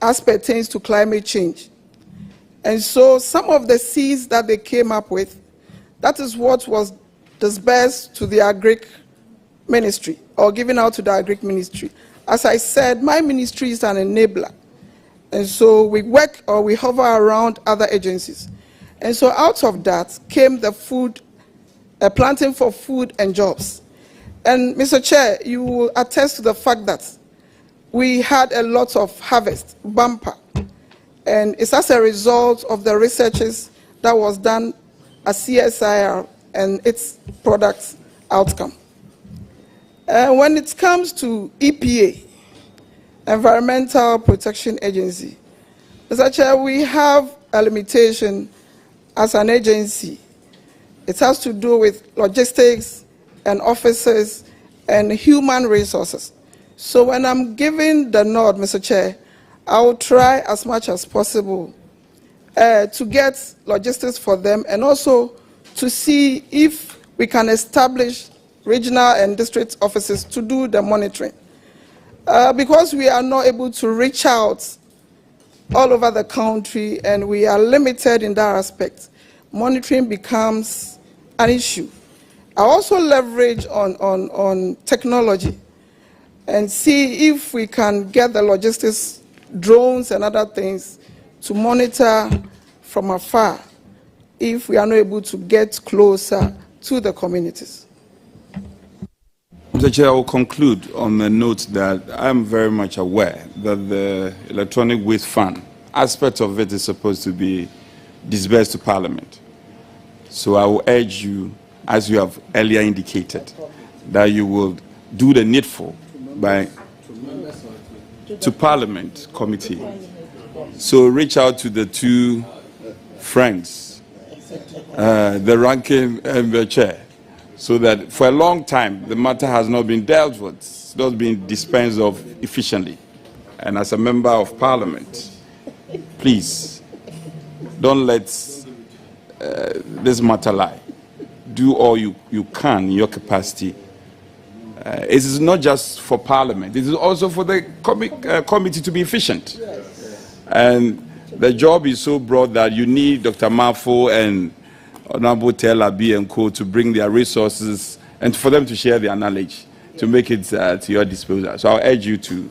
as pertains to climate change. And so some of the seeds that they came up with, that is what was disbursed to the Agric Ministry or given out to the Agric Ministry. As I said, my ministry is an enabler. And so we work or we hover around other agencies. And so out of that came the food, planting for food and jobs. And Mr. Chair, you will attest to the fact that we had a lot of harvest, bumper. And it's as a result of the researches that was done at CSIR and its product outcome. When it comes to EPA, Environmental Protection Agency, Mr. Chair, we have a limitation as an agency. It has to do with logistics and officers and human resources. So when I'm giving the nod, Mr. Chair, I will try as much as possible to get logistics for them and also to see if we can establish regional and district offices to do the monitoring. Because we are not able to reach out all over the country and we are limited in that aspect, monitoring becomes an issue. I also leverage on technology and see if we can get the logistics, drones and other things to monitor from afar if we are not able to get closer to the communities. Mr. Chair, I will conclude on the note that I'm very much aware that the electronic waste fund aspect of it is supposed to be disbursed to Parliament. So I will urge you, as you have earlier indicated, that you will do the needful to Parliament committee. So reach out to the two friends, the ranking and the chair, so that for a long time the matter has not been dealt with, it's not been dispensed of efficiently. And as a member of Parliament, please don't let this matter lie. Do all you can in your capacity. It is not just for Parliament, it is also for the committee to be efficient. And the job is so broad that you need Dr. Mafo and Honorable Telabi and Co. to bring their resources and for them to share their knowledge to make it to your disposal. So I'll urge you to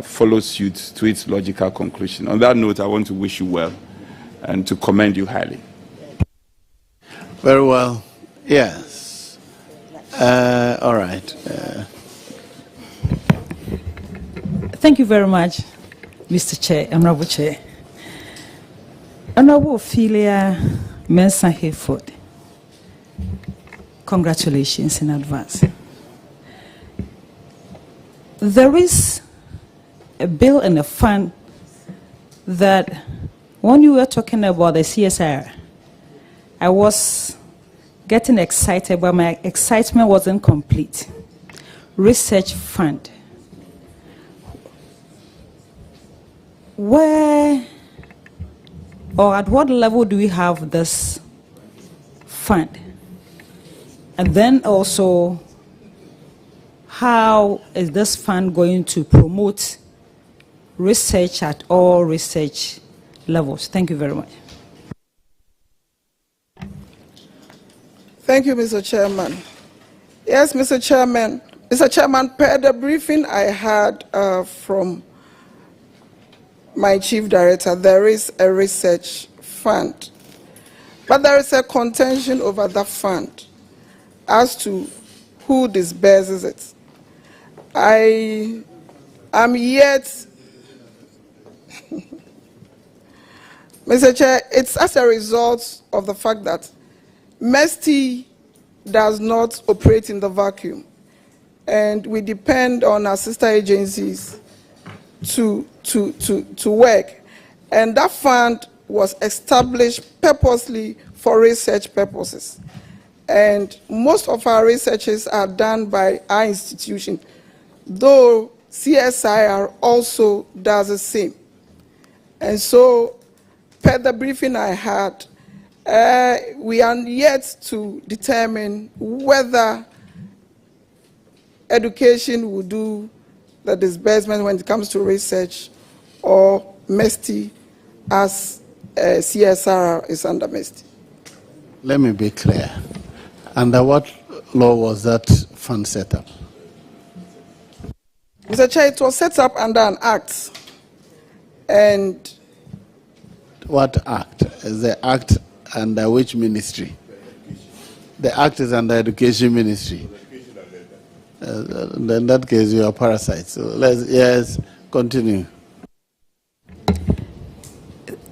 follow suit to its logical conclusion. On that note, I want to wish you well and to commend you highly. Very well. Yes. All right. Thank you very much, Mr. Chair, Honorable Chair. Honorable Ofilia Mensah Hayford, congratulations in advance. There is a bill and a fund that when you were talking about the CSIR, I was getting excited, but my excitement wasn't complete. Research fund. Where or at what level do we have this fund? And then also, how is this fund going to promote research at all research levels? Thank you very much. Thank you, Mr. Chairman. Yes, Mr. Chairman. Mr. Chairman, per the briefing I had from my chief director, there is a research fund. But there is a contention over that fund as to who disburses it. I am yet, Mr. Chair, it's as a result of the fact that MESTI does not operate in the vacuum, and we depend on our sister agencies to work. And that fund was established purposely for research purposes. And most of our researches are done by our institution, though CSIR also does the same. And so, per the briefing I had, we are yet to determine whether education will do the disbursement when it comes to research, or MESTI, as CSR is under MESTI. Let me be clear. Under what law was that fund set up? Mr. Chair, it was set up under an act. And what act? Is the act under which ministry? The act is under Education Ministry. In that case, you are parasites. So yes, continue.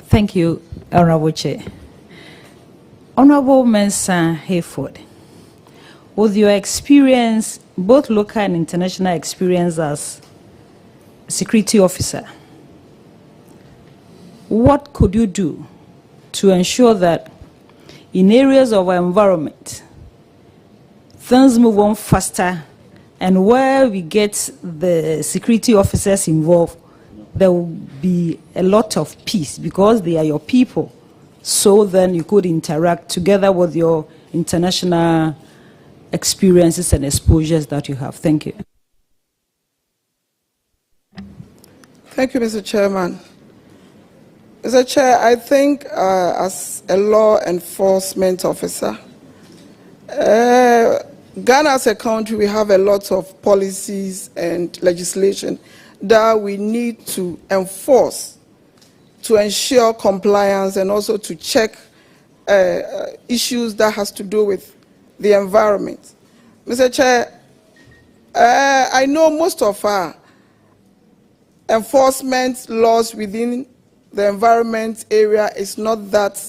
Thank you, Honorable Chair. Honorable Mensah Hayford, with your experience, both local and international experience as security officer, what could you do to ensure that in areas of our environment, things move on faster, and where we get the security officers involved, there will be a lot of peace because they are your people. So then you could interact together with your international experiences and exposures that you have. Thank you. Thank you, Mr. Chairman. Mr. Chair, I think as a law enforcement officer, Ghana as a country, we have a lot of policies and legislation that we need to enforce to ensure compliance and also to check issues that has to do with the environment. Mr. Chair, I know most of our enforcement laws within the environment area is not that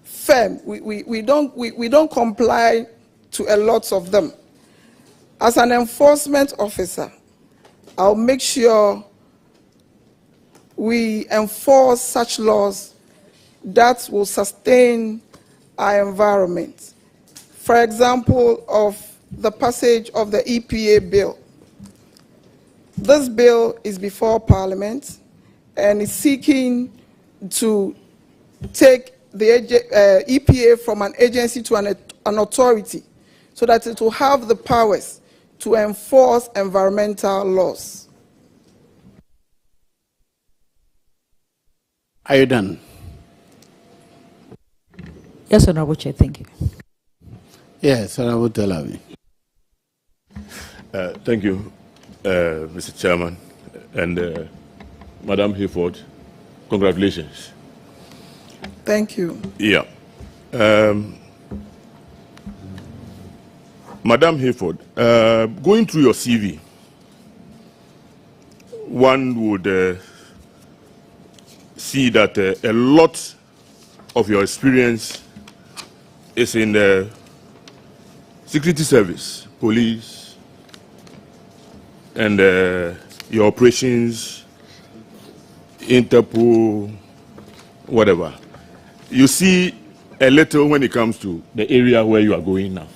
firm. We don't comply to a lot of them. As an enforcement officer, I'll make sure we enforce such laws that will sustain our environment. For example, of the passage of the EPA bill. This bill is before Parliament and is seeking to take the EPA from an agency to an authority so that it will have the powers to enforce environmental laws. Are you done? Yes, Honorable Chair, thank you. Yes, Honorable Telavi. Thank you, Mr. Chairman, and Madam Hayford, congratulations. Thank you. Yeah. Madam Hayford, going through your CV, one would see that a lot of your experience is in the security service, police, and your operations, Interpol, whatever. You see a little when it comes to the area where you are going now.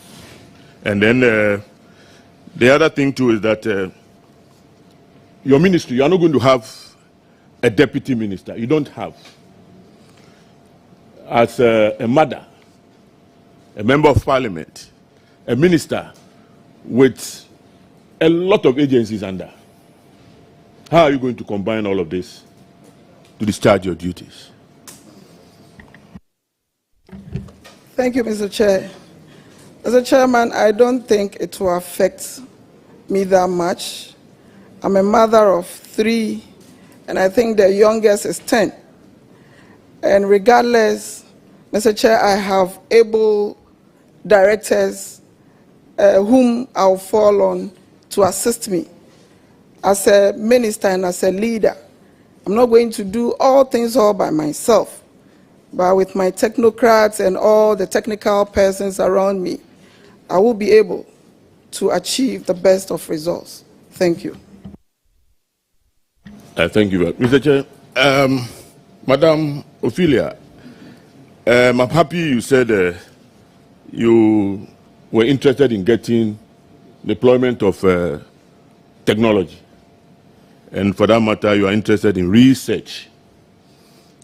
And then the other thing too is that your ministry, you are not going to have a deputy minister. You don't have. As a mother, a member of parliament, a minister with a lot of agencies under, how are you going to combine all of this to discharge your duties? Thank you, Mr. Chair. Mr. Chairman, I don't think it will affect me that much. I'm a mother of 3, and I think the youngest is 10. And regardless, Mr. Chair, I have able directors whom I'll fall on to assist me as a minister and as a leader. I'm not going to do all things all by myself, but with my technocrats and all the technical persons around me, I will be able to achieve the best of results. Thank you. Thank you, Mr. Chair. Madam Ofilia, I'm happy you said you were interested in getting deployment of technology. And for that matter, you are interested in research.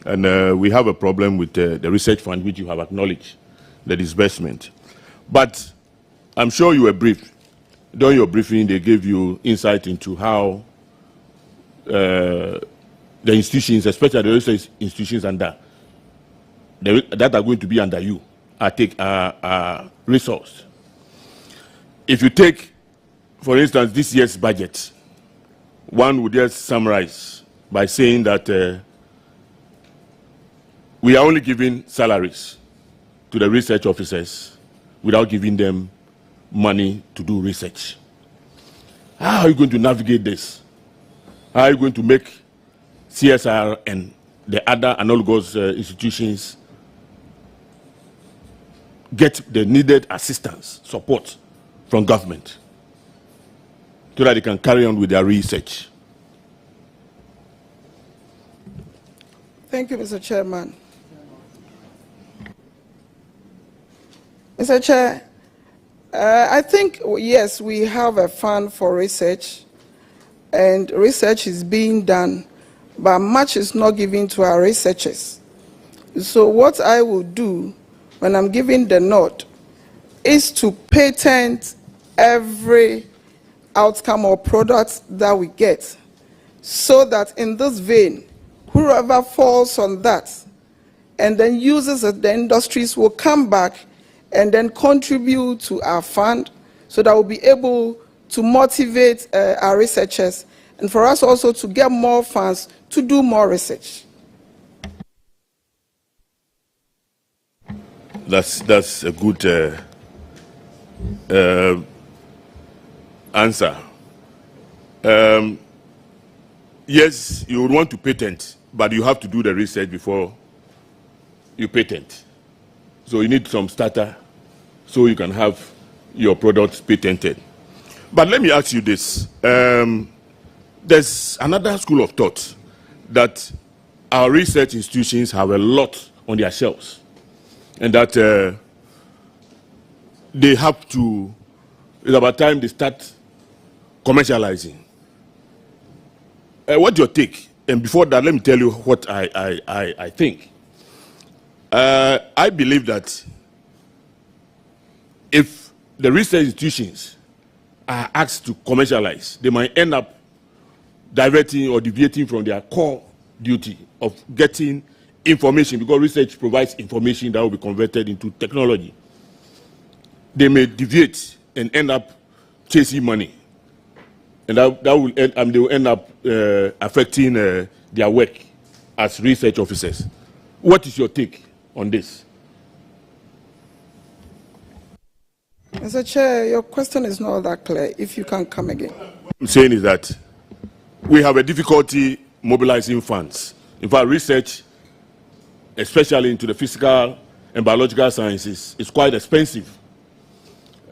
And we have a problem with the research fund, which you have acknowledged, the disbursement. But I'm sure you were briefed. During your briefing, they gave you insight into how the institutions, especially the research institutions that are going to be under you, are resourced. If you take, for instance, this year's budget, one would just summarize by saying that we are only giving salaries to the research officers without giving them money to do research. How are you going to navigate this? How are you going to make CSR and the other analogous institutions get the needed assistance, support from government so that they can carry on with their research? Thank you, Mr. Chairman. Mr. Chair, I think, yes, we have a fund for research, and research is being done, but much is not given to our researchers. So what I will do when I'm giving the nod is to patent every outcome or product that we get, so that in this vein, whoever falls on that and then uses it, the industries will come back and then contribute to our fund, so that we'll be able to motivate our researchers, and for us also to get more funds to do more research. That's a good answer. Yes, you would want to patent, but you have to do the research before you patent. So you need some starter so you can have your products patented. But let me ask you this. There's another school of thought that our research institutions have a lot on their shelves, and that they have to, it's about time they start commercializing. What's your take? And before that, let me tell you what I think. I believe that if the research institutions are asked to commercialize, they might end up diverting or deviating from their core duty of getting information, because research provides information that will be converted into technology. They may deviate and end up chasing money, and they will end up affecting their work as research officers. What is your take on this? Mr. Chair, your question is not that clear. If you can come again. What I'm saying is that we have a difficulty mobilizing funds. In fact, research, especially into the physical and biological sciences, is quite expensive.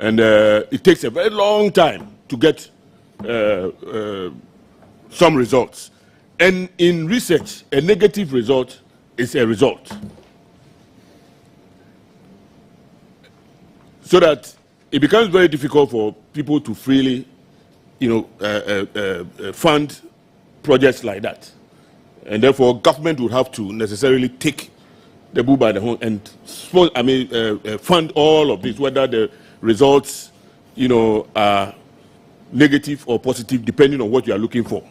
And it takes a very long time to get some results. And in research, a negative result is a result. So that it becomes very difficult for people to freely, fund projects like that. And therefore, government would have to necessarily take the bull by the horn and fund all of this, whether the results, are negative or positive, depending on what you are looking for.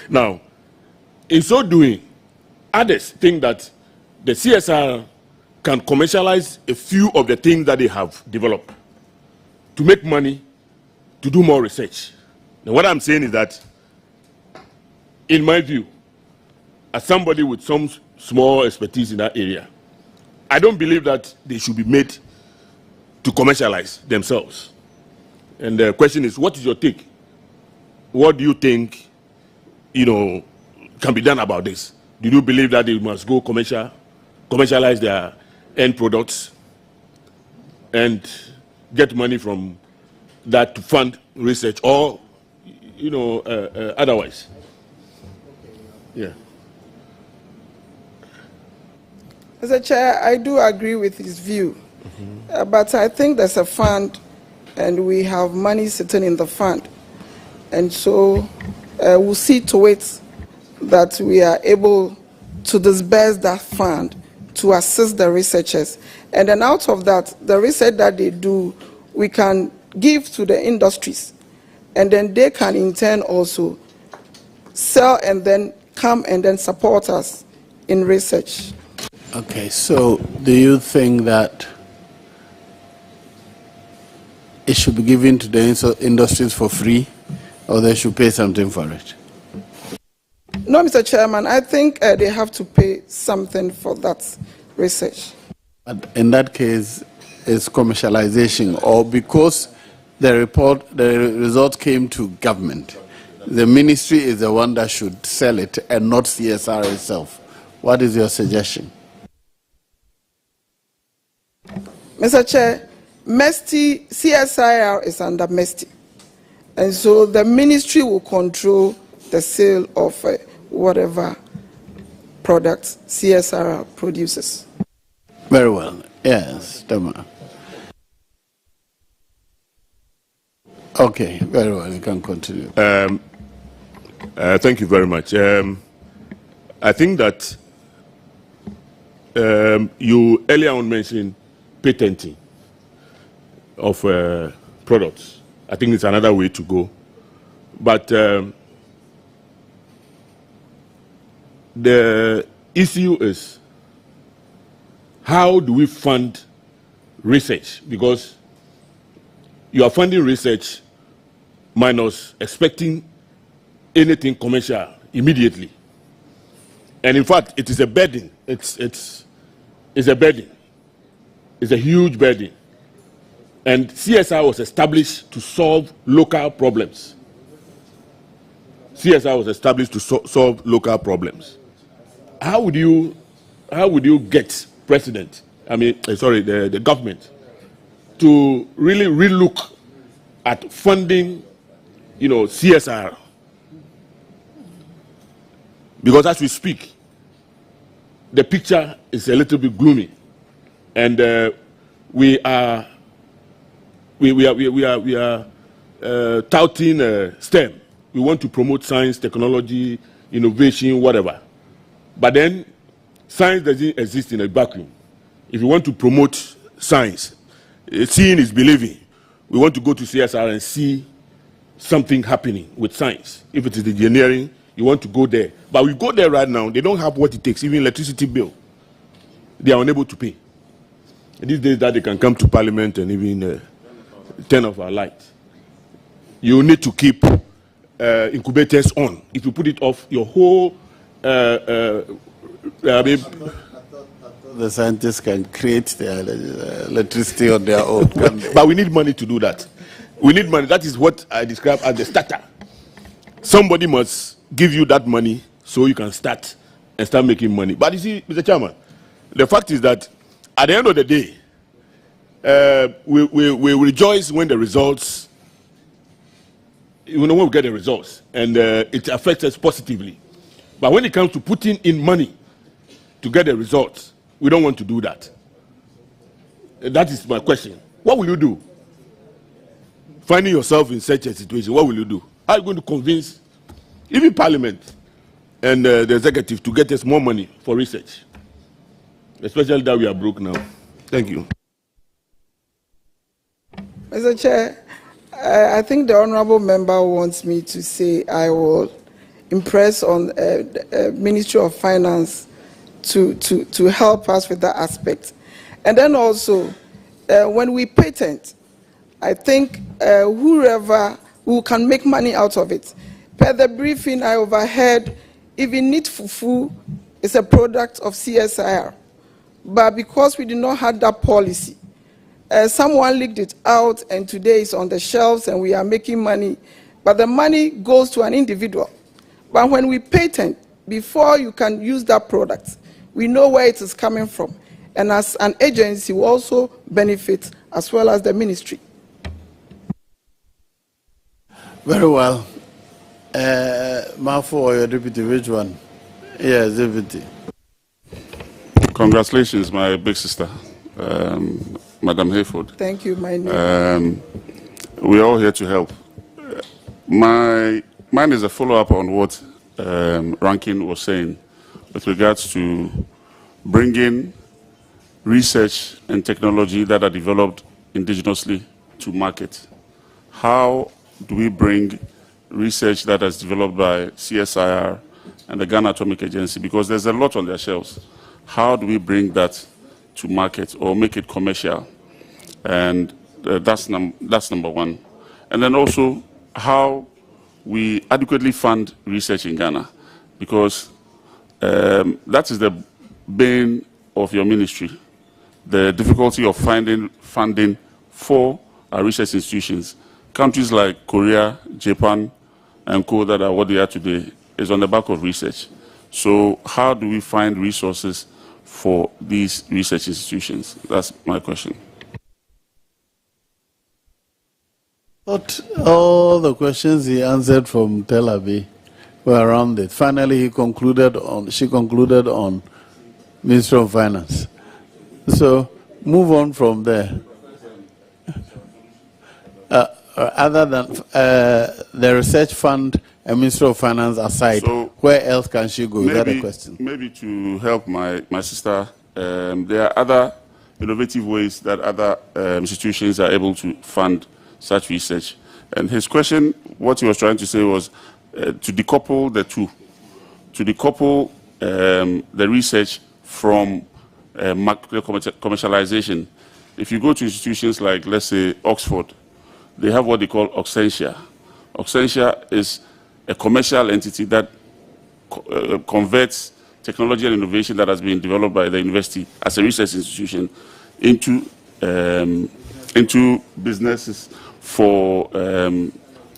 Now, in so doing, others think that the CSR can commercialize a few of the things that they have developed to make money, to do more research. Now, what I'm saying is that in my view, as somebody with some small expertise in that area, I don't believe that they should be made to commercialize themselves. And the question is, what is your take? What do you think, can be done about this? Do you believe that they must go commercialize their end products and get money from that to fund research, or, otherwise? Yeah. Mr. Chair, I do agree with his view, but I think there's a fund and we have money sitting in the fund. And so we'll see to it that we are able to disburse that fund to assist the researchers. And then out of that, the research that they do, we can give to the industries. And then they can in turn also sell and then come and then support us in research. Okay, so do you think that it should be given to the industries for free, or they should pay something for it? No, Mr. Chairman, I think they have to pay something for that research. But in that case, it's commercialization, or because the result came to government, the ministry is the one that should sell it and not CSR itself. What is your suggestion? Mr. Chair, CSIR is under MESTI. And so the ministry will control the sale of whatever products CSIR produces. Very well. Yes, Damango. Okay, very well. You can continue. Thank you very much. I think that you earlier on mentioned patenting of products. I think it's another way to go. But the issue is, how do we fund research? Because you are funding research minus expecting anything commercial immediately. And in fact, it is a burden. It's a burden. It's a huge burden. And CSR was established to solve local problems. CSR was established to solve local problems. How would you get the government to really relook at funding, CSR? Because as we speak, the picture is a little bit gloomy, and we are touting STEM. We want to promote science, technology, innovation, whatever. But then science doesn't exist in a vacuum. If you want to promote science, seeing is believing. We want to go to CSR and see something happening with science. If it is engineering, you want to go there. But we go there right now, they don't have what it takes, even electricity bill. They are unable to pay. These days that they can come to Parliament and even turn off our lights. You need to keep incubators on. If you put it off, your whole... the scientists can create their electricity on their own. But we need money to do that. We need money. That is what I describe as the starter. Somebody must give you that money so you can start making money. But you see, Mr. Chairman, the fact is that at the end of the day, we rejoice when the results, when we get the results, and it affects us positively. But when it comes to putting in money to get the results, we don't want to do that. That is my question. What will you do? Finding yourself in such a situation, what will you do? How are you going to convince even Parliament and the executive to get us more money for research? Especially that we are broke now. Thank you. Mr. Chair, I think the honorable member wants me to say I will impress on the Ministry of Finance to help us with that aspect. And then also, when we patent, I think whoever who can make money out of it, Per the briefing I overheard, even Neat Fufu is a product of CSIR. But because we did not have that policy, someone leaked it out and today it's on the shelves and we are making money. But the money goes to an individual. But when we patent, before you can use that product, we know where it is coming from. And as an agency, we also benefit as well as the ministry. Very well. Mafo or your deputy, which one? Yes, deputy. Congratulations, my big sister, Madam Hayford. Thank you, my name. We're all here to help. Mine is a follow-up on what Rankin was saying with regards to bringing research and technology that are developed indigenously to market. How do we bring research that is developed by CSIR and the Ghana Atomic Agency? Because there's a lot on their shelves. How do we bring that to market or make it commercial? And that's number one. And then also how we adequately fund research in Ghana, because that is the bane of your ministry, the difficulty of finding funding for our research institutions. Countries like Korea, Japan, and co that are what they are today is on the back of research. So how do we find resources for these research institutions? That's my question. But all the questions he answered from Tel Aviv were around it. Finally, she concluded on Ministry of Finance. So move on from there. Other than the research fund and Ministry of Finance aside, so where else can she go? Is that a question? Maybe to help my sister, there are other innovative ways that other institutions are able to fund such research. And his question, what he was trying to say was to decouple the two, to decouple the research from commercialization. If you go to institutions like, let's say, Oxford, they have what they call Oxentia. Oxentia is a commercial entity that converts technology and innovation that has been developed by the university as a research institution into businesses for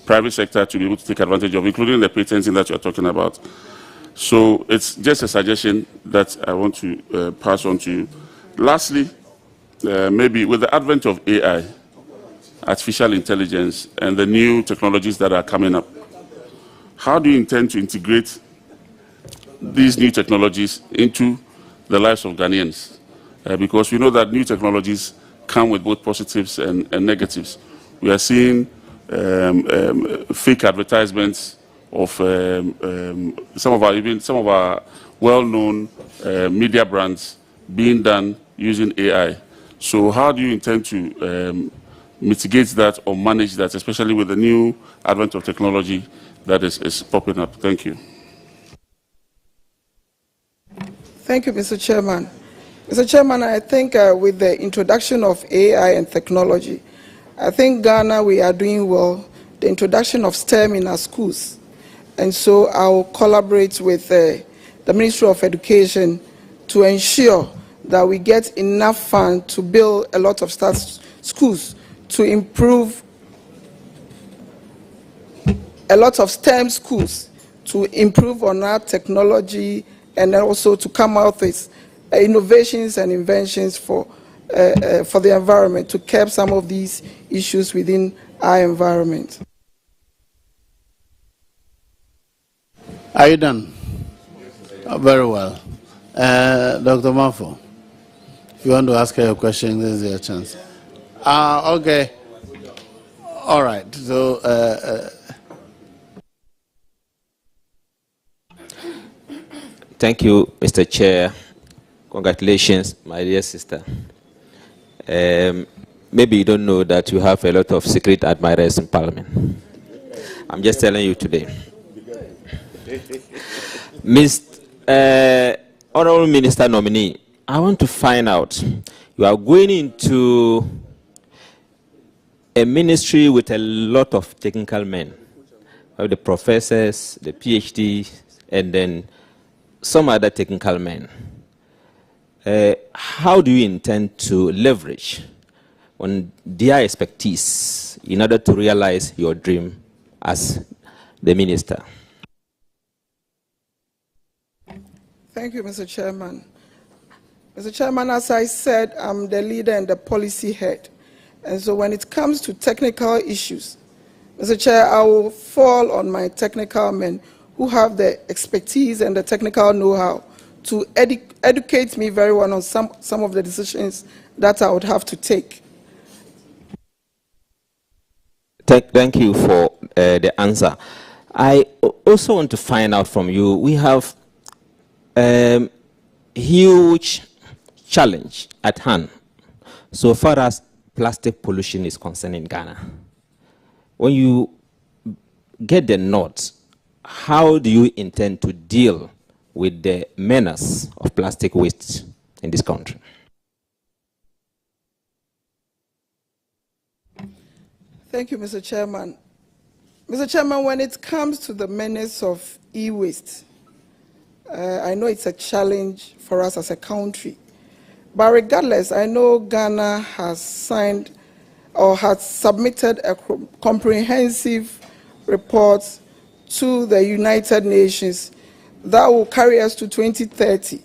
private sector to be able to take advantage of, including the patenting that you're talking about. So it's just a suggestion that I want to pass on to you. Lastly, maybe with the advent of AI, artificial intelligence, and the new technologies that are coming up, how do you intend to integrate these new technologies into the lives of Ghanaians? Because we know that new technologies come with both positives and negatives. We are seeing fake advertisements of some of our well-known media brands being done using AI. So how do you intend to mitigate that or manage that, especially with the new advent of technology that is popping up? Thank you. Thank you, Mr. Chairman. Mr. Chairman, I think with the introduction of AI and technology, I think Ghana, we are doing well. The introduction of STEM in our schools. And so I will collaborate with the Ministry of Education to ensure that we get enough funds to build a lot of schools to improve a lot of STEM schools to improve on our technology and also to come out with innovations and inventions for the environment, to curb some of these issues within our environment. Are you done? Very well. Dr. Mafo, if you want to ask her a question, this is your chance. Okay. All right. So, thank you, Mr. Chair. Congratulations, my dear sister. Maybe you don't know that you have a lot of secret admirers in Parliament. I'm just telling you today. Honorable Minister Nominee, I want to find out, you are going into a ministry with a lot of technical men, have the professors, the PhDs, and then some other technical men. How do you intend to leverage on their expertise in order to realize your dream as the minister? Thank you, Mr. Chairman. Mr. Chairman, as I said, I'm the leader and the policy head. And so when it comes to technical issues, Mr. Chair, I will fall on my technical men who have the expertise and the technical know-how to educate me very well on some of the decisions that I would have to take. Thank you for the answer. I also want to find out from you, we have a huge challenge at hand so far as plastic pollution is concerned in Ghana. When you get the nod, how do you intend to deal with the menace of plastic waste in this country? Thank you, Mr. Chairman. Mr. Chairman, when it comes to the menace of e-waste, I know it's a challenge for us as a country. But regardless, I know Ghana has signed or has submitted a comprehensive report to the United Nations that will carry us to 2030.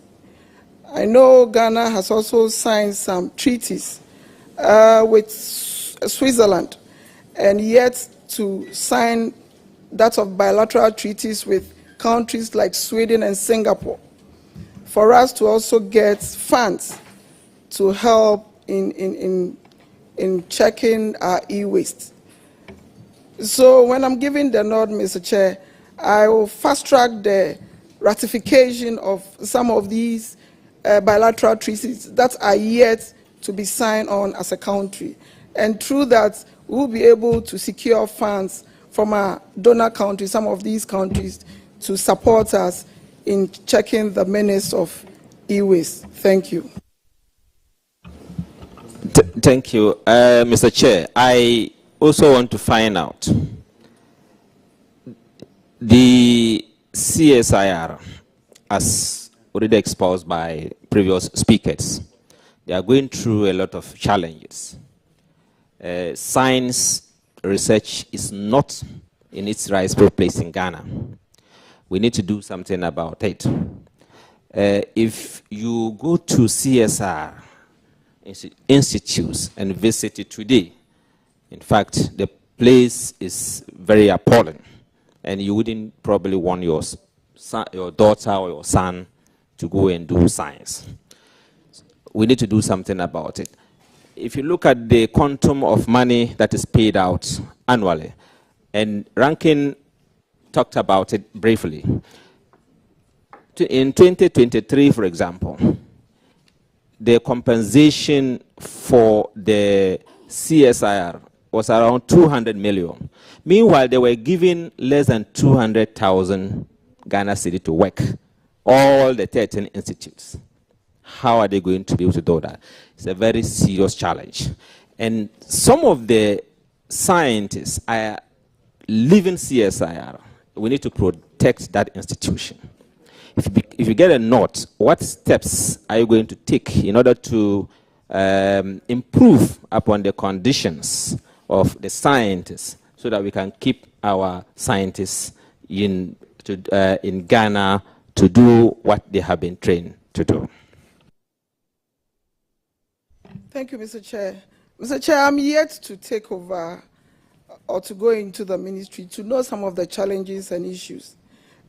I know Ghana has also signed some treaties with Switzerland and yet to sign that of bilateral treaties with countries like Sweden and Singapore for us to also get funds to help in checking our e-waste. So when I'm giving the nod, Mr. Chair, I will fast-track the ratification of some of these bilateral treaties that are yet to be signed on as a country. And through that, we'll be able to secure funds from our donor countries, some of these countries, to support us in checking the menace of e-waste. Thank you. Thank you. Mr. Chair, I also want to find out the CSIR, as already exposed by previous speakers, they are going through a lot of challenges. Science research is not in its rightful place in Ghana. We need to do something about it. If you go to CSR institutes and visit it today, in fact, the place is very appalling, and you wouldn't probably want your daughter or your son to go and do science. We need to do something about it. If you look at the quantum of money that is paid out annually, and Rankin talked about it briefly. In 2023, for example, the compensation for the CSIR was around 200 million. Meanwhile, they were giving less than 200,000 Ghana cedi to work, all the 13 institutes. How are they going to be able to do that? It's a very serious challenge. And some of the scientists are leaving CSIR. We need to protect that institution. If you get a note, what steps are you going to take in order to improve upon the conditions of the scientists so that we can keep our scientists in Ghana to do what they have been trained to do? Thank you, Mr. Chair. Mr. Chair, I'm yet to take over or to go into the ministry to know some of the challenges and issues.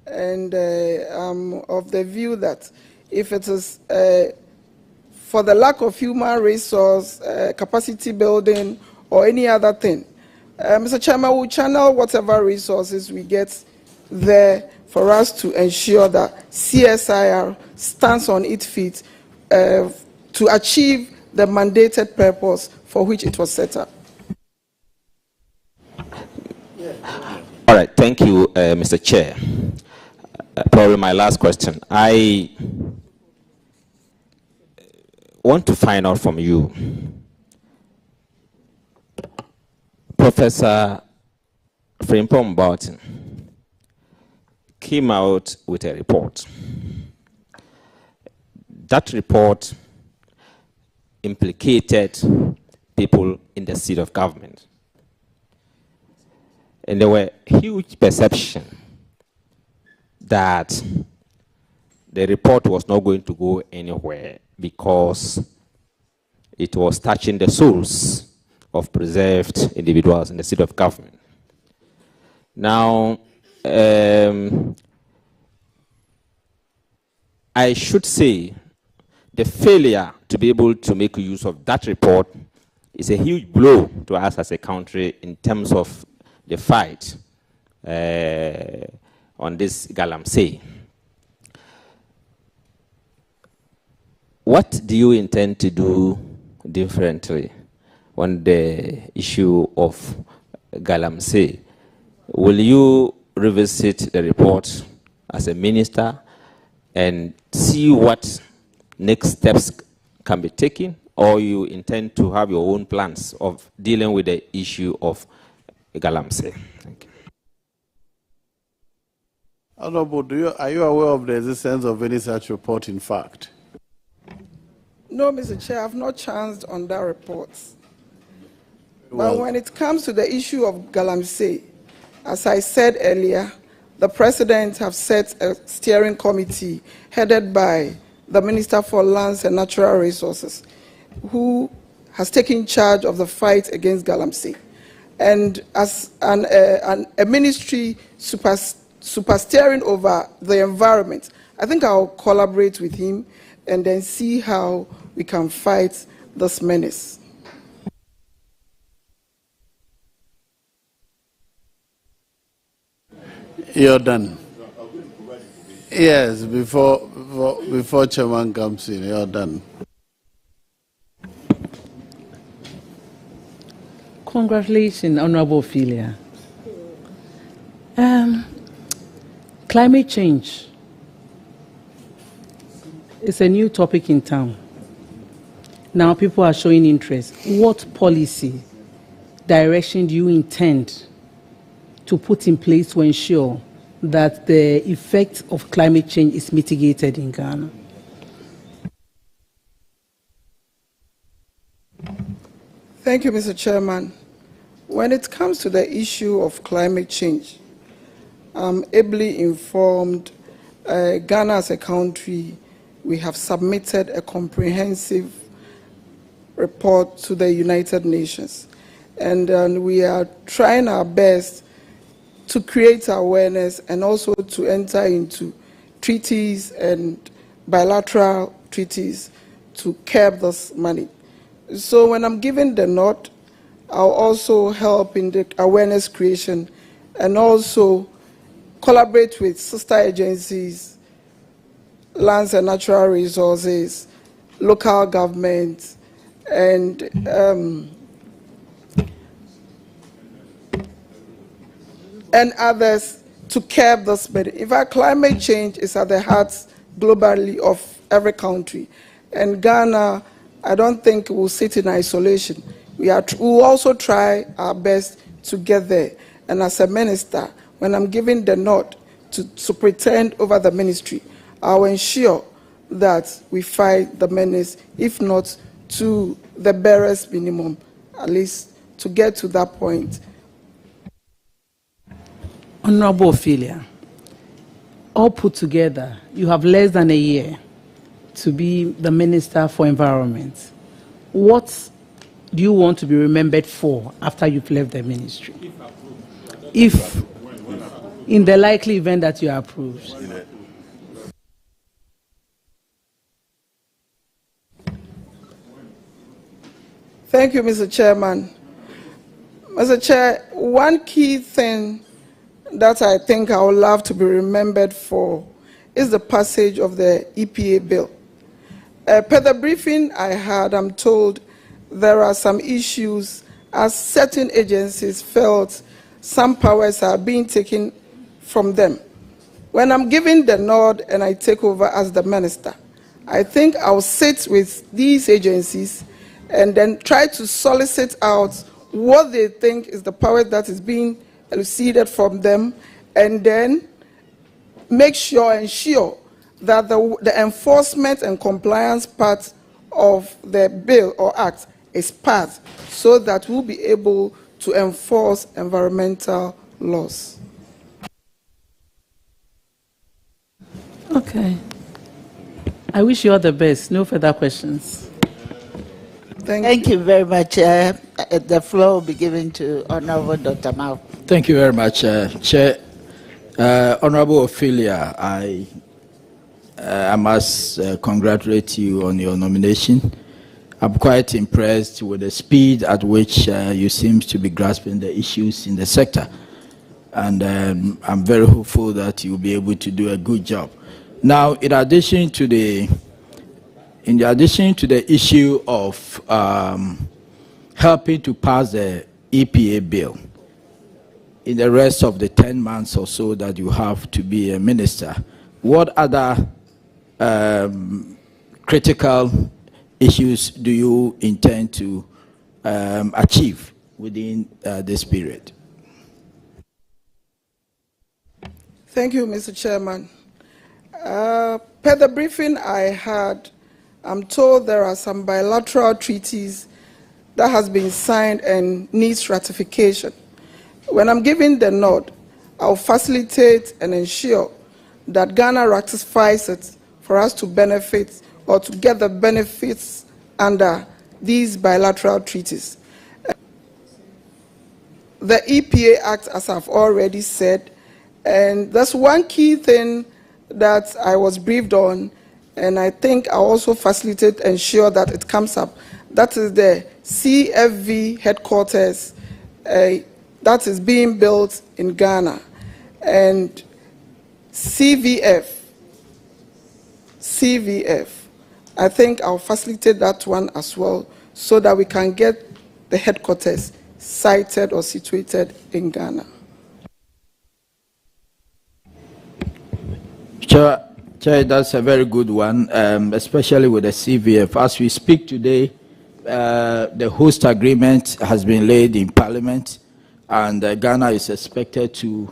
And I'm of the view that if it is for the lack of human resource, capacity building, or any other thing, Mr. Chairman, we'll channel whatever resources we get there for us to ensure that CSIR stands on its feet to achieve the mandated purpose for which it was set up. All right, thank you, Mr. Chair. Probably my last question. I want to find out from you, Professor Frimpong Barton. came out with a report. That report implicated people in the seat of government. And there were huge perception that the report was not going to go anywhere because it was touching the souls of preserved individuals in the seat of government. Now, I should say the failure to be able to make use of that report is a huge blow to us as a country in terms of the fight on this galamsey. What do you intend to do differently on the issue of galamsey? Will you revisit the report as a minister and see what next steps can be taken, or you intend to have your own plans of dealing with the issue of galamsey? Thank you. Honorable, are you aware of the existence of any such report in fact? No, Mr. Chair, I've not chanced on that report. Well, but when it comes to the issue of galamsey, as I said earlier, the President has set a steering committee headed by the Minister for Lands and Natural Resources, who has taken charge of the fight against galamsey. And as a ministry super steering over the environment, I think I'll collaborate with him and then see how we can fight this menace. You're done. Yes, before Chairman comes in, you're done. Congratulations, Honorable Ofilia. Climate change is a new topic in town. Now people are showing interest. What policy direction do you intend to put in place to ensure that the effect of climate change is mitigated in Ghana? Thank you, Mr. Chairman. When it comes to the issue of climate change, I'm ably informed. Ghana as a country, we have submitted a comprehensive report to the United Nations. And we are trying our best to create awareness and also to enter into treaties and bilateral treaties to curb this money. So when I'm given the nod, I'll also help in the awareness creation and also collaborate with sister agencies, lands and natural resources, local governments, and others to curb this matter. In fact, climate change is at the heart globally of every country. And Ghana, I don't think will sit in isolation. We will also try our best to get there. And as a minister, when I'm given the nod to pretend over the ministry, I'll ensure that we fight the menace, if not to the barest minimum, at least to get to that point. Honorable Ofilia, all put together, you have less than a year to be the Minister for Environment. What do you want to be remembered for after you've left the ministry? If in the likely event that you are approved. Thank you, Mr. Chairman. Mr. Chair, one key thing that I think I would love to be remembered for is the passage of the EPA bill. Per the briefing I had, I'm told there are some issues as certain agencies felt some powers are being taken from them. When I'm given the nod and I take over as the minister, I think I'll sit with these agencies and then try to solicit out what they think is the power that is being ceded from them, and then ensure that the enforcement and compliance part of the bill or act is passed so that we'll be able to enforce environmental laws. Okay. I wish you all the best. No further questions. Thank you very much. The floor will be given to Honorable Dr. Mao. Thank you very much, Chair. Honorable Ofilia, I must congratulate you on your nomination. I'm quite impressed with the speed at which you seem to be grasping the issues in the sector. And I'm very hopeful that you'll be able to do a good job. Now, in addition to the issue of helping to pass the EPA bill, in the rest of the 10 months or so that you have to be a minister, what other critical issues do you intend to achieve within this period? Thank you, Mr. Chairman. Per the briefing I had, I'm told there are some bilateral treaties that has been signed and needs ratification. When I'm giving the nod, I'll facilitate and ensure that Ghana ratifies it for us to benefit or to get the benefits under these bilateral treaties. The EPA Act, as I've already said, and that's one key thing that I was briefed on, and I think I'll also facilitate and ensure that it comes up. That is the CFV headquarters that is being built in Ghana, and CVF, I think I'll facilitate that one as well so that we can get the headquarters sited or situated in Ghana. Chair, that's a very good one, especially with the CVF. As we speak today, the host agreement has been laid in Parliament, and Ghana is expected to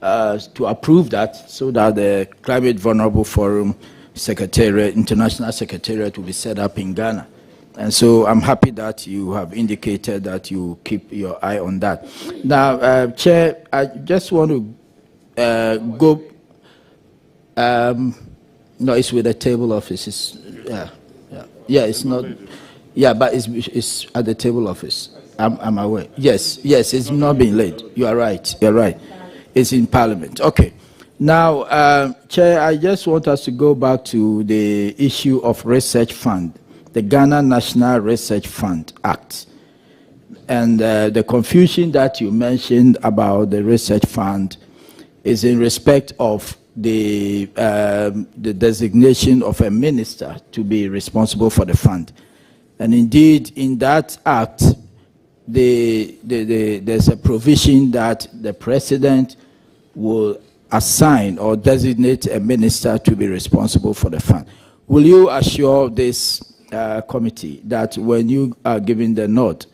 approve that so that the Climate Vulnerable Forum Secretariat, International Secretariat, will be set up in Ghana. And so I'm happy that you have indicated that you keep your eye on that. Now, Chair, I just want to go. No, it's with the table office. Yeah, it's not. Yeah, but it's at the table office. I'm aware. Yes, it's not been laid. You are right. You're right. It's in Parliament. Okay. Now, Chair, I just want us to go back to the issue of research fund, the Ghana National Research Fund Act, and the confusion that you mentioned about the research fund is in respect of the designation of a minister to be responsible for the fund. And indeed, in that act, there's a provision that the president will assign or designate a minister to be responsible for the fund. Will you assure this committee that when you are giving the nod,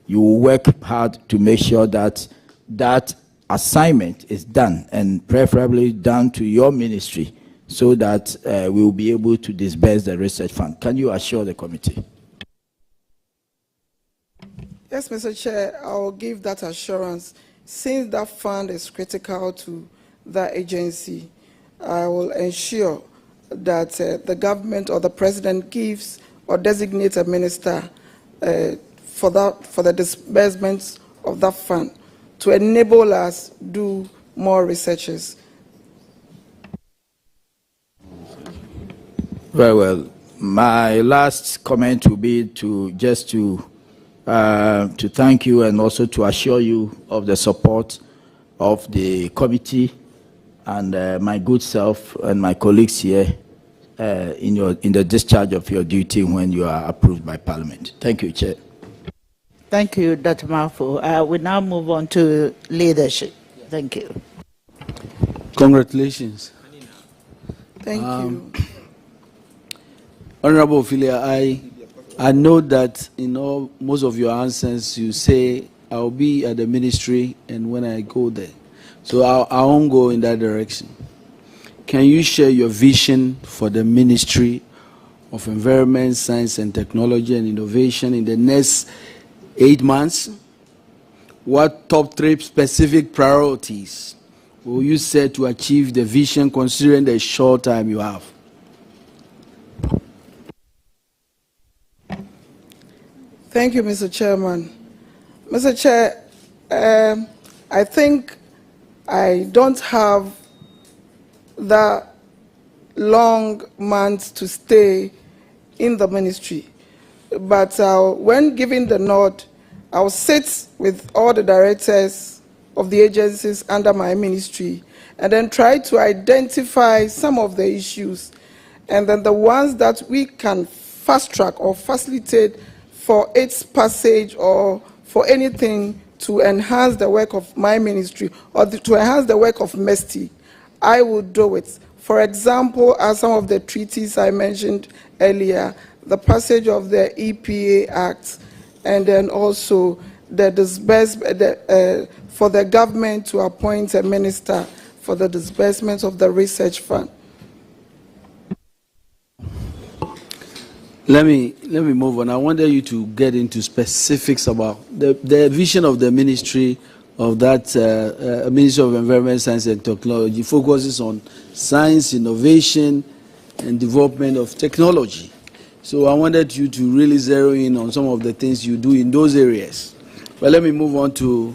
you will work hard to make sure that that assignment is done, and preferably done to your ministry, so that we will be able to disburse the research fund? Can you assure the committee? Yes, Mr. Chair, I will give that assurance. Since that fund is critical to the agency, I will ensure that the government or the president gives or designates a minister for the disbursements of that fund to enable us do more researches. Very well. My last comment will be to thank you and also to assure you of the support of the committee and my good self and my colleagues here in the discharge of your duty when you are approved by Parliament. Thank you, Chair. Thank you, Dr. Mafo. We now move on to leadership. Thank you. Congratulations. Thank you. Honorable Ofilia, I know that in most of your answers you say, I'll be at the ministry and when I go there. So I won't go in that direction. can you share your vision for the Ministry of Environment, Science and Technology and Innovation in the next 8 months? What top 3 specific priorities will you set to achieve the vision considering the short time you have? Thank you, Mr. Chairman. Mr. Chair, I think I don't have the long months to stay in the ministry, but when given the nod, I'll sit with all the directors of the agencies under my ministry and then try to identify some of the issues, and then the ones that we can fast track or facilitate for its passage or for anything to enhance the work of my ministry or to enhance the work of MESTI, I will do it. For example, as some of the treaties I mentioned earlier, the passage of the EPA Act, and then also the disbursement for the government to appoint a minister for the disbursement of the research fund. Let me move on. I wanted you to get into specifics about the vision of the ministry of that Ministry of Environment, Science and Technology focuses on science, innovation, and development of technology. So I wanted you to really zero in on some of the things you do in those areas. But let me move on to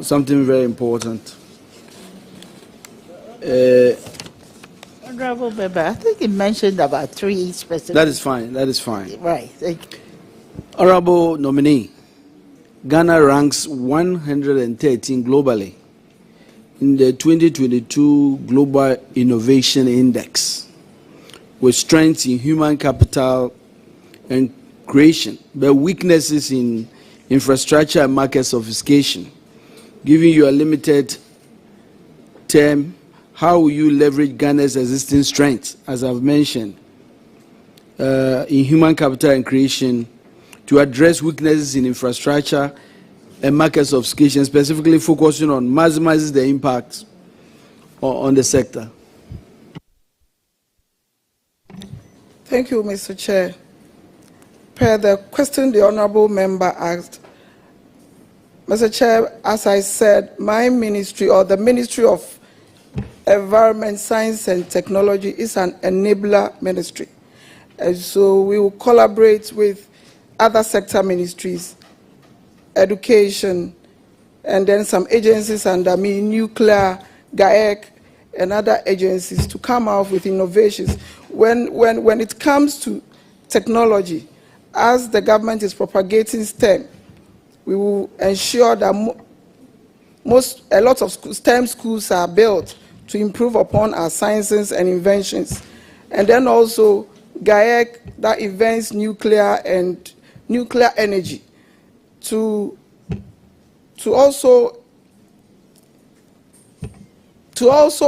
something very important. Honorable Member, I think you mentioned about 3 specific. That is fine. That is fine. Right. Thank you. Honorable Nominee, Ghana ranks 113 globally in the 2022 Global Innovation Index, with strengths in human capital and creation, but weaknesses in infrastructure and market sophistication. Giving you a limited term, how will you leverage Ghana's existing strengths, as I've mentioned, in human capital and creation to address weaknesses in infrastructure and market sophistication, specifically focusing on maximizing the impact on the sector? Thank you, Mr. Chair. Per the question the honorable member asked, Mr. Chair, as I said, my ministry, or the Ministry of Environment, Science and Technology, is an enabler ministry. And so we will collaborate with other sector ministries, education, and then some agencies under me, nuclear, GAEC, and other agencies to come out with innovations. When it comes to technology, as the government is propagating STEM, we will ensure that a lot of STEM schools are built to improve upon our sciences and inventions. And then also GAEC that invents nuclear and nuclear energy to also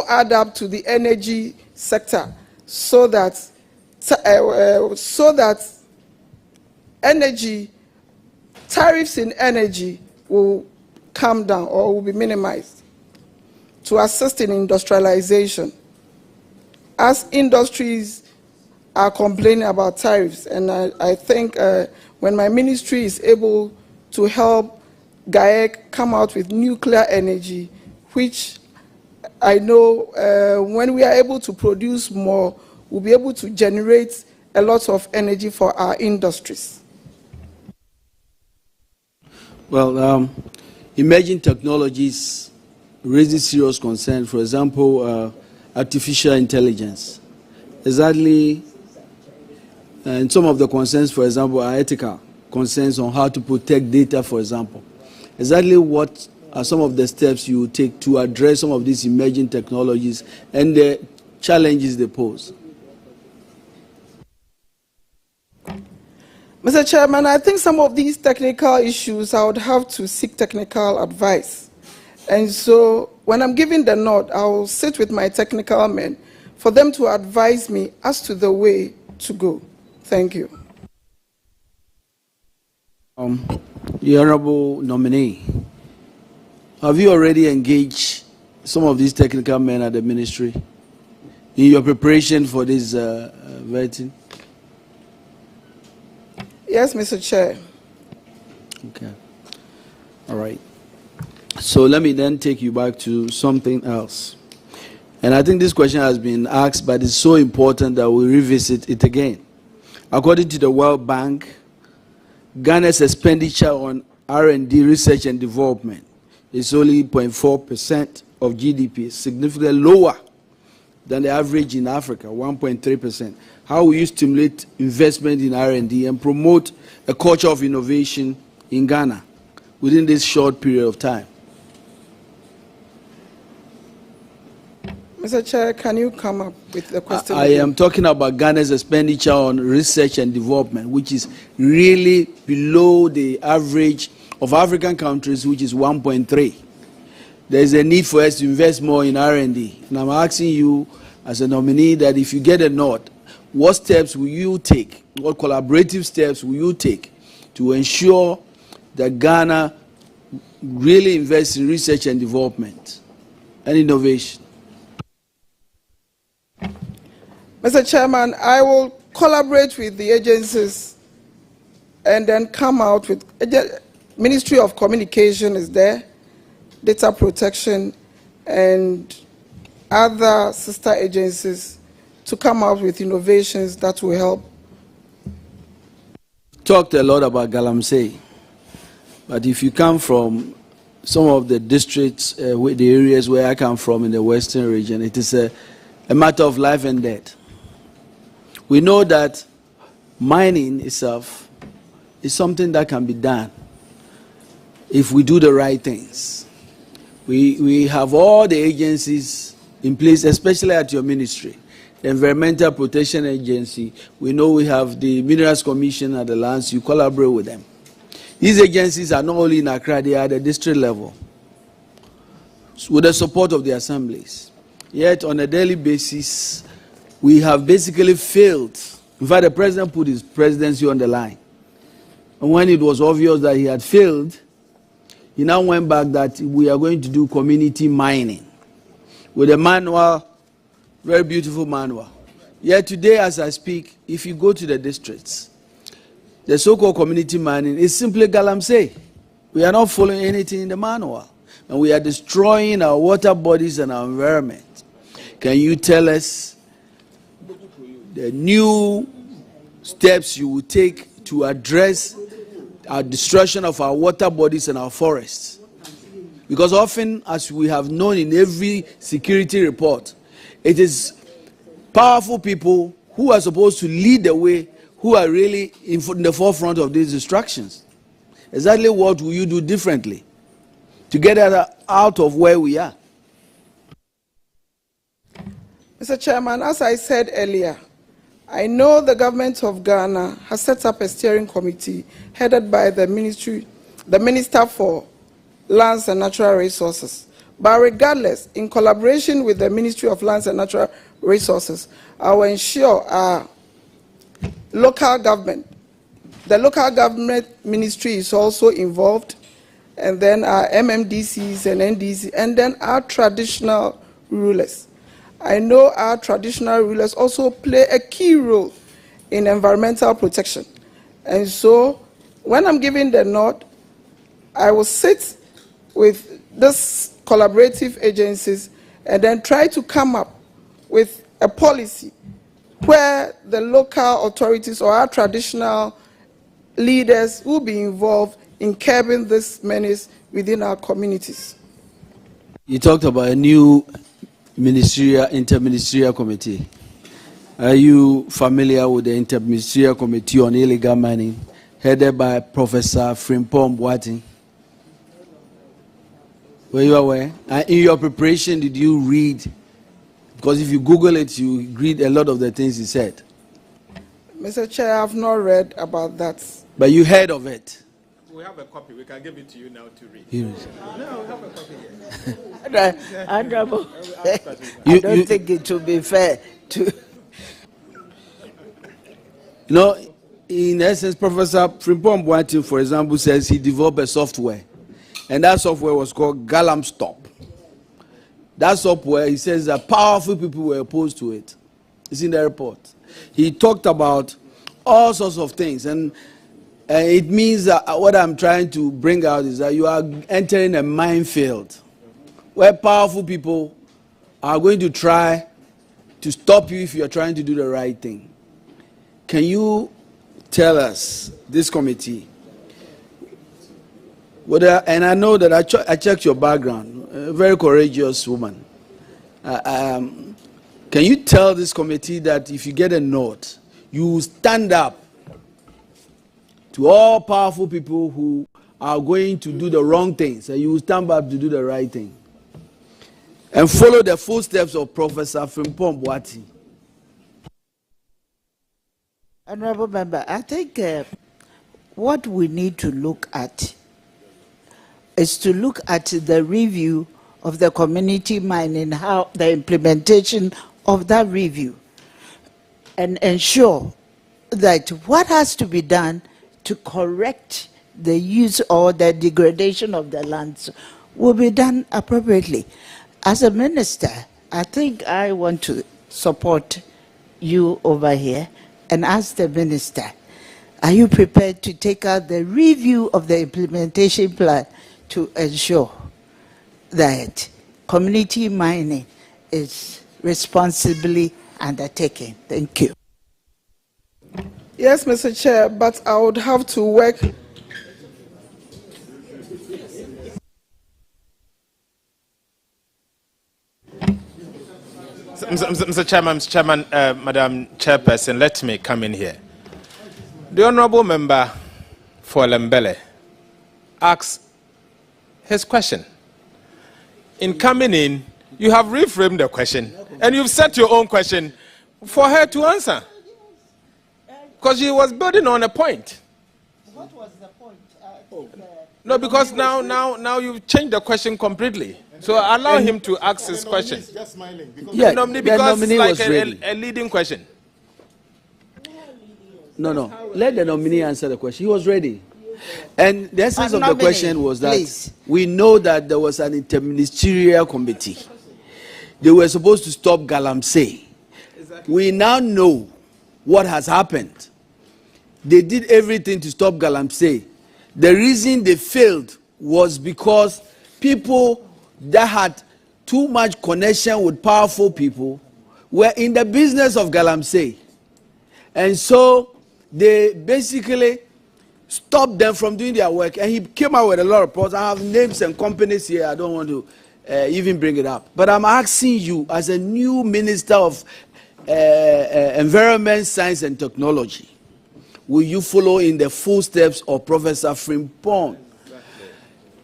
add up to the energy sector so that energy tariffs in energy will come down or will be minimized, to assist in industrialization. As industries are complaining about tariffs, and I think when my ministry is able to help GAEC come out with nuclear energy, which I know when we are able to produce more, we'll be able to generate a lot of energy for our industries. Well, emerging technologies raises serious concern. For example, artificial intelligence. Exactly, and some of the concerns, for example, are ethical concerns on how to protect data, for example. Exactly what are some of the steps you will take to address some of these emerging technologies and the challenges they pose? Mr. Chairman, I think some of these technical issues I would have to seek technical advice. And so when I'm giving the nod, I will sit with my technical men for them to advise me as to the way to go. Thank you. The Honorable Nominee, have you already engaged some of these technical men at the ministry? in your preparation for this vetting? Yes, Mr. Chair. Okay. All right. So let me then take you back to something else. And I think this question has been asked, but it's so important that we revisit it again. According to the World Bank, Ghana's expenditure on R&D, research and development, is only 0.4% of GDP, significantly lower than the average in Africa, 1.3%. How will you stimulate investment in R&D and promote a culture of innovation in Ghana within this short period of time? Mr. Chair, can you come up with the question? I am talking about Ghana's expenditure on research and development, which is really below the average of African countries, which is 1.3. There is a need for us to invest more in R&D. And I'm asking you, as a nominee, that if you get a nod, what steps will you take, what collaborative steps will you take to ensure that Ghana really invests in research and development and innovation? Mr. Chairman, I will collaborate with the agencies and then come out with Ministry of Communication is there, data protection, and other sister agencies to come out with innovations that will help. Talked a lot about Galamsey, but if you come from some of the districts, the areas where I come from in the western region, it is a matter of life and death. We know that mining itself is something that can be done if we do the right things. We have all the agencies in place, especially at your ministry. The Environmental Protection Agency, we know we have the Minerals Commission at the lands, you collaborate with them. These agencies are not only in Accra, they are at the district level, with the support of the assemblies. Yet on a daily basis, we have basically failed. In fact, the president put his presidency on the line. And when it was obvious that he had failed, he now went back that we are going to do community mining with a manual, very beautiful manual. Yet today, as I speak, if you go to the districts, the so-called community mining is simply galamsey. We are not following anything in the manual. And we are destroying our water bodies and our environment. Can you tell us the new steps you will take to address our destruction of our water bodies and our forests? Because often, as we have known in every security report, it is powerful people who are supposed to lead the way who are really in the forefront of these destructions. Exactly what will you do differently to get us out of where we are? Mr. Chairman, as I said earlier, I know the government of Ghana has set up a steering committee headed by the Minister for Lands and Natural Resources. But regardless, in collaboration with the Ministry of Lands and Natural Resources, I will ensure our local government, the local government ministry is also involved, and then our MMDCs and NDCs, and then our traditional rulers. I know our traditional rulers also play a key role in environmental protection. And so, when I'm giving the nod, I will sit with these collaborative agencies and then try to come up with a policy where the local authorities or our traditional leaders will be involved in curbing this menace within our communities. You talked about a new interministerial committee. Are you familiar with the interministerial committee on illegal mining headed by Professor Frimpong Boateng? Were you aware? In your preparation, did you read? Because if you Google it, you read a lot of the things he said. Mr. Chair, I have not read about that. But you heard of it? We have a copy. We can give it to you now to read. No, we have a copy here. I don't think it would be fair to... In essence, Professor Frimpong Boateng, for example, says he developed a software. And that software was called Galam Stop. That's up where he says that powerful people were opposed to it. It's in the report. He talked about all sorts of things, and it means that what I'm trying to bring out is that you are entering a minefield where powerful people are going to try to stop you if you're trying to do the right thing. Can you tell us, this committee, whether, and I know that I checked your background, a very courageous woman. Can you tell this committee that if you get a nod, you stand up to all powerful people who are going to do the wrong things, and you will stand up to do the right thing, and follow the footsteps of Professor Frimpong Boati? Honorable Member, I think what we need to look at is to look at the review of the community mining, how the implementation of that review, and ensure that what has to be done to correct the use or the degradation of the lands will be done appropriately. As a minister, I think I want to support you over here and ask the minister, are you prepared to take out the review of the implementation plan to ensure that community mining is responsibly undertaken? Thank you. Yes, Mr. Chair, but I would have to work. Mr. Chairman, Madam Chairperson, let me come in here. The Honourable Member for Lembele asks his question. In coming in, you have reframed the question, and you've set your own question for her to answer. Because she was building on a point. What was the point? No, because now you've changed the question completely. So allow him to ask his question. Yeah, Nominee, the because nominee it's was like ready. a leading question. No. Let the nominee answer the question. He was ready. And the essence of the question was that we know that there was an interministerial committee. They were supposed to stop Galamsey. Exactly. We now know what has happened. They did everything to stop Galamsey. The reason they failed was because people that had too much connection with powerful people were in the business of Galamsey. And so they basically stopped them from doing their work. And he came out with a lot of reports. I have names and companies here. I don't want to even bring it up. But I'm asking you, as a new Minister of Environment, Science and Technology, will you follow in the footsteps of Professor Frimpong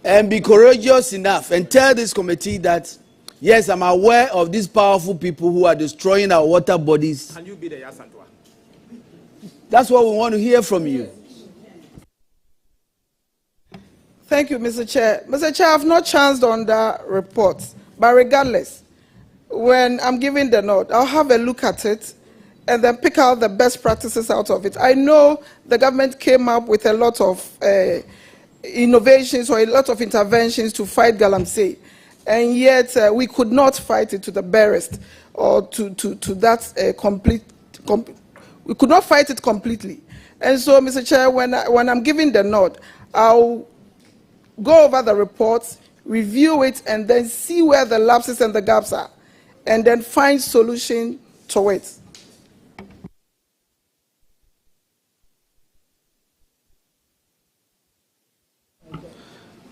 and be courageous enough and tell this committee that, yes, I'm aware of these powerful people who are destroying our water bodies? Can you be the Yasantwa? That's what we want to hear from you. Thank you, Mr. Chair. Mr. Chair, I've not chanced on the report, but regardless, when I'm giving the note, I'll have a look at it and then pick out the best practices out of it. I know the government came up with a lot of innovations or a lot of interventions to fight Galamsey, and yet we could not fight it to the barest or to that complete. We could not fight it completely. And so, Mr. Chair, when I'm giving the nod, I'll go over the reports, review it, and then see where the lapses and the gaps are, and then find solution to it.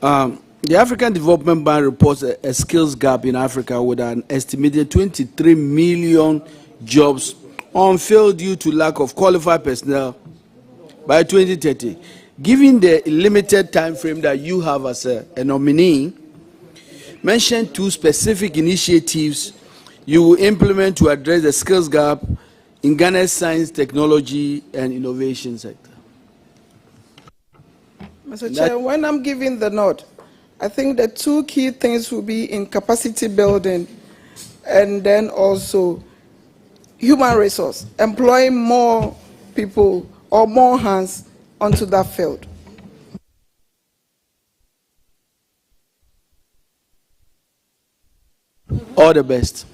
The African Development Bank reports a skills gap in Africa with an estimated 23 million jobs unfilled due to lack of qualified personnel by 2030. Given the limited time frame that you have as a nominee, mention 2 specific initiatives you will implement to address the skills gap in Ghana's science, technology, and innovation sector. Mr. Chair, when I'm giving the nod, I think the 2 key things will be in capacity building and then also human resource, employing more people or more hands onto that field. All the best.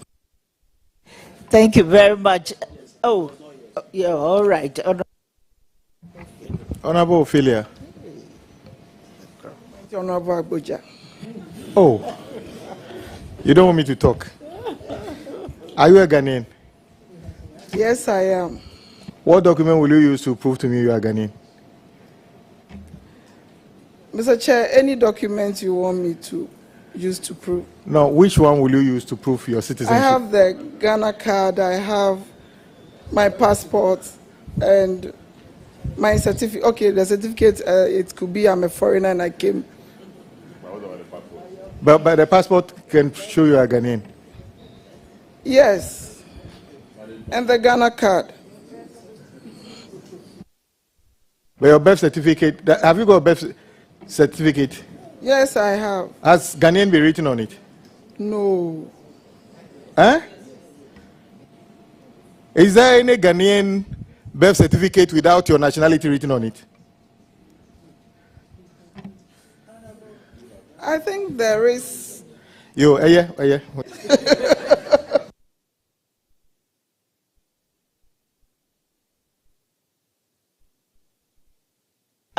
Thank you very much. Oh, yeah, all right. Honorable Ofilia. Honorable Abuja. Oh, you don't want me to talk? Are you a Ghanaian? Yes, I am. What document will you use to prove to me you are Ghanaian? Mr. Chair, any document you want me to use to prove? No, which one will you use to prove your citizenship? I have the Ghana card, I have my passport, and my certificate. Okay, the certificate, it could be I'm a foreigner and I came. But the passport can show you are Ghanaian. Yes, and the Ghana card. But your birth certificate, have you got a birth certificate? Yes, I have. Has Ghanaian be written on it? No. Huh? Is there any Ghanaian birth certificate without your nationality written on it? I think there is. Yeah.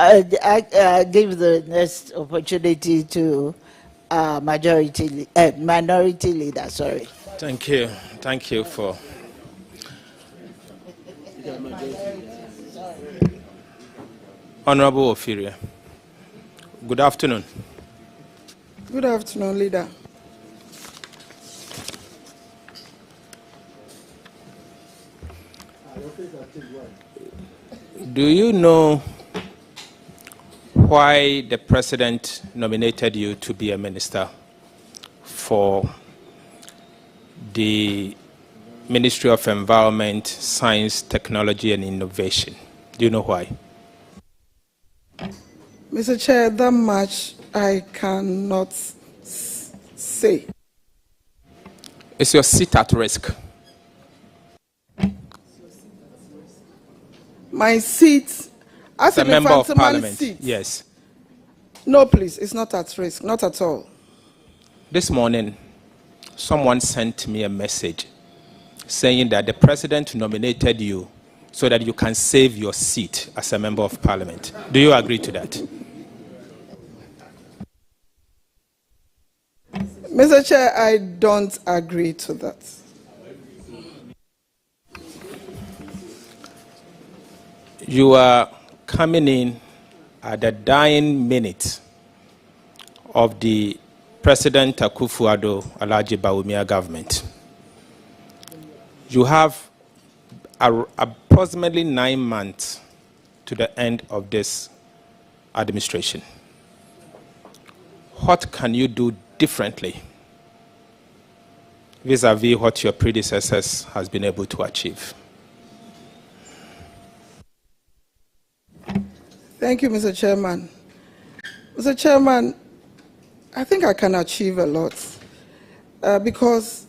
I give the next opportunity to minority leader. Sorry. Thank you. Thank you for. Honorable Ofilia. Good afternoon. Good afternoon, leader. Do you know why the president nominated you to be a minister for the Ministry of Environment, Science, Technology and Innovation? Do you know why? Mr. Chair, that much I cannot say. Is your seat at risk? My seat as a member of parliament. Seat. Yes. No, please, it's not at risk, not at all. This morning, someone sent me a message saying that the president nominated you so that you can save your seat as a member of parliament. Do you agree to that? Mr. Chair, I don't agree to that. You are coming in at the dying minute of the President Akufo-Addo Alhaji Bawumia government. You have approximately 9 months to the end of this administration. What can you do differently vis-a-vis what your predecessors has been able to achieve? Thank you, Mr. Chairman. Mr. Chairman, I think I can achieve a lot because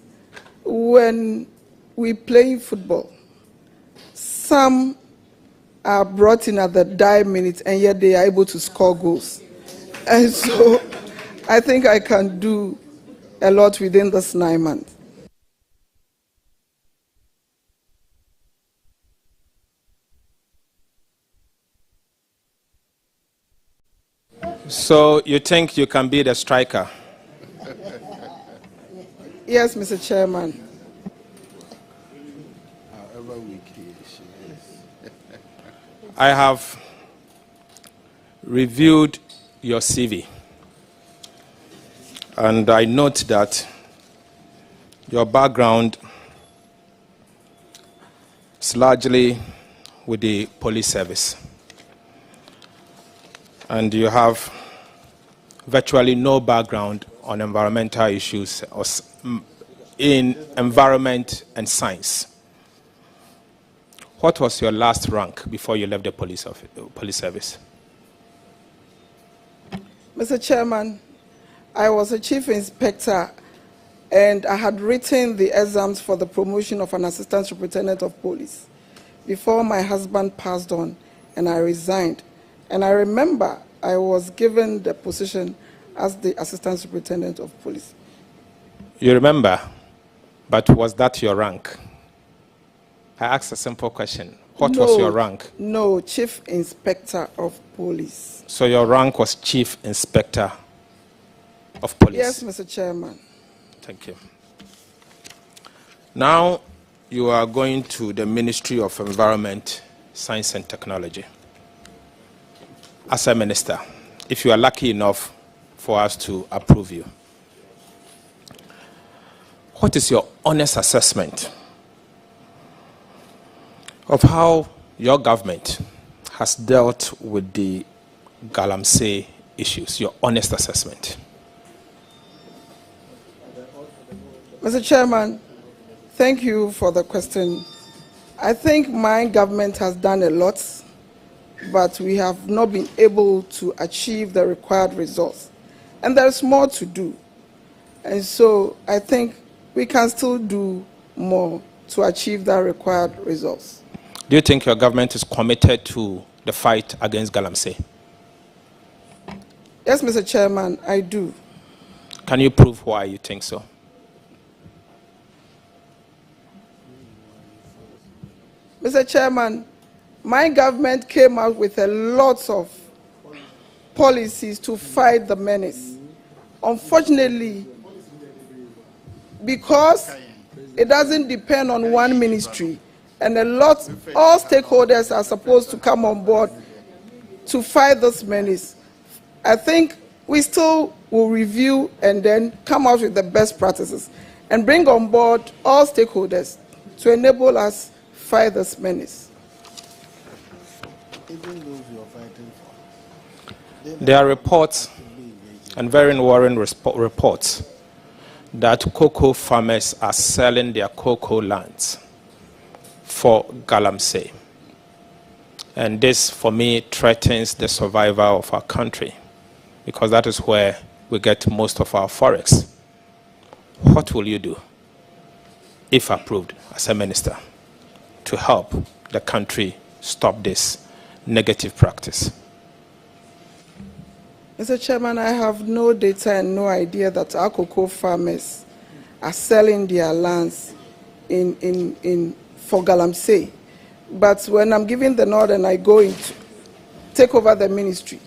when we play football, some are brought in at the dying minute and yet they are able to score goals. And so I think I can do a lot within this 9 months. So you think you can be the striker? Yes, Mr. Chairman. However weak she is. I have reviewed your CV, and I note that your background is largely with the police service, and you have virtually no background on environmental issues or in environment and science. What was your last rank before you left the police service? Mr. Chairman, I was a chief inspector and I had written the exams for the promotion of an assistant superintendent of police before my husband passed on and I resigned. And I remember I was given the position as the assistant superintendent of police. You remember? But was that your rank? I asked a simple question. What was your rank? No, Chief Inspector of Police. So your rank was Chief Inspector of Police? Yes, Mr. Chairman. Thank you. Now you are going to the Ministry of Environment, Science and Technology. As a minister, if you are lucky enough for us to approve you, what is your honest assessment of how your government has dealt with the Galamsey issues? Your honest assessment. Mr. Chairman, thank you for the question. I think my government has done a lot, but we have not been able to achieve the required results. And there's more to do. And so I think we can still do more to achieve the required results. Do you think your government is committed to the fight against Galamsey? Yes, Mr. Chairman, I do. Can you prove why you think so? Mr. Chairman, my government came out with a lot of policies to fight the menace. Unfortunately, because it doesn't depend on one ministry, and all stakeholders are supposed to come on board to fight this menace, I think we still will review and then come out with the best practices and bring on board all stakeholders to enable us fight this menace. There are reports, and very worrying reports, that cocoa farmers are selling their cocoa lands for Galamsey. And this, for me, threatens the survival of our country, because that is where we get most of our forests. What will you do, if approved as a minister, to help the country stop this negative practice? Mr. Chairman, I have no data and no idea that our cocoa farmers are selling their lands for Galamsey. But when I'm given the nod and I go into take over the ministry,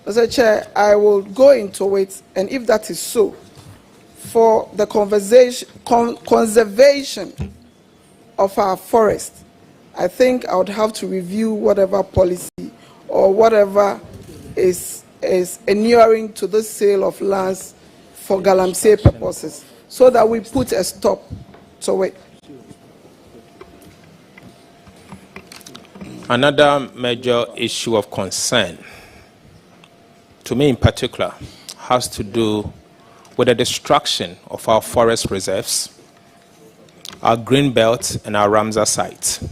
Mr. Chair, I will go into it, and if that is so, for the conservation of our forest, I think I would have to review whatever policy or whatever is inuring to the sale of lands for Galamsey purposes, so that we put a stop to it. Another major issue of concern, to me in particular, has to do with the destruction of our forest reserves, our green belts, and our Ramsar sites.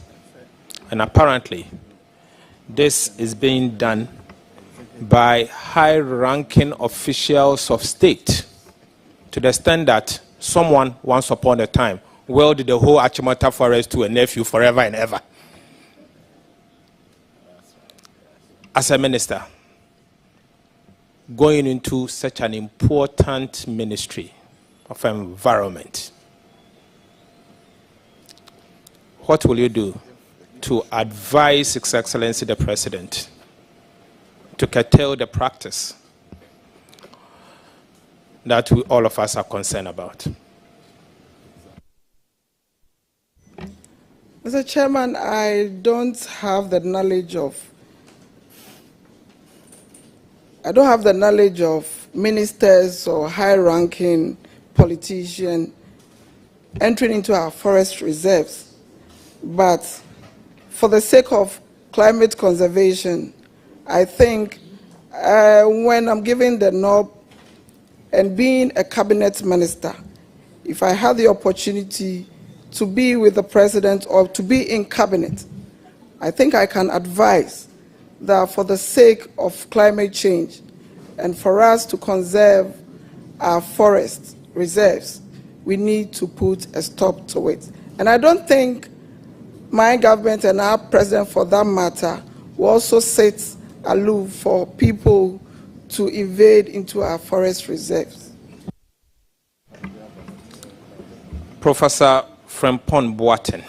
And apparently, this is being done by high-ranking officials of state, to the extent that someone, once upon a time, welded the whole Achimota forest to a nephew forever and ever. As a minister, going into such an important ministry of environment, what will you do to advise His Excellency the President to curtail the practice that all of us are concerned about? Mr. Chairman, I don't have the knowledge of ministers or high-ranking politicians entering into our forest reserves. But for the sake of climate conservation, I think when I'm given the nod and being a cabinet minister, if I have the opportunity to be with the president or to be in cabinet, I think I can advise that for the sake of climate change and for us to conserve our forest reserves, we need to put a stop to it. And I don't think my government and our president, for that matter, will also sit aloof for people to invade into our forest reserves. Professor Frimpong Boateng,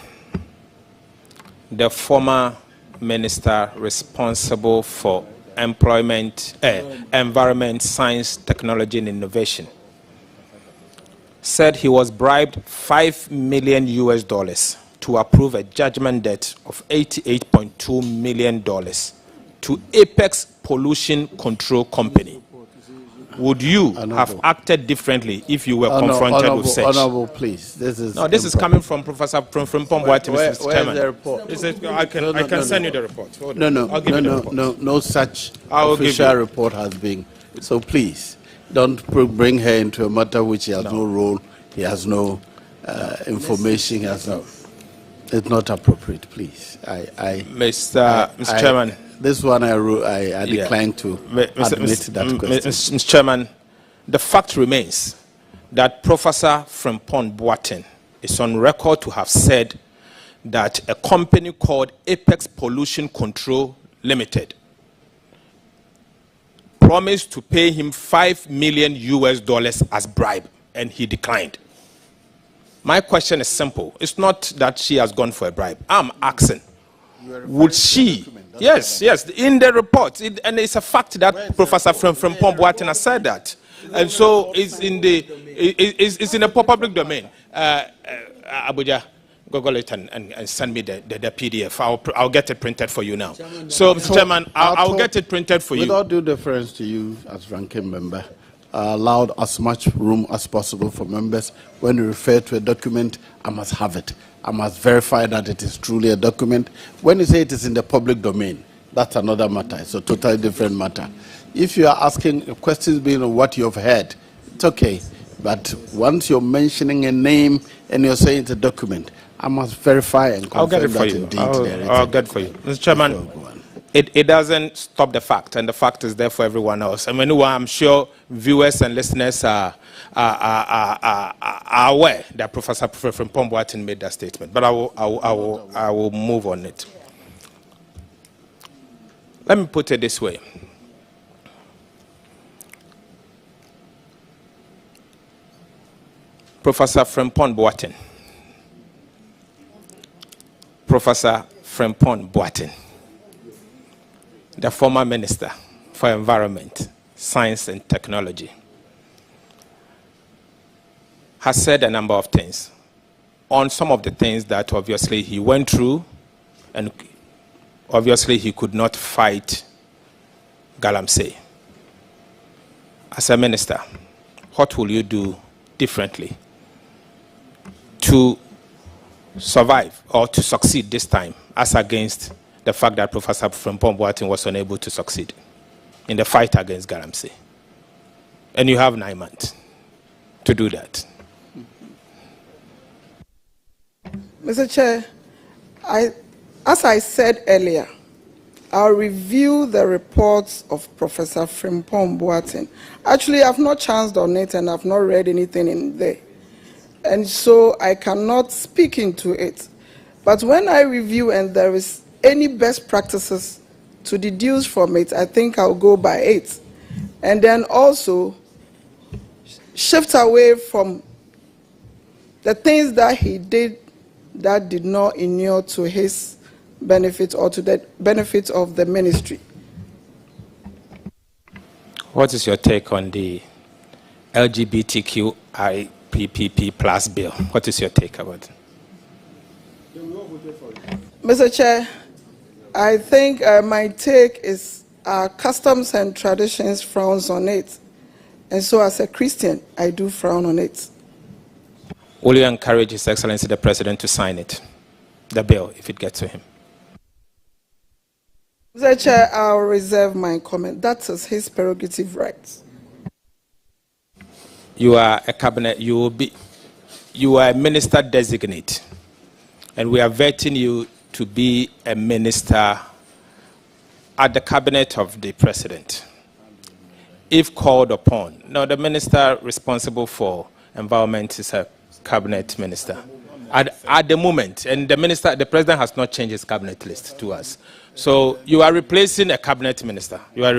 the former minister responsible for employment, environment, science, technology, and innovation, said he was bribed $5 million to approve a judgment debt of $88.2 million to Apex Pollution Control Company. Would you have acted differently if you were confronted with such? Honorable, please. This is coming from Professor Frimpong Boateng, Mr. Chairman. The report? I can send you the report. No such official report has been. So please, don't bring her into a matter which he has no role, he has no information, he has no. It's not appropriate, please. Mr. Chairman. This one I decline to admit that question. Mr. Chairman, the fact remains that Professor Frimpong Boateng is on record to have said that a company called Apex Pollution Control Limited promised to pay him $5 million as bribe, and he declined. My question is simple. It's not that she has gone for a bribe. I'm asking, would she? Yes, in the report, and it's a fact that Professor Frimpong Boateng has said that, and so it's in the public domain. Abuja, Google it and send me the PDF. I'll get it printed for you now. So, Mr. Chairman, I'll get it printed for you. With all due deference to you as ranking member, allowed as much room as possible for members. When you refer to a document, I must have it. I must verify that it is truly a document. When you say it is in the public domain, that's another matter. It's a totally different matter. If you are asking questions based on what you have heard, it's okay. But once you're mentioning a name and you're saying it's a document, I must verify and confirm that indeed there is. I'll get it for you. Mr. Chairman, it doesn't stop the fact, and the fact is there for everyone else. I mean, I'm sure viewers and listeners are aware that Professor Frimpong Boateng made that statement, but I will move on it. Let me put it this way. Professor Frimpong Boateng. Professor Frimpong Boateng, the former Minister for Environment, Science and Technology, has said a number of things on some of the things that obviously he went through, and obviously he could not fight Galamsey. As a minister, what will you do differently to survive or to succeed this time, as against the fact that Professor Frimpong Boateng was unable to succeed in the fight against Galamsey? And you have 9 months to do that. Mr. Chair, as I said earlier, I'll review the reports of Professor Frimpong Boateng. Actually, I've not chanced on it and I've not read anything in there. And so I cannot speak into it. But when I review and there is any best practices to deduce from it, I think I'll go by it. And then also shift away from the things that he did that did not inure to his benefit or to the benefit of the ministry. What is your take on the LGBTQ IPPP plus bill? What is your take about it? Mr. Chair, I think my take is customs and traditions frowns on it. And so as a Christian, I do frown on it. Will you encourage His Excellency the President to sign it, the bill, if it gets to him? Mr. Chair, I'll reserve my comment. That is his prerogative rights. You are a cabinet, you are a minister designate, and we are vetting you to be a minister at the cabinet of the President, if called upon. Now, the minister responsible for environment is a cabinet minister at the moment, and the President has not changed his cabinet list to us. So you are replacing a cabinet minister. Let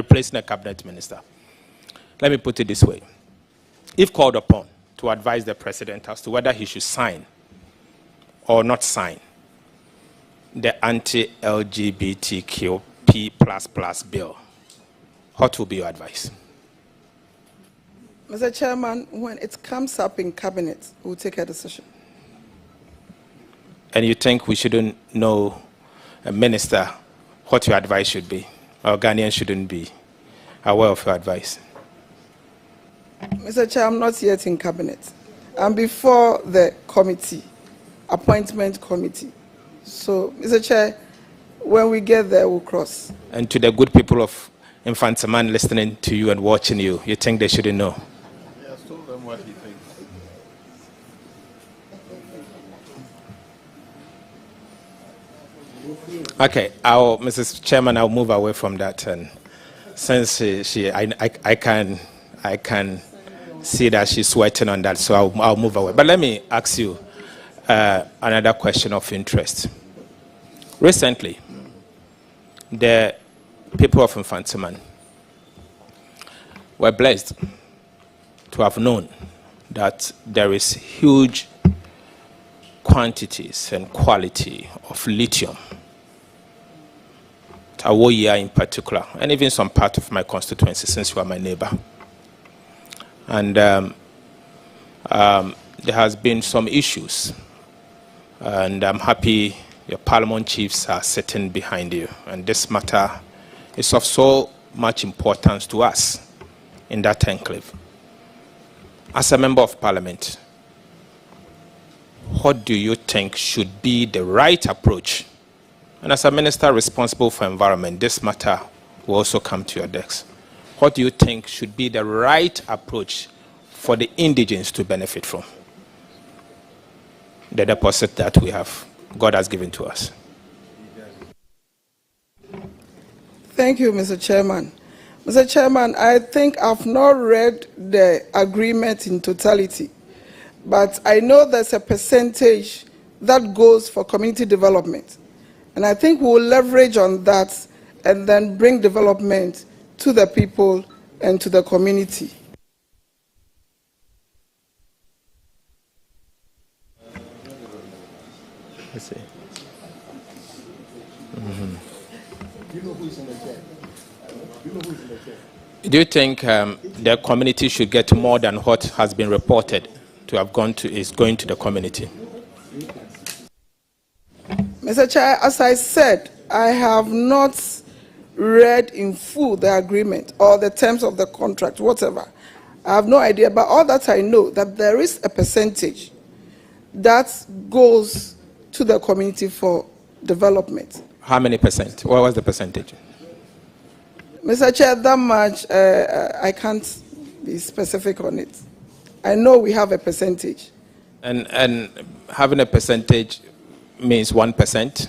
me put it this way. If called upon to advise the president as to whether he should sign or not sign the anti-LGBTQ P++ bill, what will be your advice? Mr. Chairman, when it comes up in cabinet, we'll take a decision. And you think we shouldn't know, a minister, what your advice should be? Or Ghanaians shouldn't be aware of your advice? Mr. Chair, I'm not yet in cabinet. I'm before the committee, appointment committee. So, Mr. Chair, when we get there, we'll cross. And to the good people of Infantaman listening to you and watching you, you think they shouldn't know? Yes, told them what he thinks. Okay, Mrs. Chairman, I'll move away from that, and since I can see that she's sweating on that, so I'll move away. But let me ask you another question of interest. Recently, the people of Infantaman were blessed to have known that there is huge quantities and quality of lithium, Tawoya in particular, and even some part of my constituency, since you are my neighbor. And there has been some issues, and I'm happy your parliament chiefs are sitting behind you, and this matter is of so much importance to us in that enclave. As a member of parliament, what do you think should be the right approach? And as a minister responsible for environment, this matter will also come to your desk. What do you think should be the right approach for the indigents to benefit from the deposit that we have, God has given to us? Thank you, Mr. Chairman. Mr. Chairman, I think I've not read the agreement in totality, but I know there's a percentage that goes for community development. And I think we'll leverage on that and then bring development to the people and to the community. Let's see. Do you think the community should get more than what has been reported to have gone to, is going to the community? Mr. Chair, as I said, I have not read in full the agreement or the terms of the contract, whatever. I have no idea, but all that I know, that there is a percentage that goes to the community for development. How many percent? What was the percentage? Mr. Chair, that much, I can't be specific on it. I know we have a percentage. And having a percentage means 1%?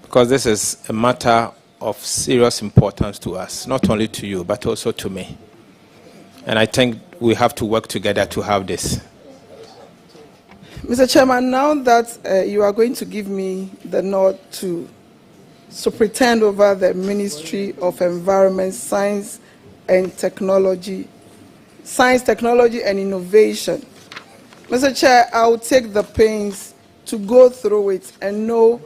Because this is a matter of serious importance to us, not only to you, but also to me. And I think we have to work together to have this. Mr. Chairman, now that you are going to give me the nod to superintend over the Ministry of Environment, Science, Technology and Innovation, Mr. Chair, I will take the pains to go through it and know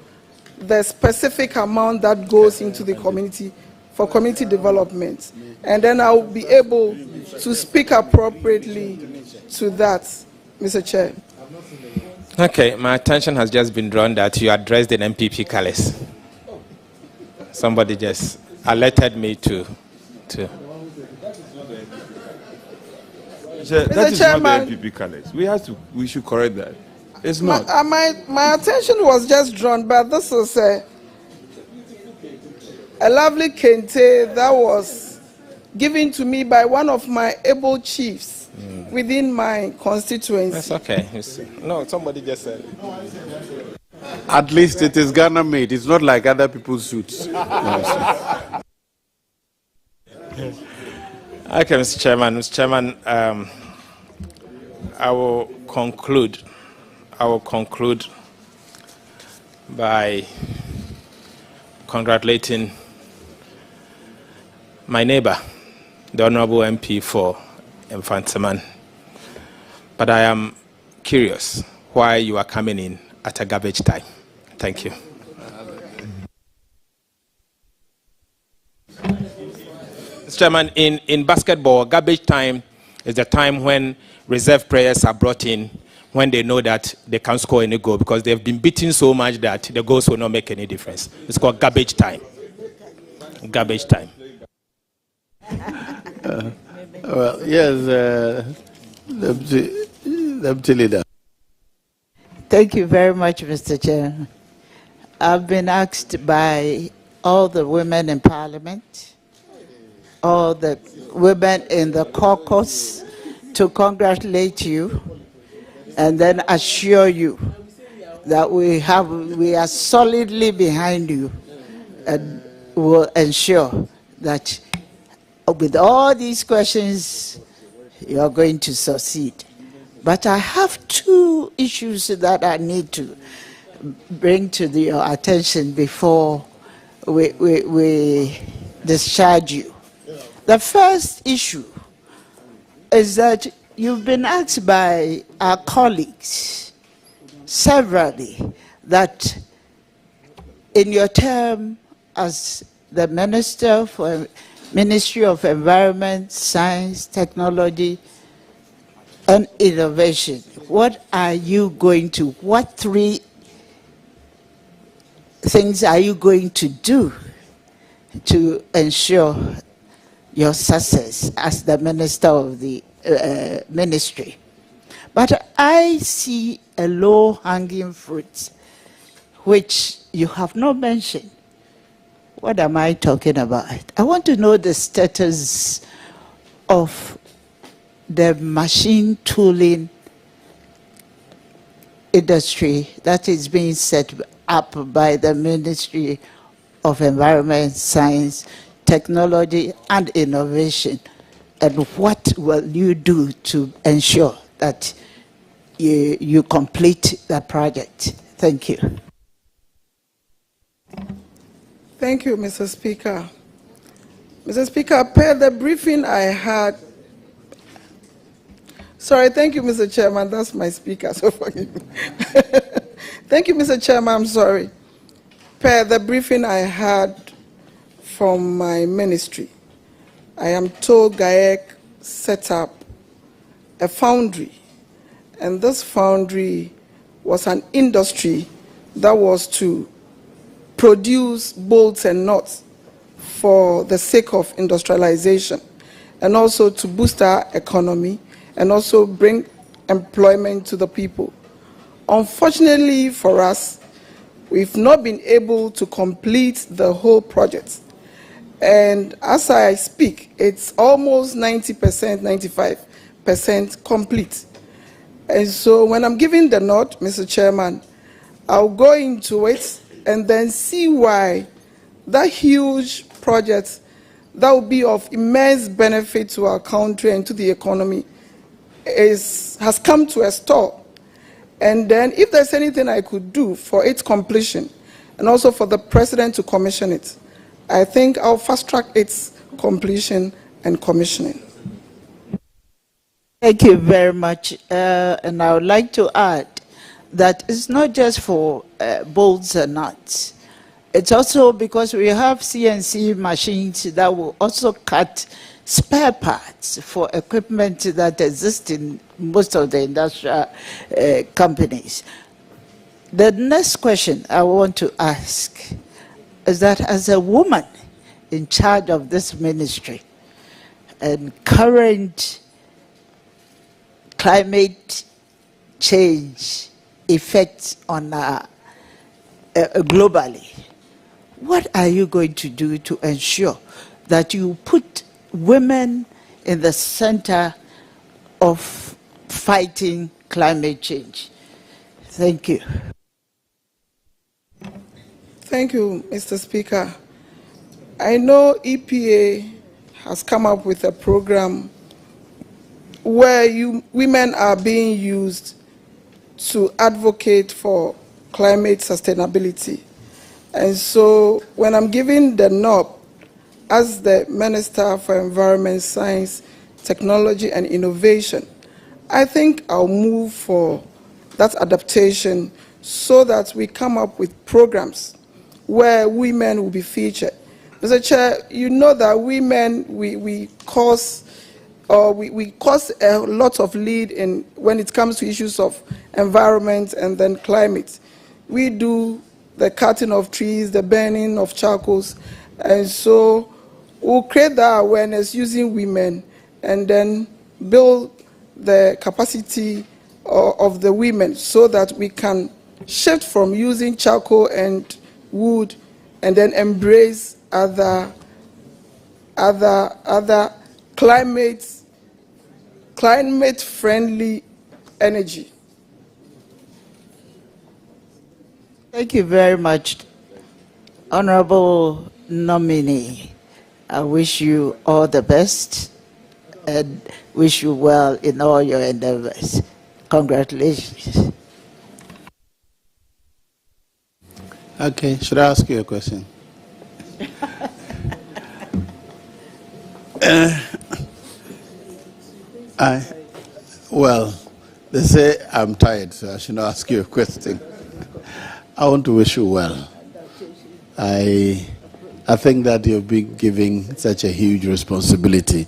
the specific amount that goes into the community for community development. And then I will be able to speak appropriately to that, Mr. Chair. Okay, my attention has just been drawn that you addressed the MPP colors. Somebody just alerted me to. That is not the MPP colors. We should correct that. It's not. My attention was just drawn, but this is a lovely kente that was given to me by one of my able chiefs within my constituency. That's okay. No, somebody just said. At least it is Ghana made. It's not like other people's suits. Okay, Mr. Chairman. Mr. Chairman, I will conclude by congratulating my neighbor, the Honorable MP for Infantaman. But I am curious why you are coming in at a garbage time. Thank you. Mr. Chairman, in basketball, garbage time is the time when reserve players are brought in when they know that they can't score any goal because they've been beaten so much that the goals will not make any difference. It's called garbage time. Garbage time. Well, yes, Deputy Leader. Thank you very much, Mr. Chairman. I've been asked by all the women in Parliament, all the women in the caucus to congratulate you and then assure you that we are solidly behind you and will ensure that with all these questions you are going to succeed. But I have two issues that I need to bring to your attention before we discharge you. The first issue is that you've been asked by our colleagues severally that in your term as the Minister for Ministry of Environment, Science, Technology, and Innovation, what three things are you going to do to ensure your success as the Minister of the Ministry? But I see a low-hanging fruit, which you have not mentioned. What am I talking about? I want to know the status of the machine tooling industry that is being set up by the Ministry of Environment, Science, Technology, and Innovation. And what will you do to ensure that you complete the project? Thank you. Thank you, Mr. Speaker. Mr. Speaker, per the briefing I had, sorry, thank you, Mr. Chairman, that's my speaker, so forgive me. Thank you, Mr. Chairman, I'm sorry. Per the briefing I had from my ministry, I am told GAEC set up a foundry, and this foundry was an industry that was to produce bolts and nuts for the sake of industrialization and also to boost our economy and also bring employment to the people. Unfortunately for us, we've not been able to complete the whole project. And as I speak, it's almost 90%, 95% complete. And so when I'm giving the nod, Mr. Chairman, I'll go into it and then see why that huge project that will be of immense benefit to our country and to the economy has come to a stop. And then if there's anything I could do for its completion and also for the President to commission it, I think I'll fast-track its completion and commissioning. Thank you very much. And I would like to add that it's not just for bolts and nuts. It's also because we have CNC machines that will also cut spare parts for equipment that exists in most of the industrial companies. The next question I want to ask is that as a woman in charge of this ministry and current climate change effects on globally, what are you going to do to ensure that you put women in the center of fighting climate change? Thank you. Thank you, Mr. Speaker. I know EPA has come up with a program where women are being used to advocate for climate sustainability. And so when I'm giving the nod, as the Minister for Environment, Science, Technology and Innovation, I think I'll move for that adaptation so that we come up with programs where women will be featured. Mr. Chair, you know that women, we cause a lot of lead in when it comes to issues of environment and then climate. We do the cutting of trees, the burning of charcoals, and so we'll create that awareness using women and then build the capacity of the women so that we can shift from using charcoal and wood and then embrace other climate-friendly energy. Thank you very much, Honorable Nominee. I wish you all the best and wish you well in all your endeavors. Congratulations. Okay, should I ask you a question? Well, they say I'm tired, so I should not ask you a question. I want to wish you well. I think that you've been given such a huge responsibility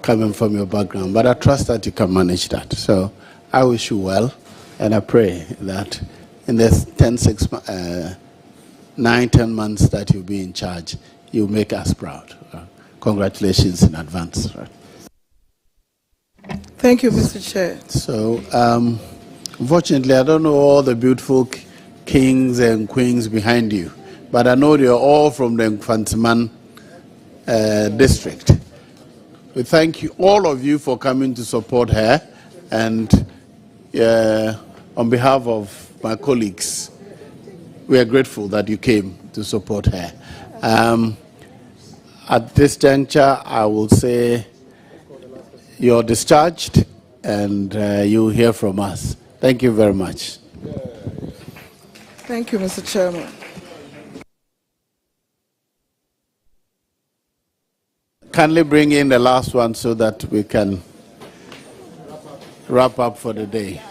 coming from your background, but I trust that you can manage that. So I wish you well, and I pray that in the 9-10 months that you'll be in charge, you'll make us proud. Congratulations in advance. Thank you, Mr. Chair. So, unfortunately, I don't know all the beautiful kings and queens behind you, but I know they're all from the Confronting district. We thank you, all of you, for coming to support her, and on behalf of my colleagues, we are grateful that you came to support her. At this juncture, I will say you're discharged, and you'll hear from us. Thank you very much. Thank you, Mr. Chairman. Kindly bring in the last one so that we can wrap up for the day.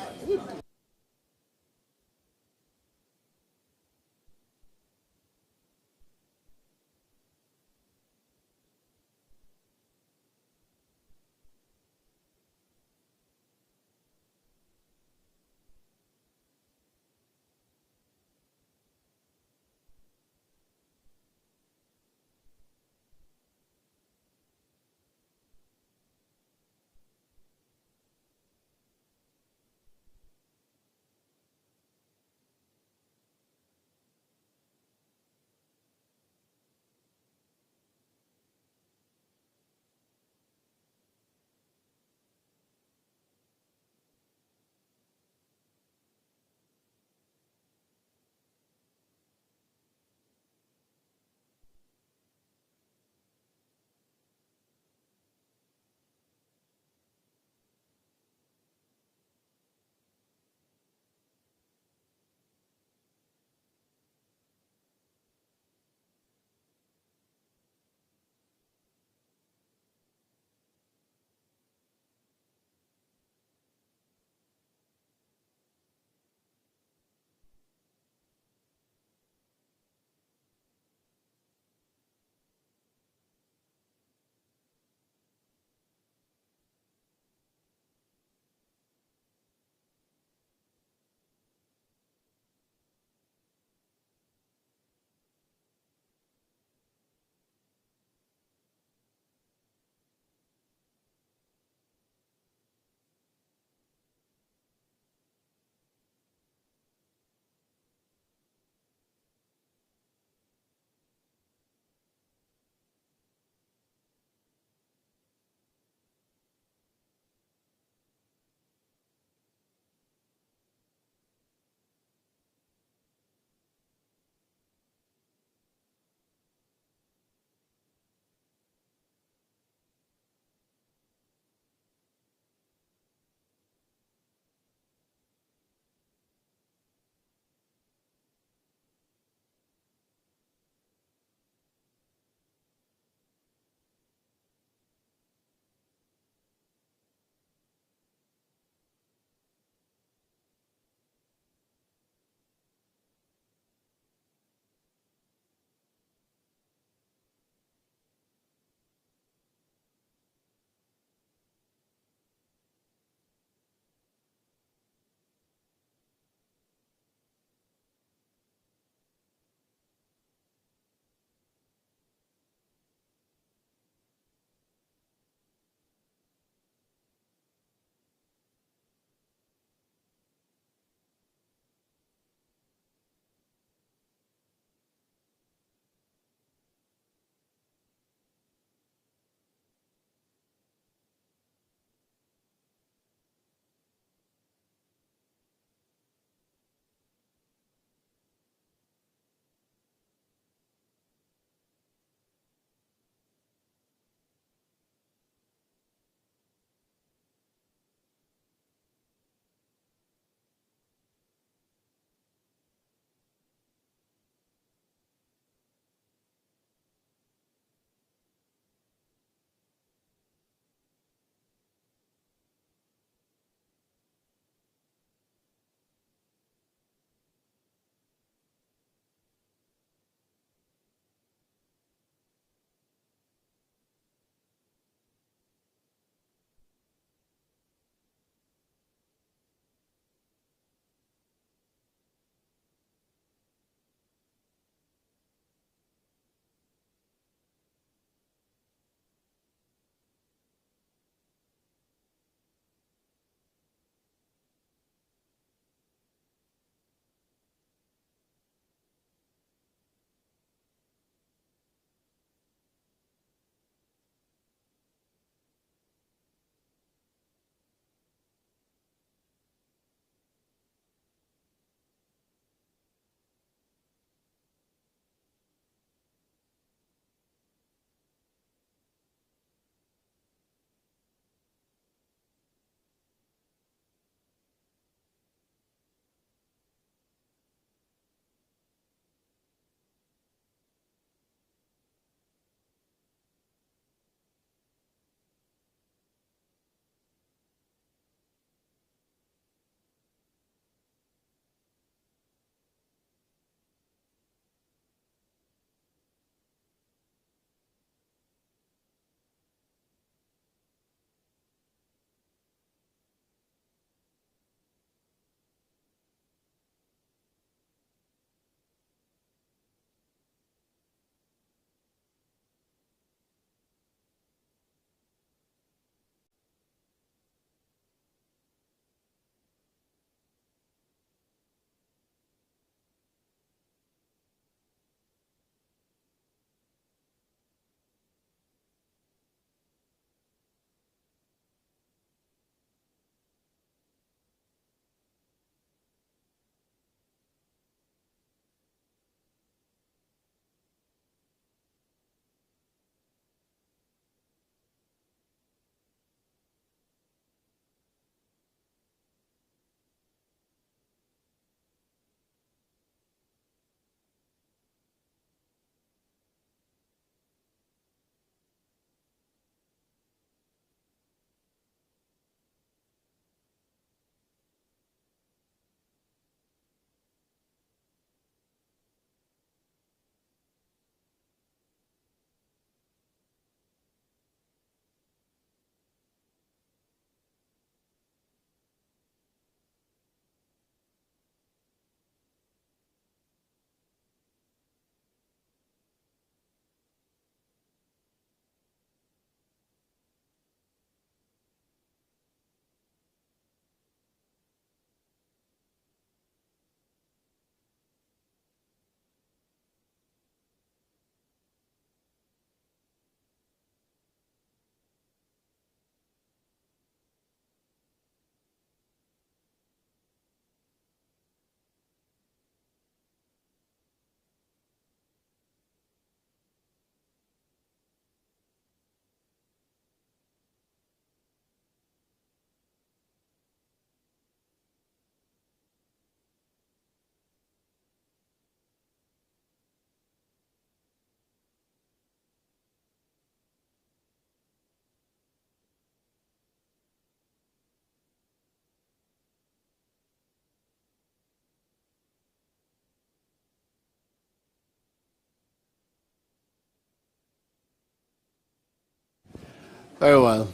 Very well.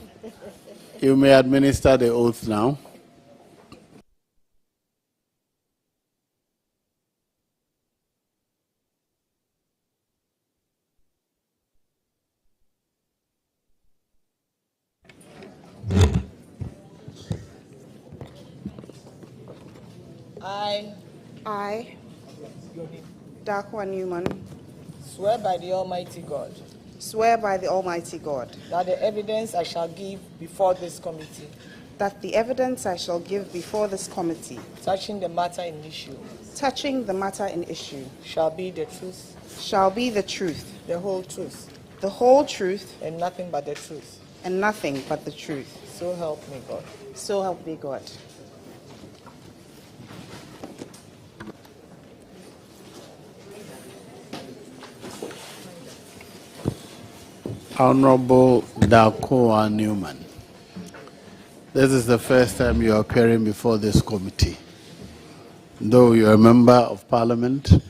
You may administer the oath now. I, Dakwa Newman, Swear by the Almighty God swear by the Almighty God that the evidence I shall give before this committee that the evidence I shall give before this committee touching the matter in issue shall be the truth, the whole truth, and nothing but the truth. So help me God. So help me God. Honorable Dakoa Newman, this is the first time you are appearing before this committee. Though you are a member of Parliament,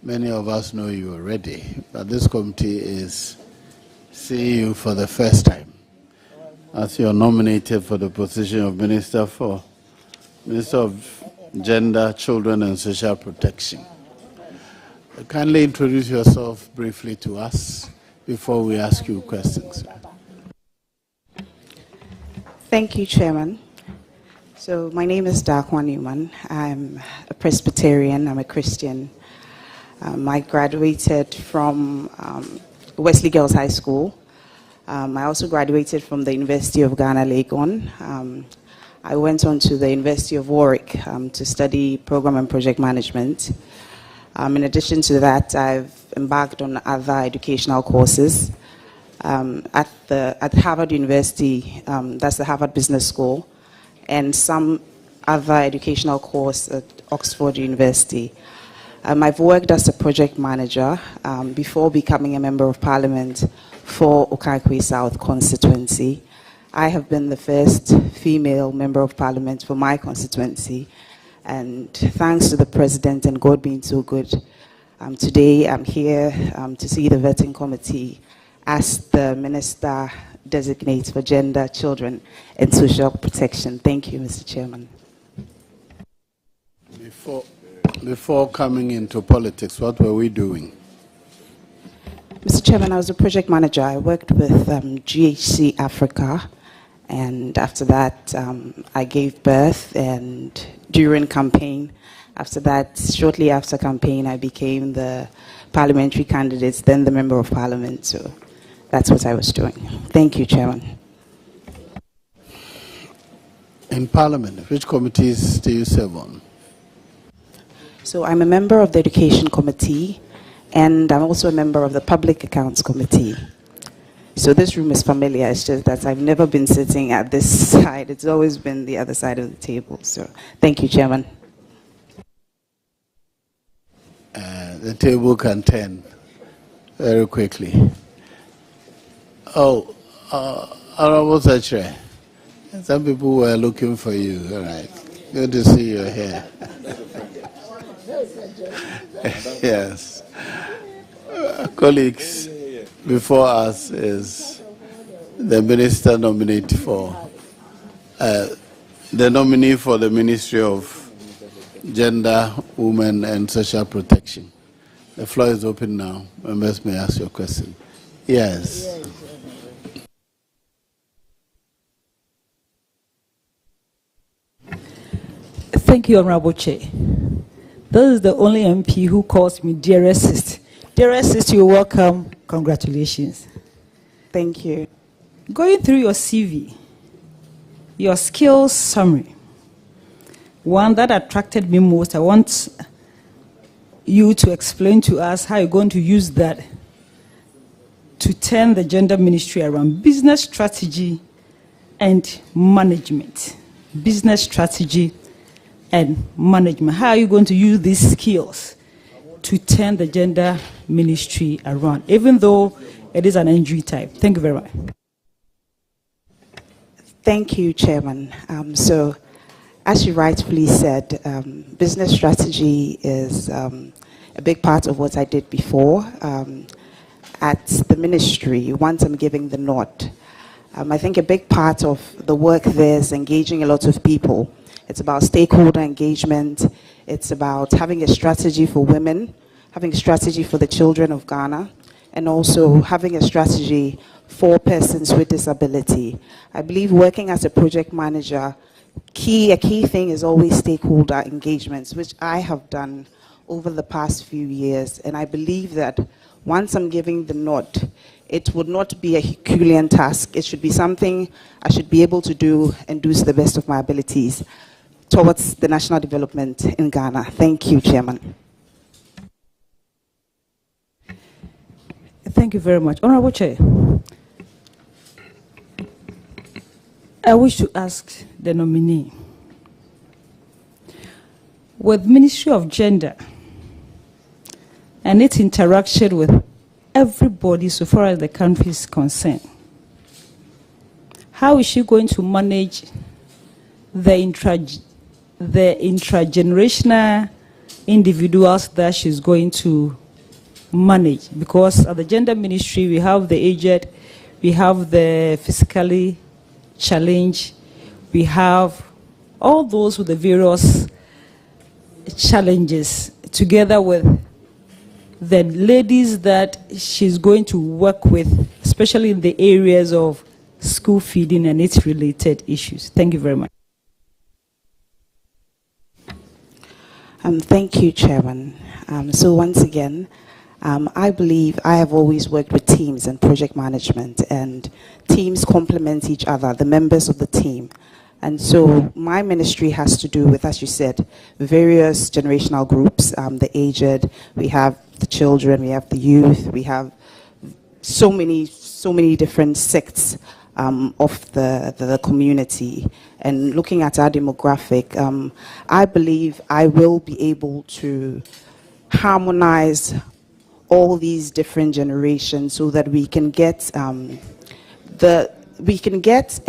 many of us know you already, but this committee is seeing you for the first time as you are nominated for the position of Minister of Gender, Children and Social Protection. Kindly introduce yourself briefly to us before we ask you questions. Thank you, Chairman. So my name is Dakwa Newman. I'm a Presbyterian. I'm a Christian. I graduated from Wesley Girls High School. I also graduated from the University of Ghana, Legon. I went on to the University of Warwick to study program and project management. In addition to that, I've embarked on other educational courses at Harvard University, that's the Harvard Business School, and some other educational course at Oxford University. I've worked as a project manager before becoming a member of Parliament for Okaikwe South constituency. I have been the first female member of Parliament for my constituency, and thanks to the President and God being so good, today I'm here to see the vetting committee as the Minister Designate for Gender, Children and Social Protection. Thank you, Mr. Chairman. Before coming into politics, what were we doing? Mr. Chairman, I was a project manager. I worked with GHC Africa, and after that I gave birth, and during campaign, after that, shortly after campaign, I became the parliamentary candidate, then the Member of Parliament. So that's what I was doing. Thank you, Chairman. In Parliament, which committees do you serve on? So I'm a member of the Education Committee, and I'm also a member of the Public Accounts Committee. So this room is familiar, it's just that I've never been sitting at this side. It's always been the other side of the table. So thank you, Chairman. The table can turn very quickly. Oh, Honorable Secretary, some people were looking for you. All right. Good to see you here. Yes. Colleagues, before us is the minister nominate for the nominee for the Ministry of Gender, Women and Social Protection. The floor is open now. Members may ask your question. Yes. Thank you, Honorable Chair. This is the only MP who calls me dearest sister. Dearest sister, you're welcome. Congratulations. Thank you. Going through your CV, your skills summary, one that attracted me most, I want you to explain to us how you're going to use that to turn the gender ministry around. Business strategy and management. Business strategy and management. How are you going to use these skills to turn the gender ministry around, even though it is an NG type? Thank you very much. Thank you, Chairman. So, as you rightfully said, business strategy is a big part of what I did before. At the ministry, once I'm giving the nod, I think a big part of the work there is engaging a lot of people. It's about stakeholder engagement. It's about having a strategy for women, having a strategy for the children of Ghana, and also having a strategy for persons with disability. I believe working as a project manager, a key thing is always stakeholder engagements, which I have done over the past few years. And I believe that once I'm giving the nod, it would not be a Herculean task. It should be something I should be able to do and do to the best of my abilities towards the national development in Ghana. Thank you, Chairman. Thank you very much. Honorable Chair, I wish to ask the nominee, with Ministry of Gender and its interaction with everybody so far as the country is concerned, how is she going to manage the intragenerational individuals that she's going to manage? Because at the Gender Ministry, we have the aged, we have the physically challenged, we have all those with the various challenges, together with the ladies that she's going to work with, especially in the areas of school feeding and its related issues. Thank you very much. Thank you, Chairman. So once again, I believe I have always worked with teams and project management, and teams complement each other, the members of the team. And so my ministry has to do with, as you said, various generational groups, the aged, we have the children, we have the youth, we have so many different sects of the community. And looking at our demographic, I believe I will be able to harmonize all these different generations so that we can get a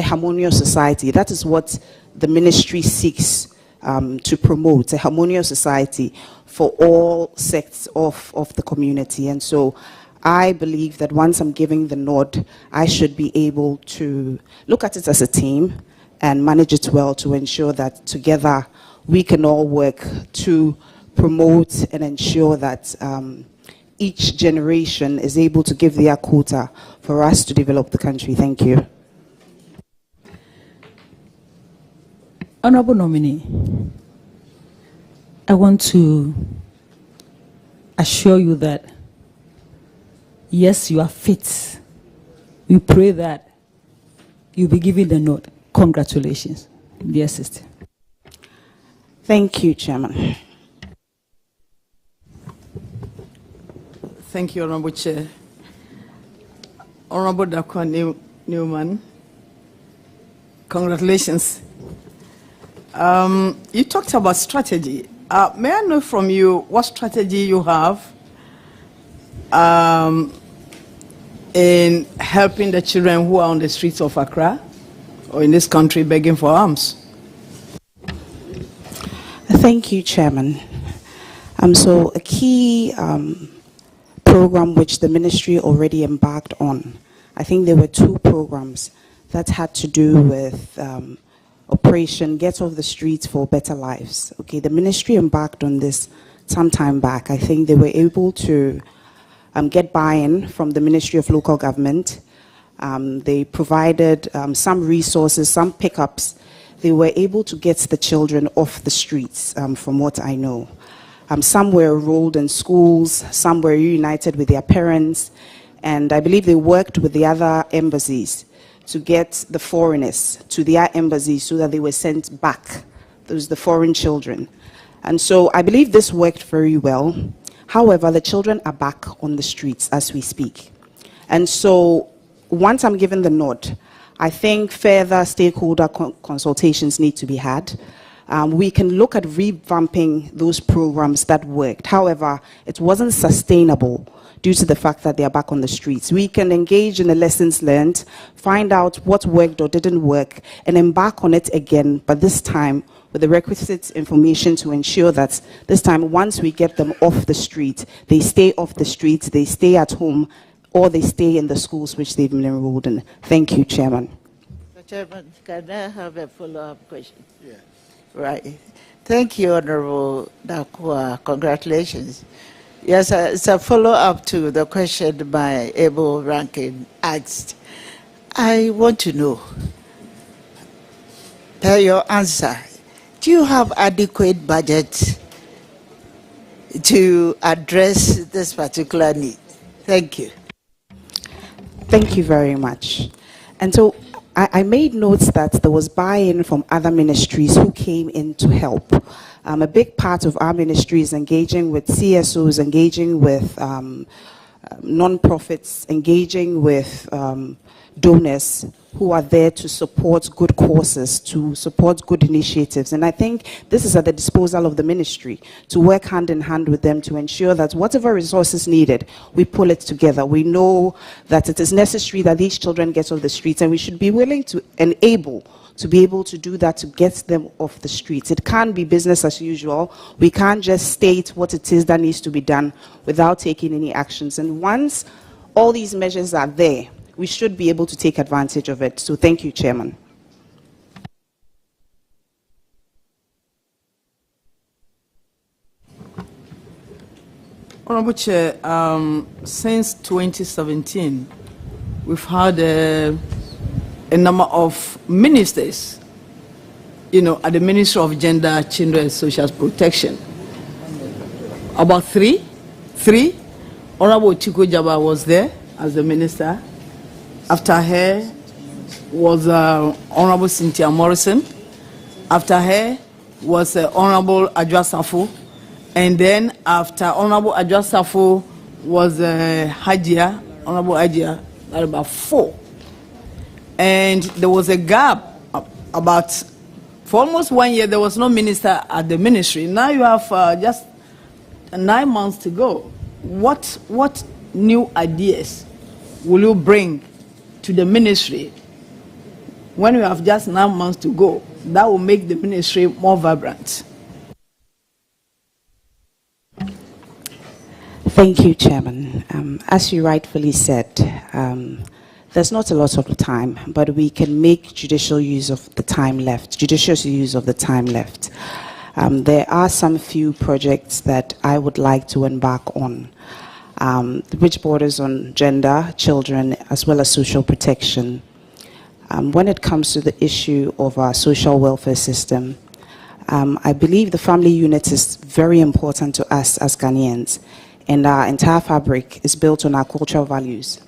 harmonious society. That is what the ministry seeks to promote, a harmonious society for all sects of the community. And so I believe that once I'm giving the nod, I should be able to look at it as a team and manage it well to ensure that together we can all work to promote and ensure that each generation is able to give their quota for us to develop the country. Thank you. Honorable Nominee, I want to assure you that, yes, you are fit. We pray that you'll be given the nod. Congratulations, dear sister. Thank you, Chairman. Thank you, Honorable Chair. Honorable Dr. Newman, congratulations. You talked about strategy. May I know from you what strategy you have in helping the children who are on the streets of Accra or in this country begging for alms? Thank you, Chairman. So a key program which the ministry already embarked on, I think there were two programs that had to do with Operation Get Off the Streets for Better Lives. Okay, the ministry embarked on this some time back. I think they were able to get buy-in from the Ministry of Local Government. They provided some resources, some pickups. They were able to get the children off the streets, from what I know. Some were enrolled in schools, some were reunited with their parents, and I believe they worked with the other embassies to get the foreigners to their embassies so that they were sent back, those the foreign children. And so I believe this worked very well. However, the children are back on the streets as we speak. And so once I'm given the nod, I think further stakeholder consultations need to be had. We can look at revamping those programs that worked. However, it wasn't sustainable due to the fact that they are back on the streets. We can engage in the lessons learned, find out what worked or didn't work, and embark on it again, but this time with the requisite information to ensure that this time, once we get them off the street, they stay off the street, they stay at home or they stay in the schools which they've been enrolled in. Thank you, Chairman. Mr. Chairman, can I have a follow-up question? Yeah. Right. Thank you, Honorable Dakwa. Congratulations. Yes, it's a follow-up to the question my able ranking asked. I want to know, per your answer, do you have adequate budget to address this particular need? Thank you. Thank you very much. And so I made notes that there was buy-in from other ministries who came in to help. A big part of our ministry is engaging with CSOs, engaging with non-profits, engaging with donors who are there to support good causes, to support good initiatives. And I think this is at the disposal of the ministry to work hand in hand with them to ensure that whatever resources needed, we pull it together. We know that it is necessary that these children get off the streets, and we should be willing to enable to be able to do that, to get them off the streets. It can't be business as usual. We can't just state what it is that needs to be done without taking any actions. And once all these measures are there, we should be able to take advantage of it. So thank you, Chairman. Honorable Chair, since 2017, we've had a number of ministers, at the Ministry of Gender, Children and Social Protection. About three. Honorable Chiko Jaba was there as the minister. After her was Honorable Cynthia Morrison. After her was Honorable Adjasafo. And then after Honorable Adjasafo was Hajia, Honorable Hajia, that about 4. And there was a gap for almost 1 year, there was no minister at the ministry. Now you have just 9 months to go. What new ideas will you bring to the ministry when you have just 9 months to go that will make the ministry more vibrant? Thank you, Chairman. As you rightfully said, there's not a lot of time, but we can make judicious use of the time left. There are some few projects that I would like to embark on, which borders on gender, children, as well as social protection. When it comes to the issue of our social welfare system, I believe the family unit is very important to us as Ghanaians, and our entire fabric is built on our cultural values.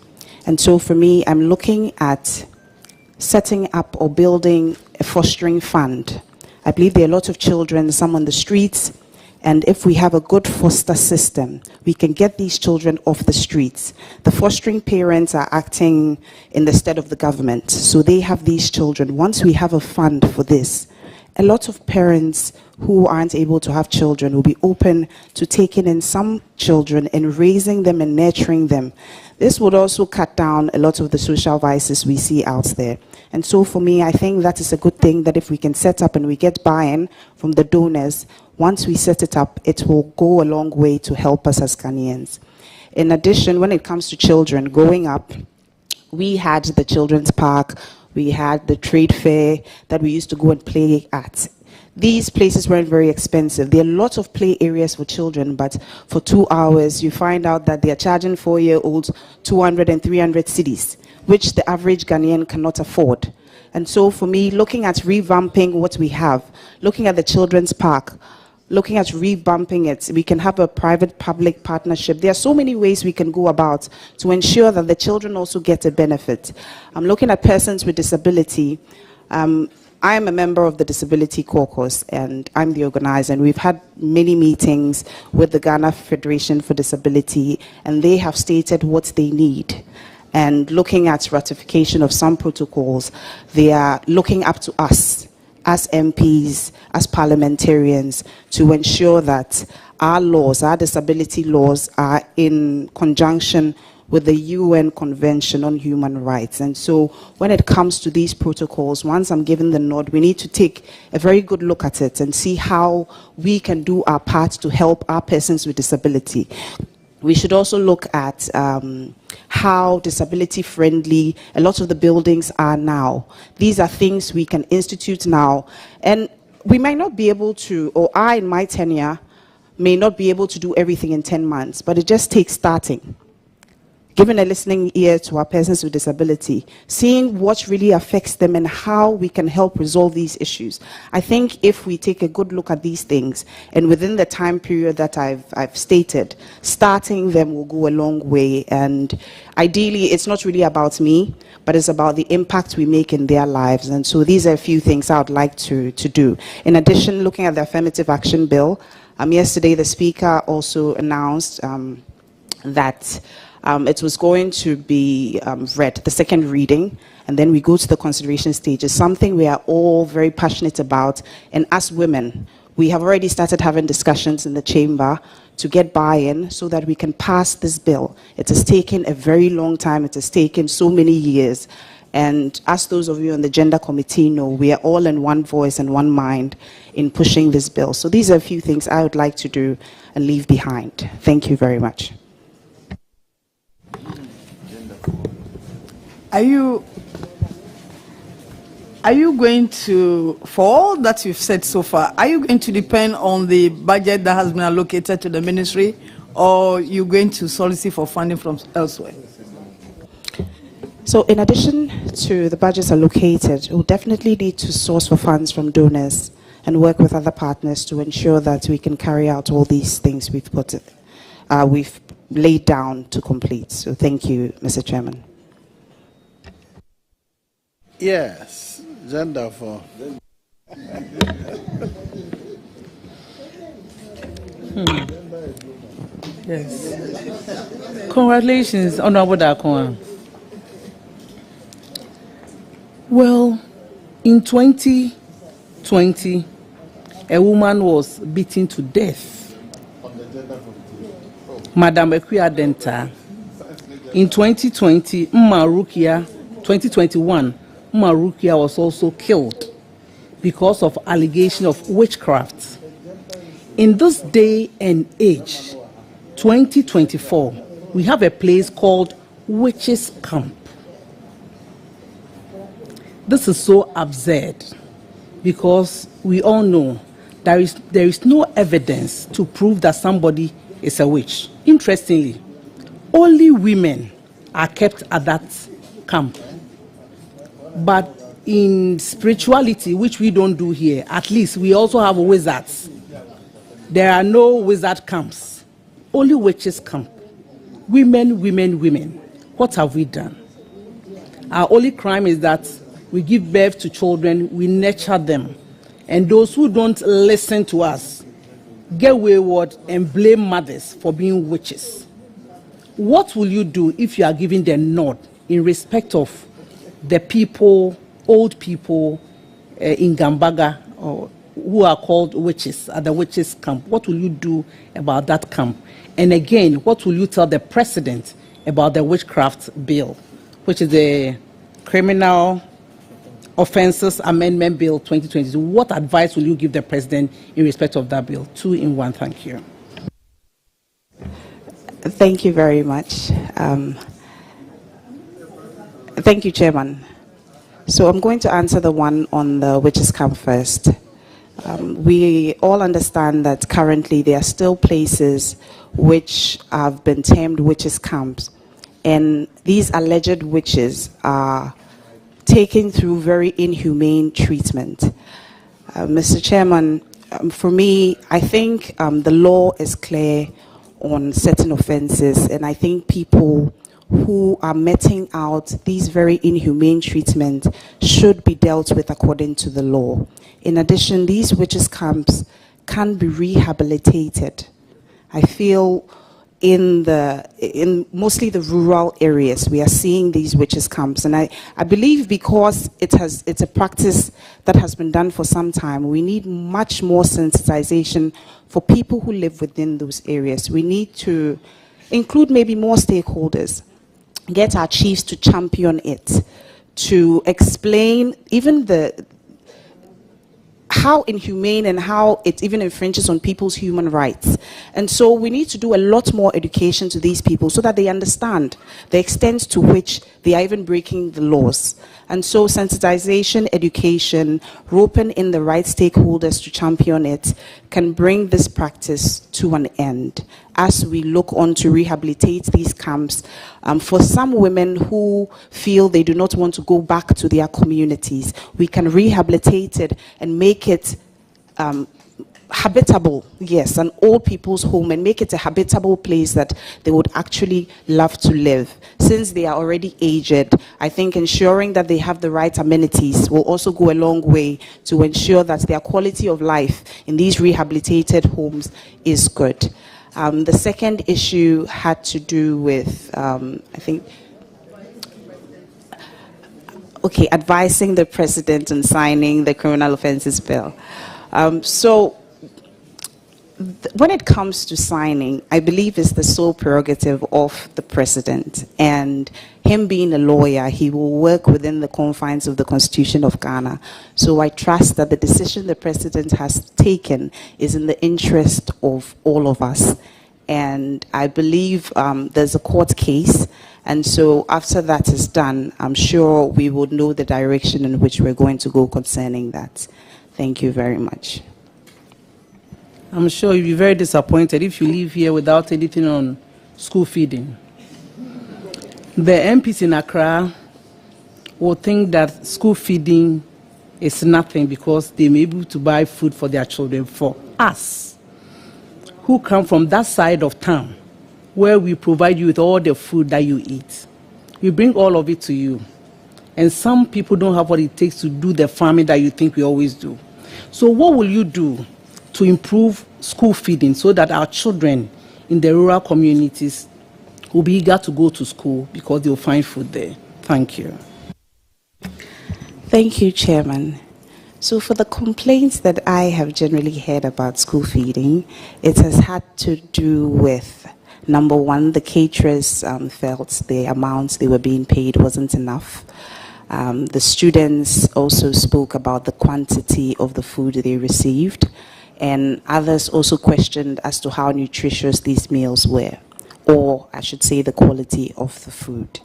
And so for me, I'm looking at setting up or building a fostering fund. I believe there are a lot of children, some on the streets, and if we have a good foster system, we can get these children off the streets. The fostering parents are acting in the stead of the government, so they have these children. Once we have a fund for this, a lot of parents who aren't able to have children will be open to taking in some children and raising them and nurturing them. This would also cut down a lot of the social vices we see out there. And so for me, I think that is a good thing, that if we can set up and we get buy-in from the donors, once we set it up, it will go a long way to help us as Ghanaians. In addition, when it comes to children growing up, we had the children's park, we had the trade fair that we used to go and play at. These places weren't very expensive. There are lots of play areas for children, but for 2 hours, you find out that they are charging 4-year-olds 200 and 300 cedis, which the average Ghanaian cannot afford. And so for me, looking at revamping what we have, looking at the children's park, looking at revamping it, we can have a private-public partnership. There are so many ways we can go about to ensure that the children also get a benefit. I'm looking at persons with disability. I am a member of the Disability Caucus, and I'm the organizer, and we've had many meetings with the Ghana Federation for Disability, and they have stated what they need. And looking at ratification of some protocols, they are looking up to us as MPs, as parliamentarians, to ensure that our laws, our disability laws, are in conjunction with the UN Convention on Human Rights. And so when it comes to these protocols, once I'm given the nod, we need to take a very good look at it and see how we can do our part to help our persons with disability. we should also look at how disability-friendly a lot of the buildings are now. These are things we can institute now. And we might not be able to, or I, in my tenure, may not be able to do everything in 10 months, but it just takes starting. Giving a listening ear to our persons with disability, seeing what really affects them and how we can help resolve these issues. I think if we take a good look at these things, and within the time period that I've stated, starting them will go a long way. And ideally, it's not really about me, but it's about the impact we make in their lives. And so these are a few things I would like to do. In addition, looking at the Affirmative Action Bill, yesterday the Speaker also announced that it was going to be read, the second reading, and then we go to the consideration stage. It's something we are all very passionate about, and as women, we have already started having discussions in the chamber to get buy-in so that we can pass this bill. It has taken a very long time, it has taken so many years, and as those of you on the Gender Committee know, we are all in one voice and one mind in pushing this bill. So these are a few things I would like to do and leave behind. Thank you very much. Are you going to, for all that you've said so far, are you going to depend on the budget that has been allocated to the ministry, or are you going to solicit for funding from elsewhere? So in addition to the budgets allocated, we'll definitely need to source for funds from donors and work with other partners to ensure that we can carry out all these things we've laid down to complete. So thank you, Mr. Chairman. Yes, gender for. Yes. Congratulations, Honorable Dakwa. Well, in 2020, a woman was beaten to death. Madam Equia Denta. In 2020, 2021, Rukia was also killed because of allegation of witchcraft. In this day and age, 2024, we have a place called Witches Camp. This is so absurd because we all know there is no evidence to prove that somebody is a witch. Interestingly, only women are kept at that camp. But in spirituality, which we don't do here, at least we also have wizards. There are no wizard camps, only witches camp. Women, women, women. What have we done? Our only crime is that we give birth to children, we nurture them. And those who don't listen to us get wayward and blame mothers for being witches. What will you do if you are giving the nod in respect of the people, old people in Gambaga, who are called witches at the witches camp? What will you do about that camp? And again, what will you tell the president about the witchcraft bill, which is the Criminal Offences Amendment Bill 2022? What advice will you give the president in respect of that bill? 2 in 1, thank you. Thank you very much. Thank you, Chairman. So I'm going to answer the one on the witches camp first. We all understand that currently there are still places which have been termed witches camps, and these alleged witches are taken through very inhumane treatment. Mr. Chairman, for me, I think the law is clear on certain offenses, and I think people who are meting out these very inhumane treatment should be dealt with according to the law. In addition, these witches camps can be rehabilitated. I feel in mostly the rural areas, we are seeing these witches camps, and I believe because it's a practice that has been done for some time, we need much more sensitization for people who live within those areas. We need to include maybe more stakeholders, get our chiefs to champion it, to explain even how inhumane and how it even infringes on people's human rights. And so we need to do a lot more education to these people so that they understand the extent to which they are even breaking the laws. And so sensitization, education, roping in the right stakeholders to champion it can bring this practice to an end as we look on to rehabilitate these camps for some women who feel they do not want to go back to their communities. We can rehabilitate it and make it habitable, yes, an old people's home, and make it a habitable place that they would actually love to live. Since they are already aged, I think ensuring that they have the right amenities will also go a long way to ensure that their quality of life in these rehabilitated homes is good. The second issue had to do with, I think, okay, advising the president on signing the criminal offences bill. When it comes to signing, I believe it's the sole prerogative of the president. And him being a lawyer, he will work within the confines of the Constitution of Ghana. So I trust that the decision the president has taken is in the interest of all of us. And I believe there's a court case. And so after that is done, I'm sure we would know the direction in which we're going to go concerning that. Thank you very much. I'm sure you'll be very disappointed if you leave here without anything on school feeding. The MPs in Accra will think that school feeding is nothing because they may be able to buy food for their children. For us, who come from that side of town, where we provide you with all the food that you eat, we bring all of it to you. And some people don't have what it takes to do the farming that you think we always do. So what will you do to improve school feeding so that our children in the rural communities will be eager to go to school because they'll find food there? Thank you. Thank you, Chairman. So for the complaints that I have generally heard about school feeding, it has had to do with, number one, the caterers felt the amounts they were being paid wasn't enough. The students also spoke about the quantity of the food they received. And others also questioned as to how nutritious these meals were, or I should say the quality of the food.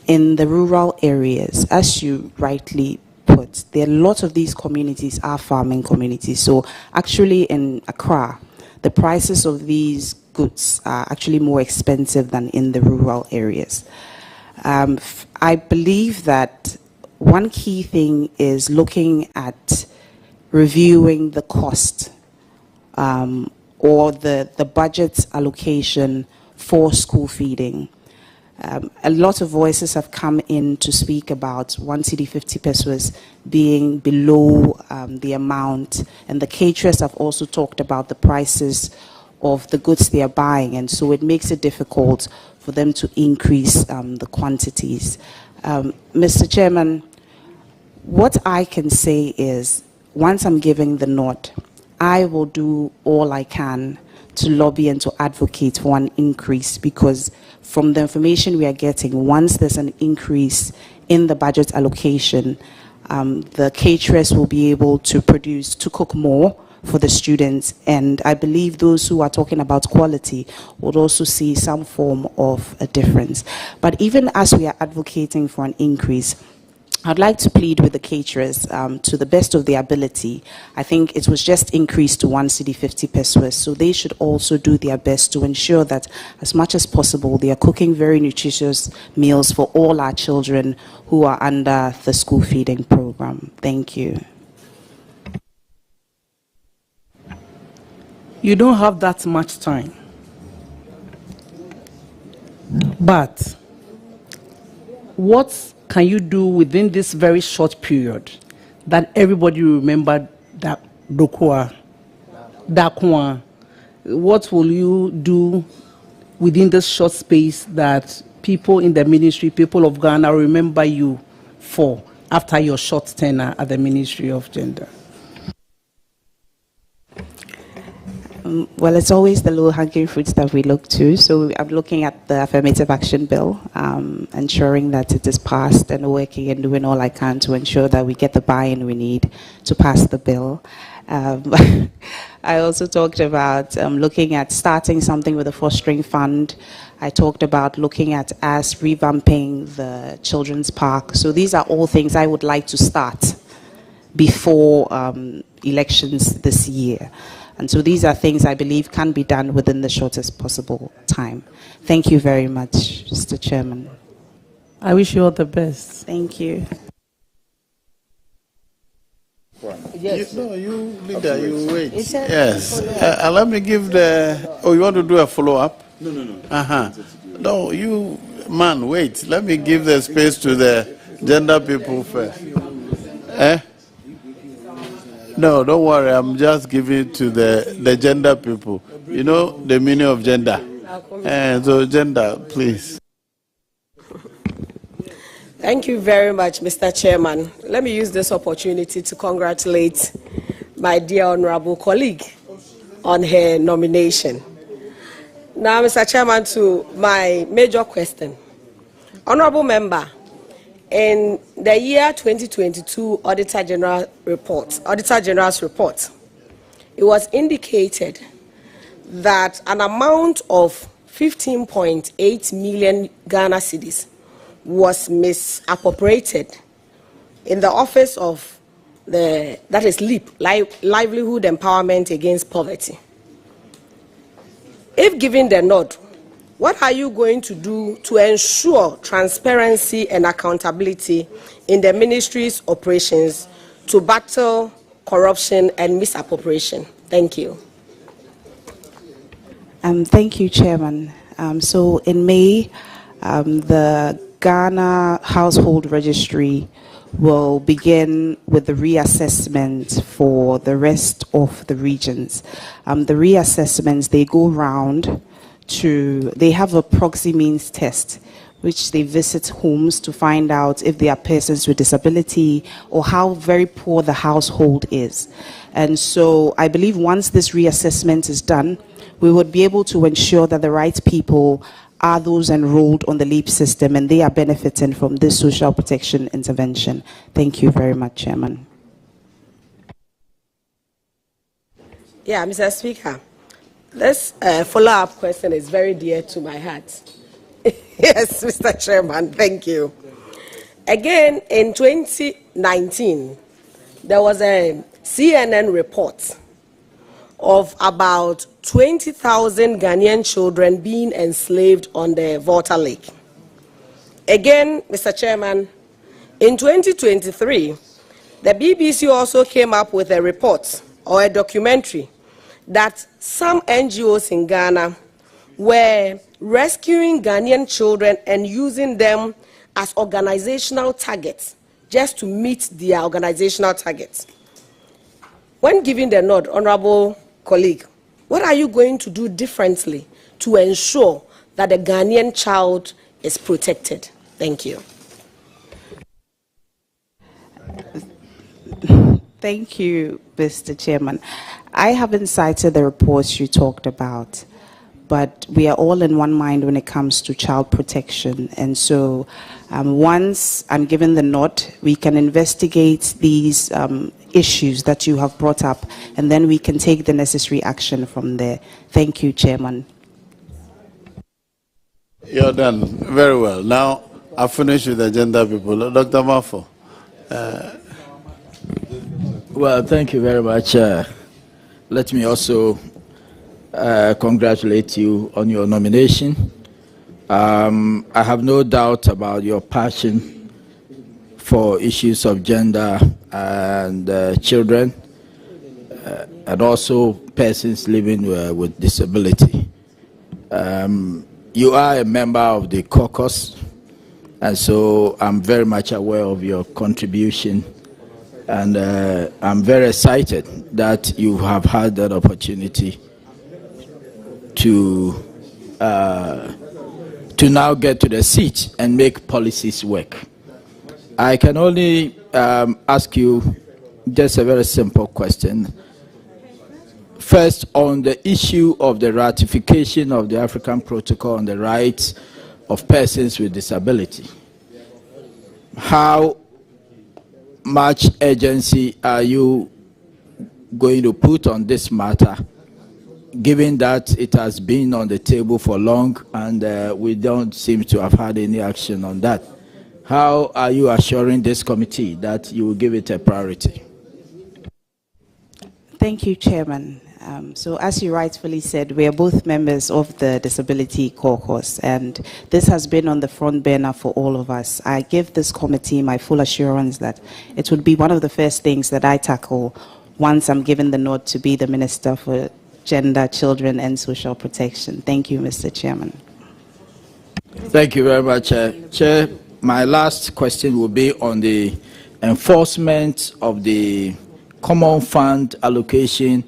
In the rural areas, as you rightly put, a lot of these communities are farming communities. So actually in Accra, the prices of these goods are actually more expensive than in the rural areas. I believe that one key thing is looking at reviewing the cost or the budget allocation for school feeding. A lot of voices have come in to speak about 1 cedi 50 pesos being below the amount, and the caterers have also talked about the prices of the goods they are buying, and so it makes it difficult for them to increase the quantities. Mr. Chairman, what I can say is, once I'm giving the nod, I will do all I can to lobby and to advocate for an increase, because from the information we are getting, once there's an increase in the budget allocation, the caterers will be able to cook more for the students. And I believe those who are talking about quality would also see some form of a difference. But even as we are advocating for an increase, I'd like to plead with the caterers to the best of their ability. I think it was just increased to 1 cedi 50 pesos, so they should also do their best to ensure that as much as possible they are cooking very nutritious meals for all our children who are under the school feeding program. Thank you. You don't have that much time, but what can you do within this very short period that everybody will remember that Dokwa, Dakwa? What will you do within this short space that people in the ministry, people of Ghana, remember you for after your short tenure at the Ministry of Gender? Well, it's always the low-hanging fruits that we look to. So I'm looking at the Affirmative Action Bill, ensuring that it is passed, and working and doing all I can to ensure that we get the buy-in we need to pass the bill. I also talked about looking at starting something with a fostering fund. I talked about looking at us revamping the children's park. So these are all things I would like to start before elections this year. And so these are things I believe can be done within the shortest possible time. Thank you very much, Mr. Chairman. I wish you all the best. Thank you. Yes. You leader, you wait. Yes. Let me give the... Oh, you want to do a follow-up? No. Uh-huh. No, you... Man, wait. Let me give the space to the gender people first. No, don't worry. I'm just giving it to the gender people. You know the meaning of gender. So gender, please. Thank you very much, Mr. Chairman. Let me use this opportunity to congratulate my dear honorable colleague on her nomination. Now, Mr. Chairman, to my major question. Honorable member, in the year 2022 Auditor General's report, it was indicated that an amount of 15.8 million Ghana cedis was misappropriated in the office of that is LEAP, Livelihood Empowerment Against Poverty. If given the nod, what are you going to do to ensure transparency and accountability in the ministry's operations to battle corruption and misappropriation? Thank you. Thank you, Chairman. So in May, the Ghana Household Registry will begin with the reassessment for the rest of the regions. The reassessments, they go round they have a proxy means test, which they visit homes to find out if there are persons with disability or how very poor the household is. And so I believe once this reassessment is done, we would be able to ensure that the right people are those enrolled on the LEAP system and they are benefiting from this social protection intervention. Thank you very much, Chairman. Yeah, Mr. Speaker, this follow-up question is very dear to my heart. Yes, Mr. Chairman, thank you. Again, in 2019, there was a CNN report of about 20,000 Ghanaian children being enslaved on the Volta Lake. Again, Mr. Chairman, in 2023, the BBC also came up with a report or a documentary that some NGOs in Ghana were rescuing Ghanaian children and using them as organizational targets just to meet their organizational targets. When given the nod, honorable colleague, what are you going to do differently to ensure that the Ghanaian child is protected? Thank you. Thank you, Mr. Chairman. I haven't cited the reports you talked about, but we are all in one mind when it comes to child protection. And so once I'm given the nod, we can investigate these issues that you have brought up, and then we can take the necessary action from there. Thank you, Chairman. You're done. Very well. Now, I'll finish with the gender people. Dr. Mafo. Well, thank you very much. Let me also congratulate you on your nomination. I have no doubt about your passion for issues of gender and children, and also persons living with disability. You are a member of the caucus, and so I'm very much aware of your contribution. And I'm very excited that you have had that opportunity to now get to the seat and make policies work. I can only ask you just a very simple question. First, on the issue of the ratification of the African Protocol on the Rights of Persons with Disability, how much urgency are you going to put on this matter, given that it has been on the table for long and we don't seem to have had any action on that? How are you assuring this committee that you will give it a priority? Thank you, Chairman. So as you rightfully said, we are both members of the Disability Caucus, and this has been on the front burner for all of us. I give this committee my full assurance that it would be one of the first things that I tackle once I'm given the nod to be the Minister for Gender, Children and Social Protection. Thank you, Mr. Chairman. Thank you very much, Chair. My last question will be on the enforcement of the common fund allocation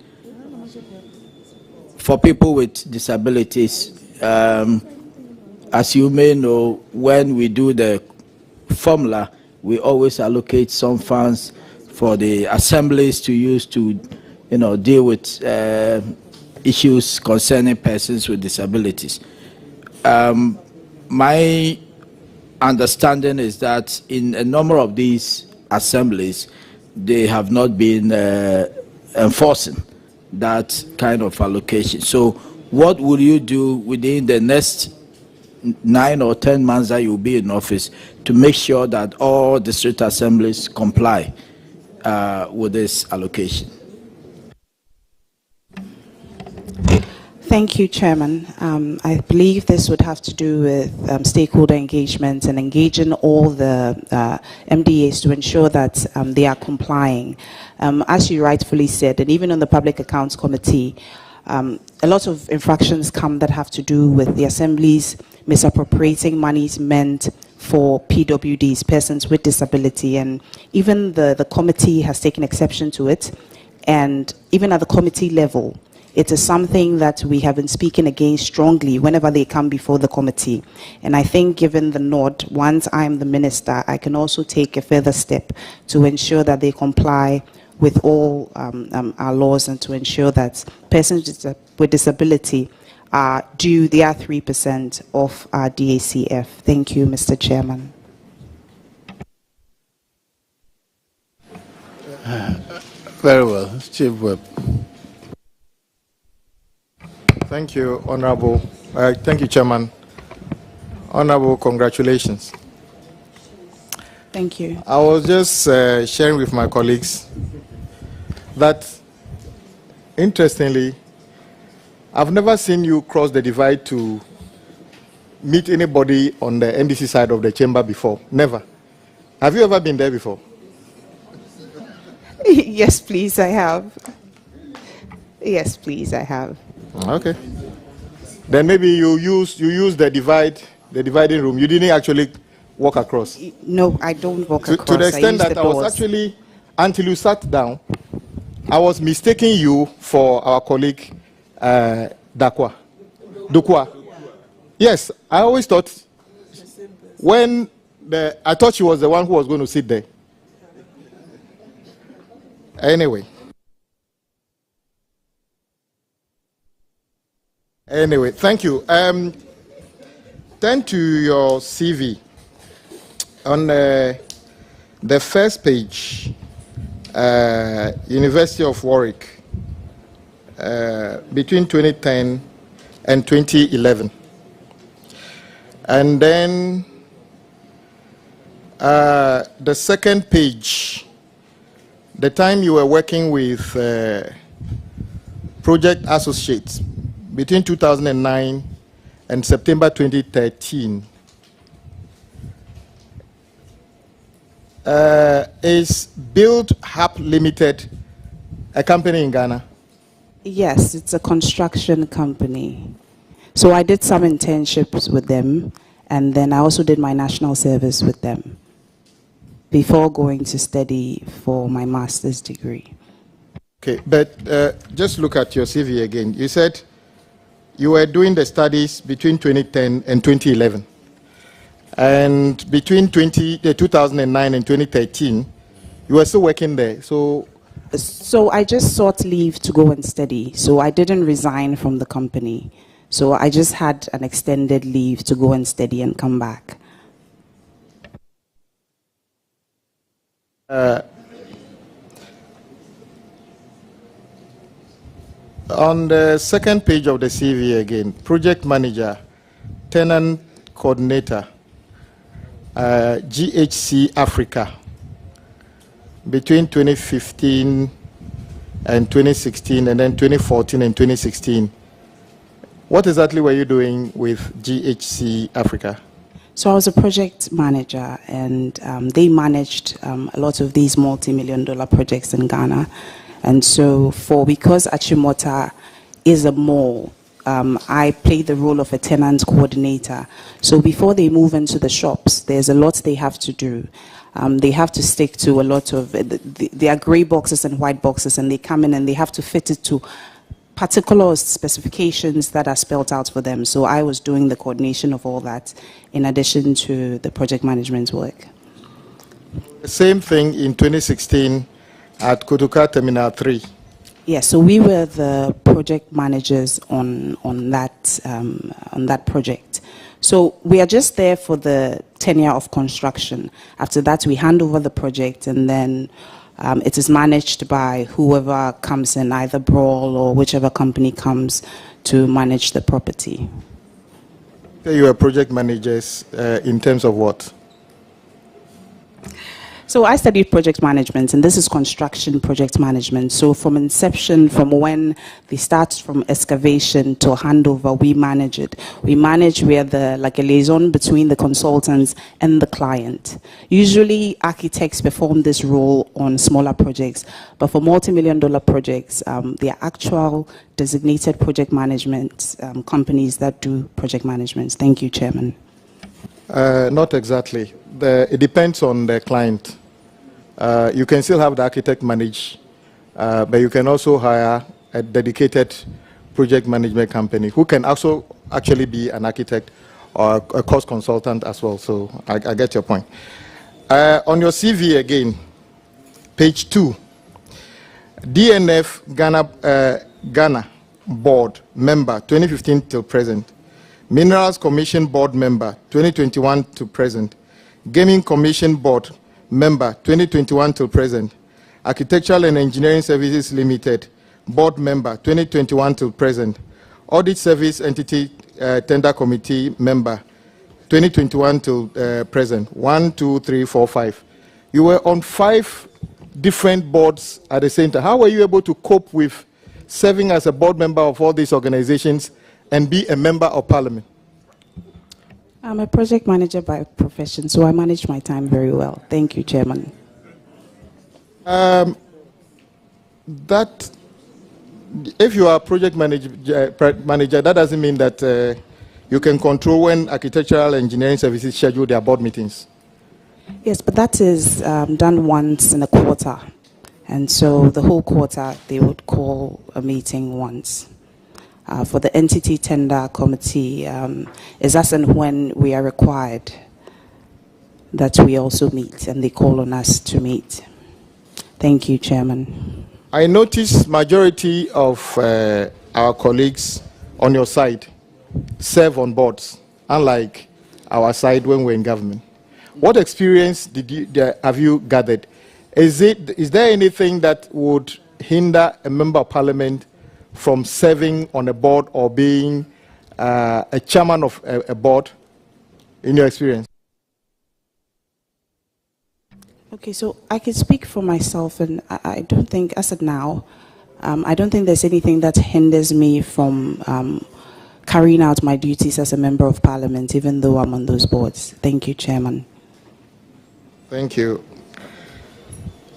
for people with disabilities. As you may know, when we do the formula, we always allocate some funds for the assemblies to use to, deal with issues concerning persons with disabilities. My understanding is that in a number of these assemblies, they have not been enforcing that kind of allocation. So what will you do within the next 9 or 10 months that you'll be in office to make sure that all district assemblies comply with this allocation? Thank you, Chairman. I believe this would have to do with stakeholder engagement and engaging all the MDAs to ensure that they are complying. As you rightfully said, and even on the Public Accounts Committee, a lot of infractions come that have to do with the assemblies misappropriating monies meant for PWDs, persons with disability, and even the committee has taken exception to it. And even at the committee level, it is something that we have been speaking against strongly whenever they come before the committee. And I think given the nod, once I'm the minister, I can also take a further step to ensure that they comply with all our laws and to ensure that persons with disability are due their 3% of our DACF. Thank you, Mr. Chairman. Very well. Chief Whip. Thank you, Honorable. Thank you, Chairman. Honorable, congratulations. Thank you. I was just sharing with my colleagues that, interestingly, I've never seen you cross the divide to meet anybody on the NDC side of the chamber before. Never. Have you ever been there before? Yes, please, I have. Yes, please, I have. Okay. Then maybe you use the dividing room. You didn't actually walk across. No, I don't walk across. To the extent that I was actually, until you sat down, I was mistaking you for our colleague Dukwa. Yes, I always thought I thought she was the one who was going to sit there. Anyway, thank you. Turn to your CV. On the first page, University of Warwick, between 2010 and 2011. And then the second page, the time you were working with Project Associates, between 2009 and September 2013, is Build Hub Limited a company in Ghana? Yes, it's a construction company. So I did some internships with them, and then I also did my national service with them before going to study for my master's degree. Okay, but just look at your CV again. You said you were doing the studies between 2010 and 2011. And between 2009 and 2013, you were still working there. So So I just sought leave to go and study. So I didn't resign from the company. So I just had an extended leave to go and study and come back. On the second page of the CV again, project manager, tenant coordinator, GHC Africa, between 2015 and 2016, and then 2014 and 2016. What exactly were you doing with GHC Africa? So I was a project manager, and they managed a lot of these multi-million-dollar projects in Ghana. And so because Achimota is a mall, I played the role of a tenant coordinator. So before they move into the shops, there's a lot they have to do. They have to stick to a lot of, there are gray boxes and white boxes, and they come in and they have to fit it to particular specifications that are spelled out for them. So I was doing the coordination of all that in addition to the project management work. The same thing in 2016 at Kotoka Terminal 3. Yeah, so we were the project managers on that project. So we are just there for the tenure of construction. After that, we hand over the project, and then it is managed by whoever comes in, either Brawl or whichever company comes to manage the property. So you are project managers in terms of what? So I studied project management, and this is construction project management. So from inception, from when they start from excavation to handover, we manage it. We are like a liaison between the consultants and the client. Usually architects perform this role on smaller projects, but for multi-million-dollar projects, there are actual designated project management companies that do project management. Thank you, Chairman. Not exactly. It depends on the client. You can still have the architect manage, but you can also hire a dedicated project management company who can also actually be an architect or a cost consultant as well. So I get your point. On your CV again, page 2, DNF Ghana board member 2015 till present. Minerals Commission Board member, 2021 to present. Gaming Commission Board member, 2021 till present. Architectural and Engineering Services Limited Board member, 2021 till present. Audit Service Entity Tender Committee member, 2021 till present. 1, 2, 3, 4, 5. You were on 5 different boards at the same time. How were you able to cope with serving as a board member of all these organizations and be a member of parliament? I'm a project manager by profession, so I manage my time very well. Thank you, Chairman. That if you are a project manager, that doesn't mean that you can control when architectural engineering services schedule their board meetings. Yes, but that is done once in a quarter. And so the whole quarter, they would call a meeting once. For the entity tender committee, is as and when we are required that we also meet, and they call on us to meet. Thank you, Chairman. I noticed majority of our colleagues on your side serve on boards, unlike our side when we're in government. What experience have you gathered? Is there anything that would hinder a member of parliament from serving on a board or being a chairman of a board, in your experience? Okay, so I can speak for myself, and I don't think, as of now, I don't think there's anything that hinders me from carrying out my duties as a member of parliament, even though I'm on those boards. Thank you, Chairman. Thank you.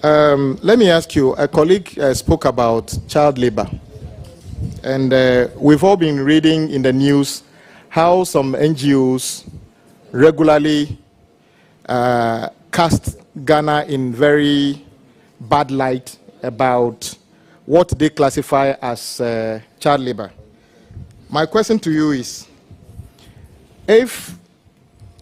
Let me ask you, a colleague spoke about child labor. And we've all been reading in the news how some NGOs regularly cast Ghana in very bad light about what they classify as child labor. My question to you is, if,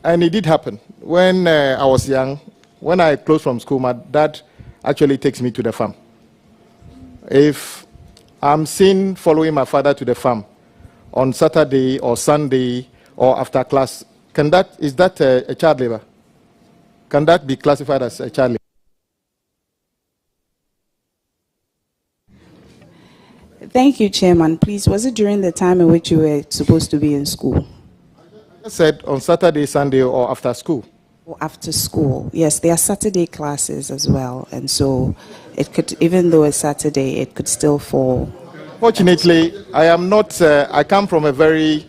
and it did happen, when I was young, when I closed from school, my dad actually takes me to the farm. if I'm seen following my father to the farm on Saturday or Sunday or after class, is that a child labor? Can that be classified as a child labor? Thank you, Chairman. Please, was it during the time in which you were supposed to be in school? I said on Saturday, Sunday, or after school. Or after school. Yes, there are Saturday classes as well. And so it could, even though it's Saturday, it could still fall. Fortunately, I am not, I come from a very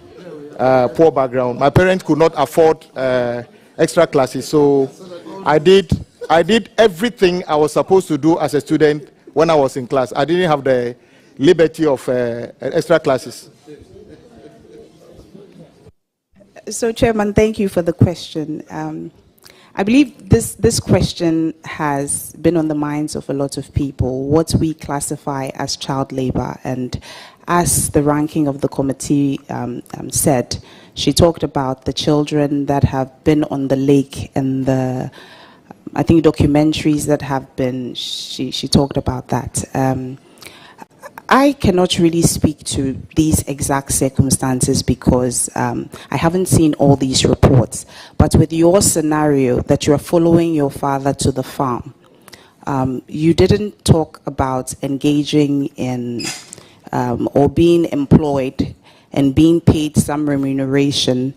poor background. My parents could not afford extra classes. So I did everything I was supposed to do as a student when I was in class. I didn't have the liberty of extra classes. So, Chairman, thank you for the question. I believe this question has been on the minds of a lot of people, what we classify as child labor. And as the ranking of the committee said, she talked about the children that have been on the lake and the, I think, documentaries that have been, she talked about that. I cannot really speak to these exact circumstances because I haven't seen all these reports. But with your scenario that you are following your father to the farm, you didn't talk about engaging in or being employed and being paid some remuneration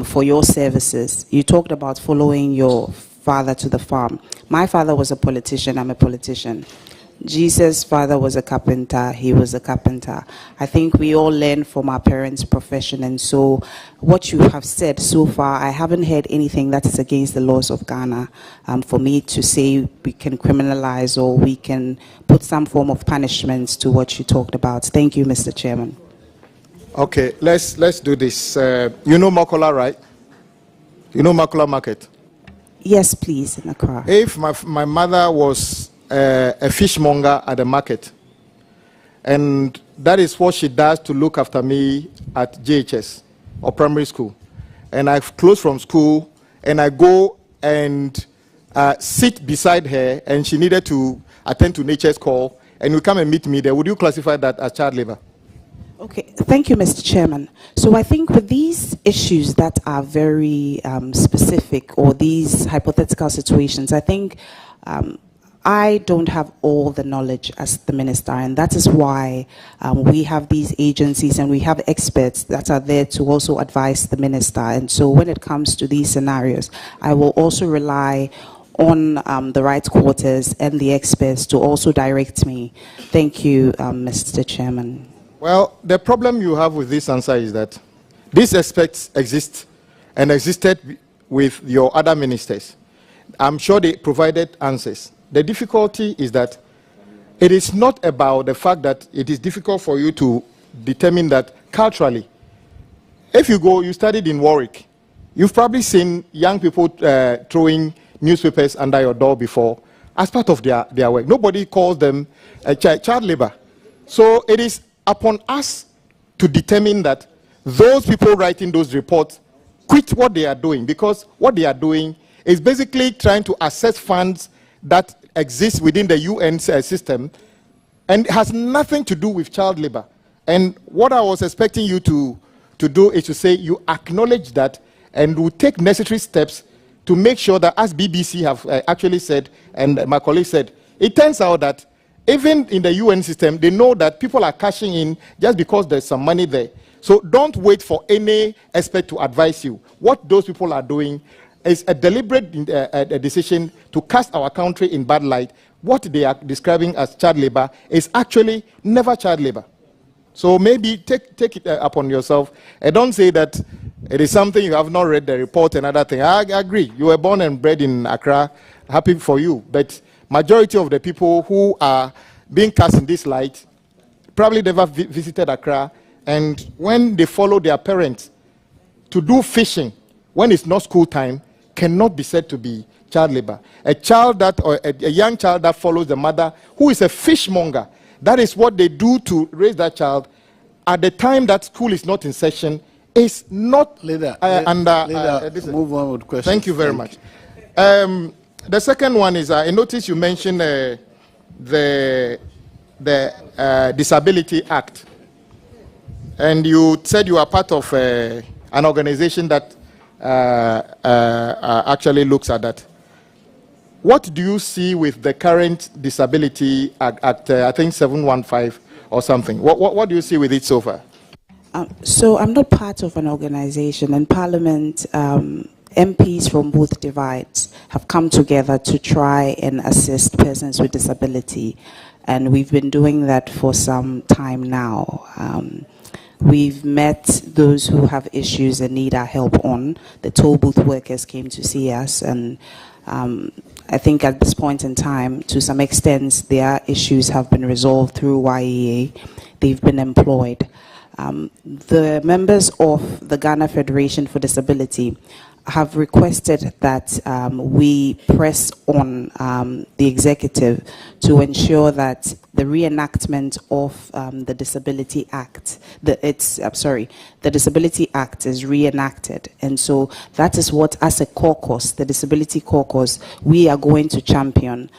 for your services. You talked about following your father to the farm. My father was a politician, I'm a politician. Jesus' father was a carpenter, he was a carpenter. I think we all learn from our parents' profession, and so what you have said so far, I haven't heard anything that is against the laws of Ghana for me to say we can criminalize or we can put some form of punishments to what you talked about. Thank you, Mr. Chairman. Okay, let's do this. You know Makola, right? You know Makola Market? Yes, please, in Accra. If my mother was a fishmonger at the market, and that is what she does to look after me at JHS or primary school, and I've closed from school and I go and sit beside her, and she needed to attend to nature's call, and you come and meet me there, would you classify that as child labor? Okay, thank you, Mr. Chairman. So I think with these issues that are very specific, or these hypothetical situations, I think I don't have all the knowledge as the minister, and that is why we have these agencies and we have experts that are there to also advise the minister. And so when it comes to these scenarios, I will also rely on the right quarters and the experts to also direct me. Thank you, Mr. Chairman. Well, the problem you have with this answer is that these aspects exist and existed with your other ministers. I'm sure they provided answers. The difficulty is that it is not about the fact that it is difficult for you to determine that culturally. If you studied in Warwick, you've probably seen young people throwing newspapers under your door before as part of their work. Nobody calls them child labor. So it is upon us to determine that those people writing those reports quit what they are doing, because what they are doing is basically trying to access funds that exist within the UN system and has nothing to do with child labor. And what I was expecting you to do is to say you acknowledge that and will take necessary steps to make sure that, as BBC have actually said, and my colleague said, it turns out that even in the UN system, they know that people are cashing in just because there's some money there. So don't wait for any expert to advise you. What those people are doing is a deliberate decision to cast our country in bad light. What they are describing as child labor is actually never child labor. So maybe take it upon yourself, and don't say that it is something you have not read the report and other thing. I agree. You were born and bred in Accra. Happy for you. But majority of the people who are being cast in this light probably never visited Accra, and when they follow their parents to do fishing when it's not school time, cannot be said to be child labor. A child that, or a young child that follows the mother who is a fishmonger, that is what they do to raise that child at the time that school is not in session, is not under. Move on with questions. Thank you very much. The second one is, I noticed you mentioned the the Disability Act, and you said you are part of an organization that actually looks at that. What do you see with the current Disability Act, I think 715 or something? What do you see with it so far? So I'm not part of an organization. In Parliament, MPs from both divides have come together to try and assist persons with disability. And we've been doing that for some time now. We've met those who have issues and need our help on. The toll booth workers came to see us, and I think at this point in time, to some extent, their issues have been resolved through YEA. They've been employed. The members of the Ghana Federation for Disability have requested that we press on the executive to ensure that the reenactment of the Disability Act, the Disability Act is reenacted. And so that is what, as a caucus, the Disability Caucus, we are going to champion.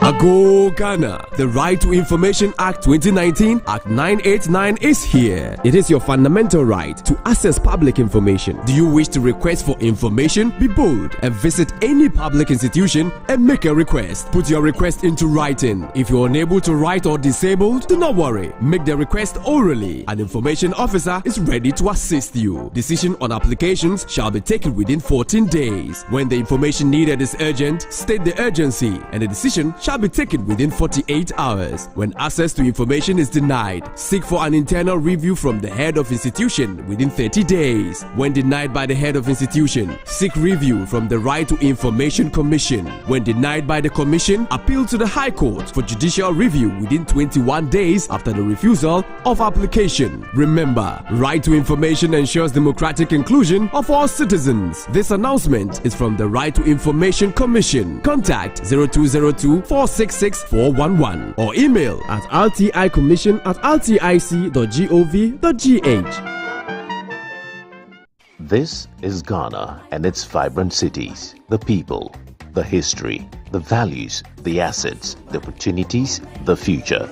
Ago Ghana, the Right to Information Act 2019, Act 989 is here. It is your fundamental right to access public information. Do you wish to request for information? Be bold and visit any public institution and make a request. Put your request into writing. If you're unable to write or disabled, do not worry. Make the request orally. An information officer is ready to assist you. Decision on applications shall be taken within 14 days. When the information needed is urgent, state the urgency, and the decision shall be taken within 48 hours. When access to information is denied, seek for an internal review from the head of institution within 30 days. When denied by the head of institution, seek review from the Right to Information Commission. When denied by the commission, appeal to the High Court for judicial review within 21 days after the refusal of application. Remember, right to information ensures democratic inclusion of all citizens. This announcement is from the Right to Information Commission. Contact 0202-466-411 or email at rticommission@rtic.gov.gh. This is Ghana and its vibrant cities, the people, the history, the values, the assets, the opportunities, the future.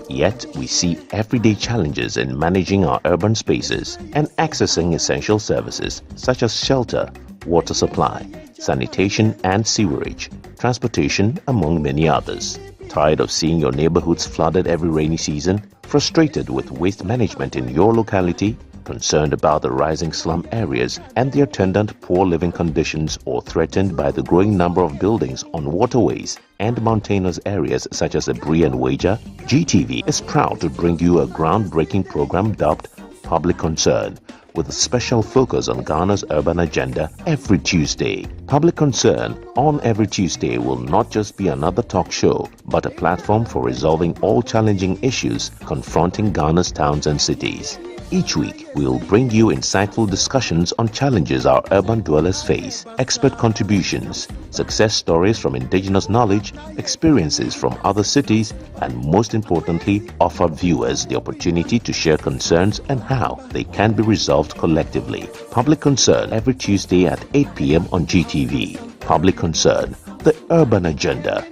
Yet we see everyday challenges in managing our urban spaces and accessing essential services such as shelter, water supply, sanitation and sewerage, transportation, among many others. Tired of seeing your neighborhoods flooded every rainy season? Frustrated with waste management in your locality? concerned about the rising slum areas and the attendant poor living conditions or threatened by the growing number of buildings on waterways and mountainous areas such as Abri and Waja, GTV is proud to bring you a groundbreaking program dubbed Public Concern, with a special focus on Ghana's urban agenda every Tuesday. Public Concern on every Tuesday will not just be another talk show, but a platform for resolving all challenging issues confronting Ghana's towns and cities. Each week, we'll bring you insightful discussions on challenges our urban dwellers face, expert contributions, success stories from indigenous knowledge, experiences from other cities, and most importantly, offer viewers the opportunity to share concerns and how they can be resolved collectively. Public Concern every Tuesday at 8 p.m. on GTV. Public Concern, the urban agenda.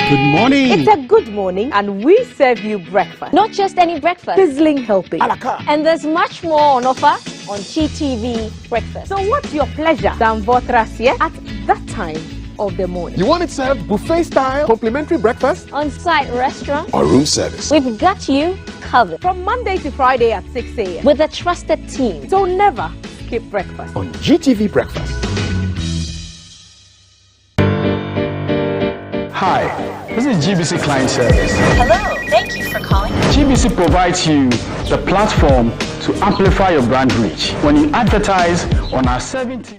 Good morning. It's a good morning, and we serve you breakfast. Not just any breakfast. Sizzling healthy. And there's much more on offer on GTV Breakfast. So what's your pleasure, Danvotrasia, at that time of the morning? You want it served buffet style, complimentary breakfast? On-site restaurant? Or room service? We've got you covered. From Monday to Friday at 6 a.m. With a trusted team. So never skip breakfast. On GTV Breakfast. Hi. This is GBC Client Service. Hello, thank you for calling. GBC provides you the platform to amplify your brand reach. When you advertise on our 70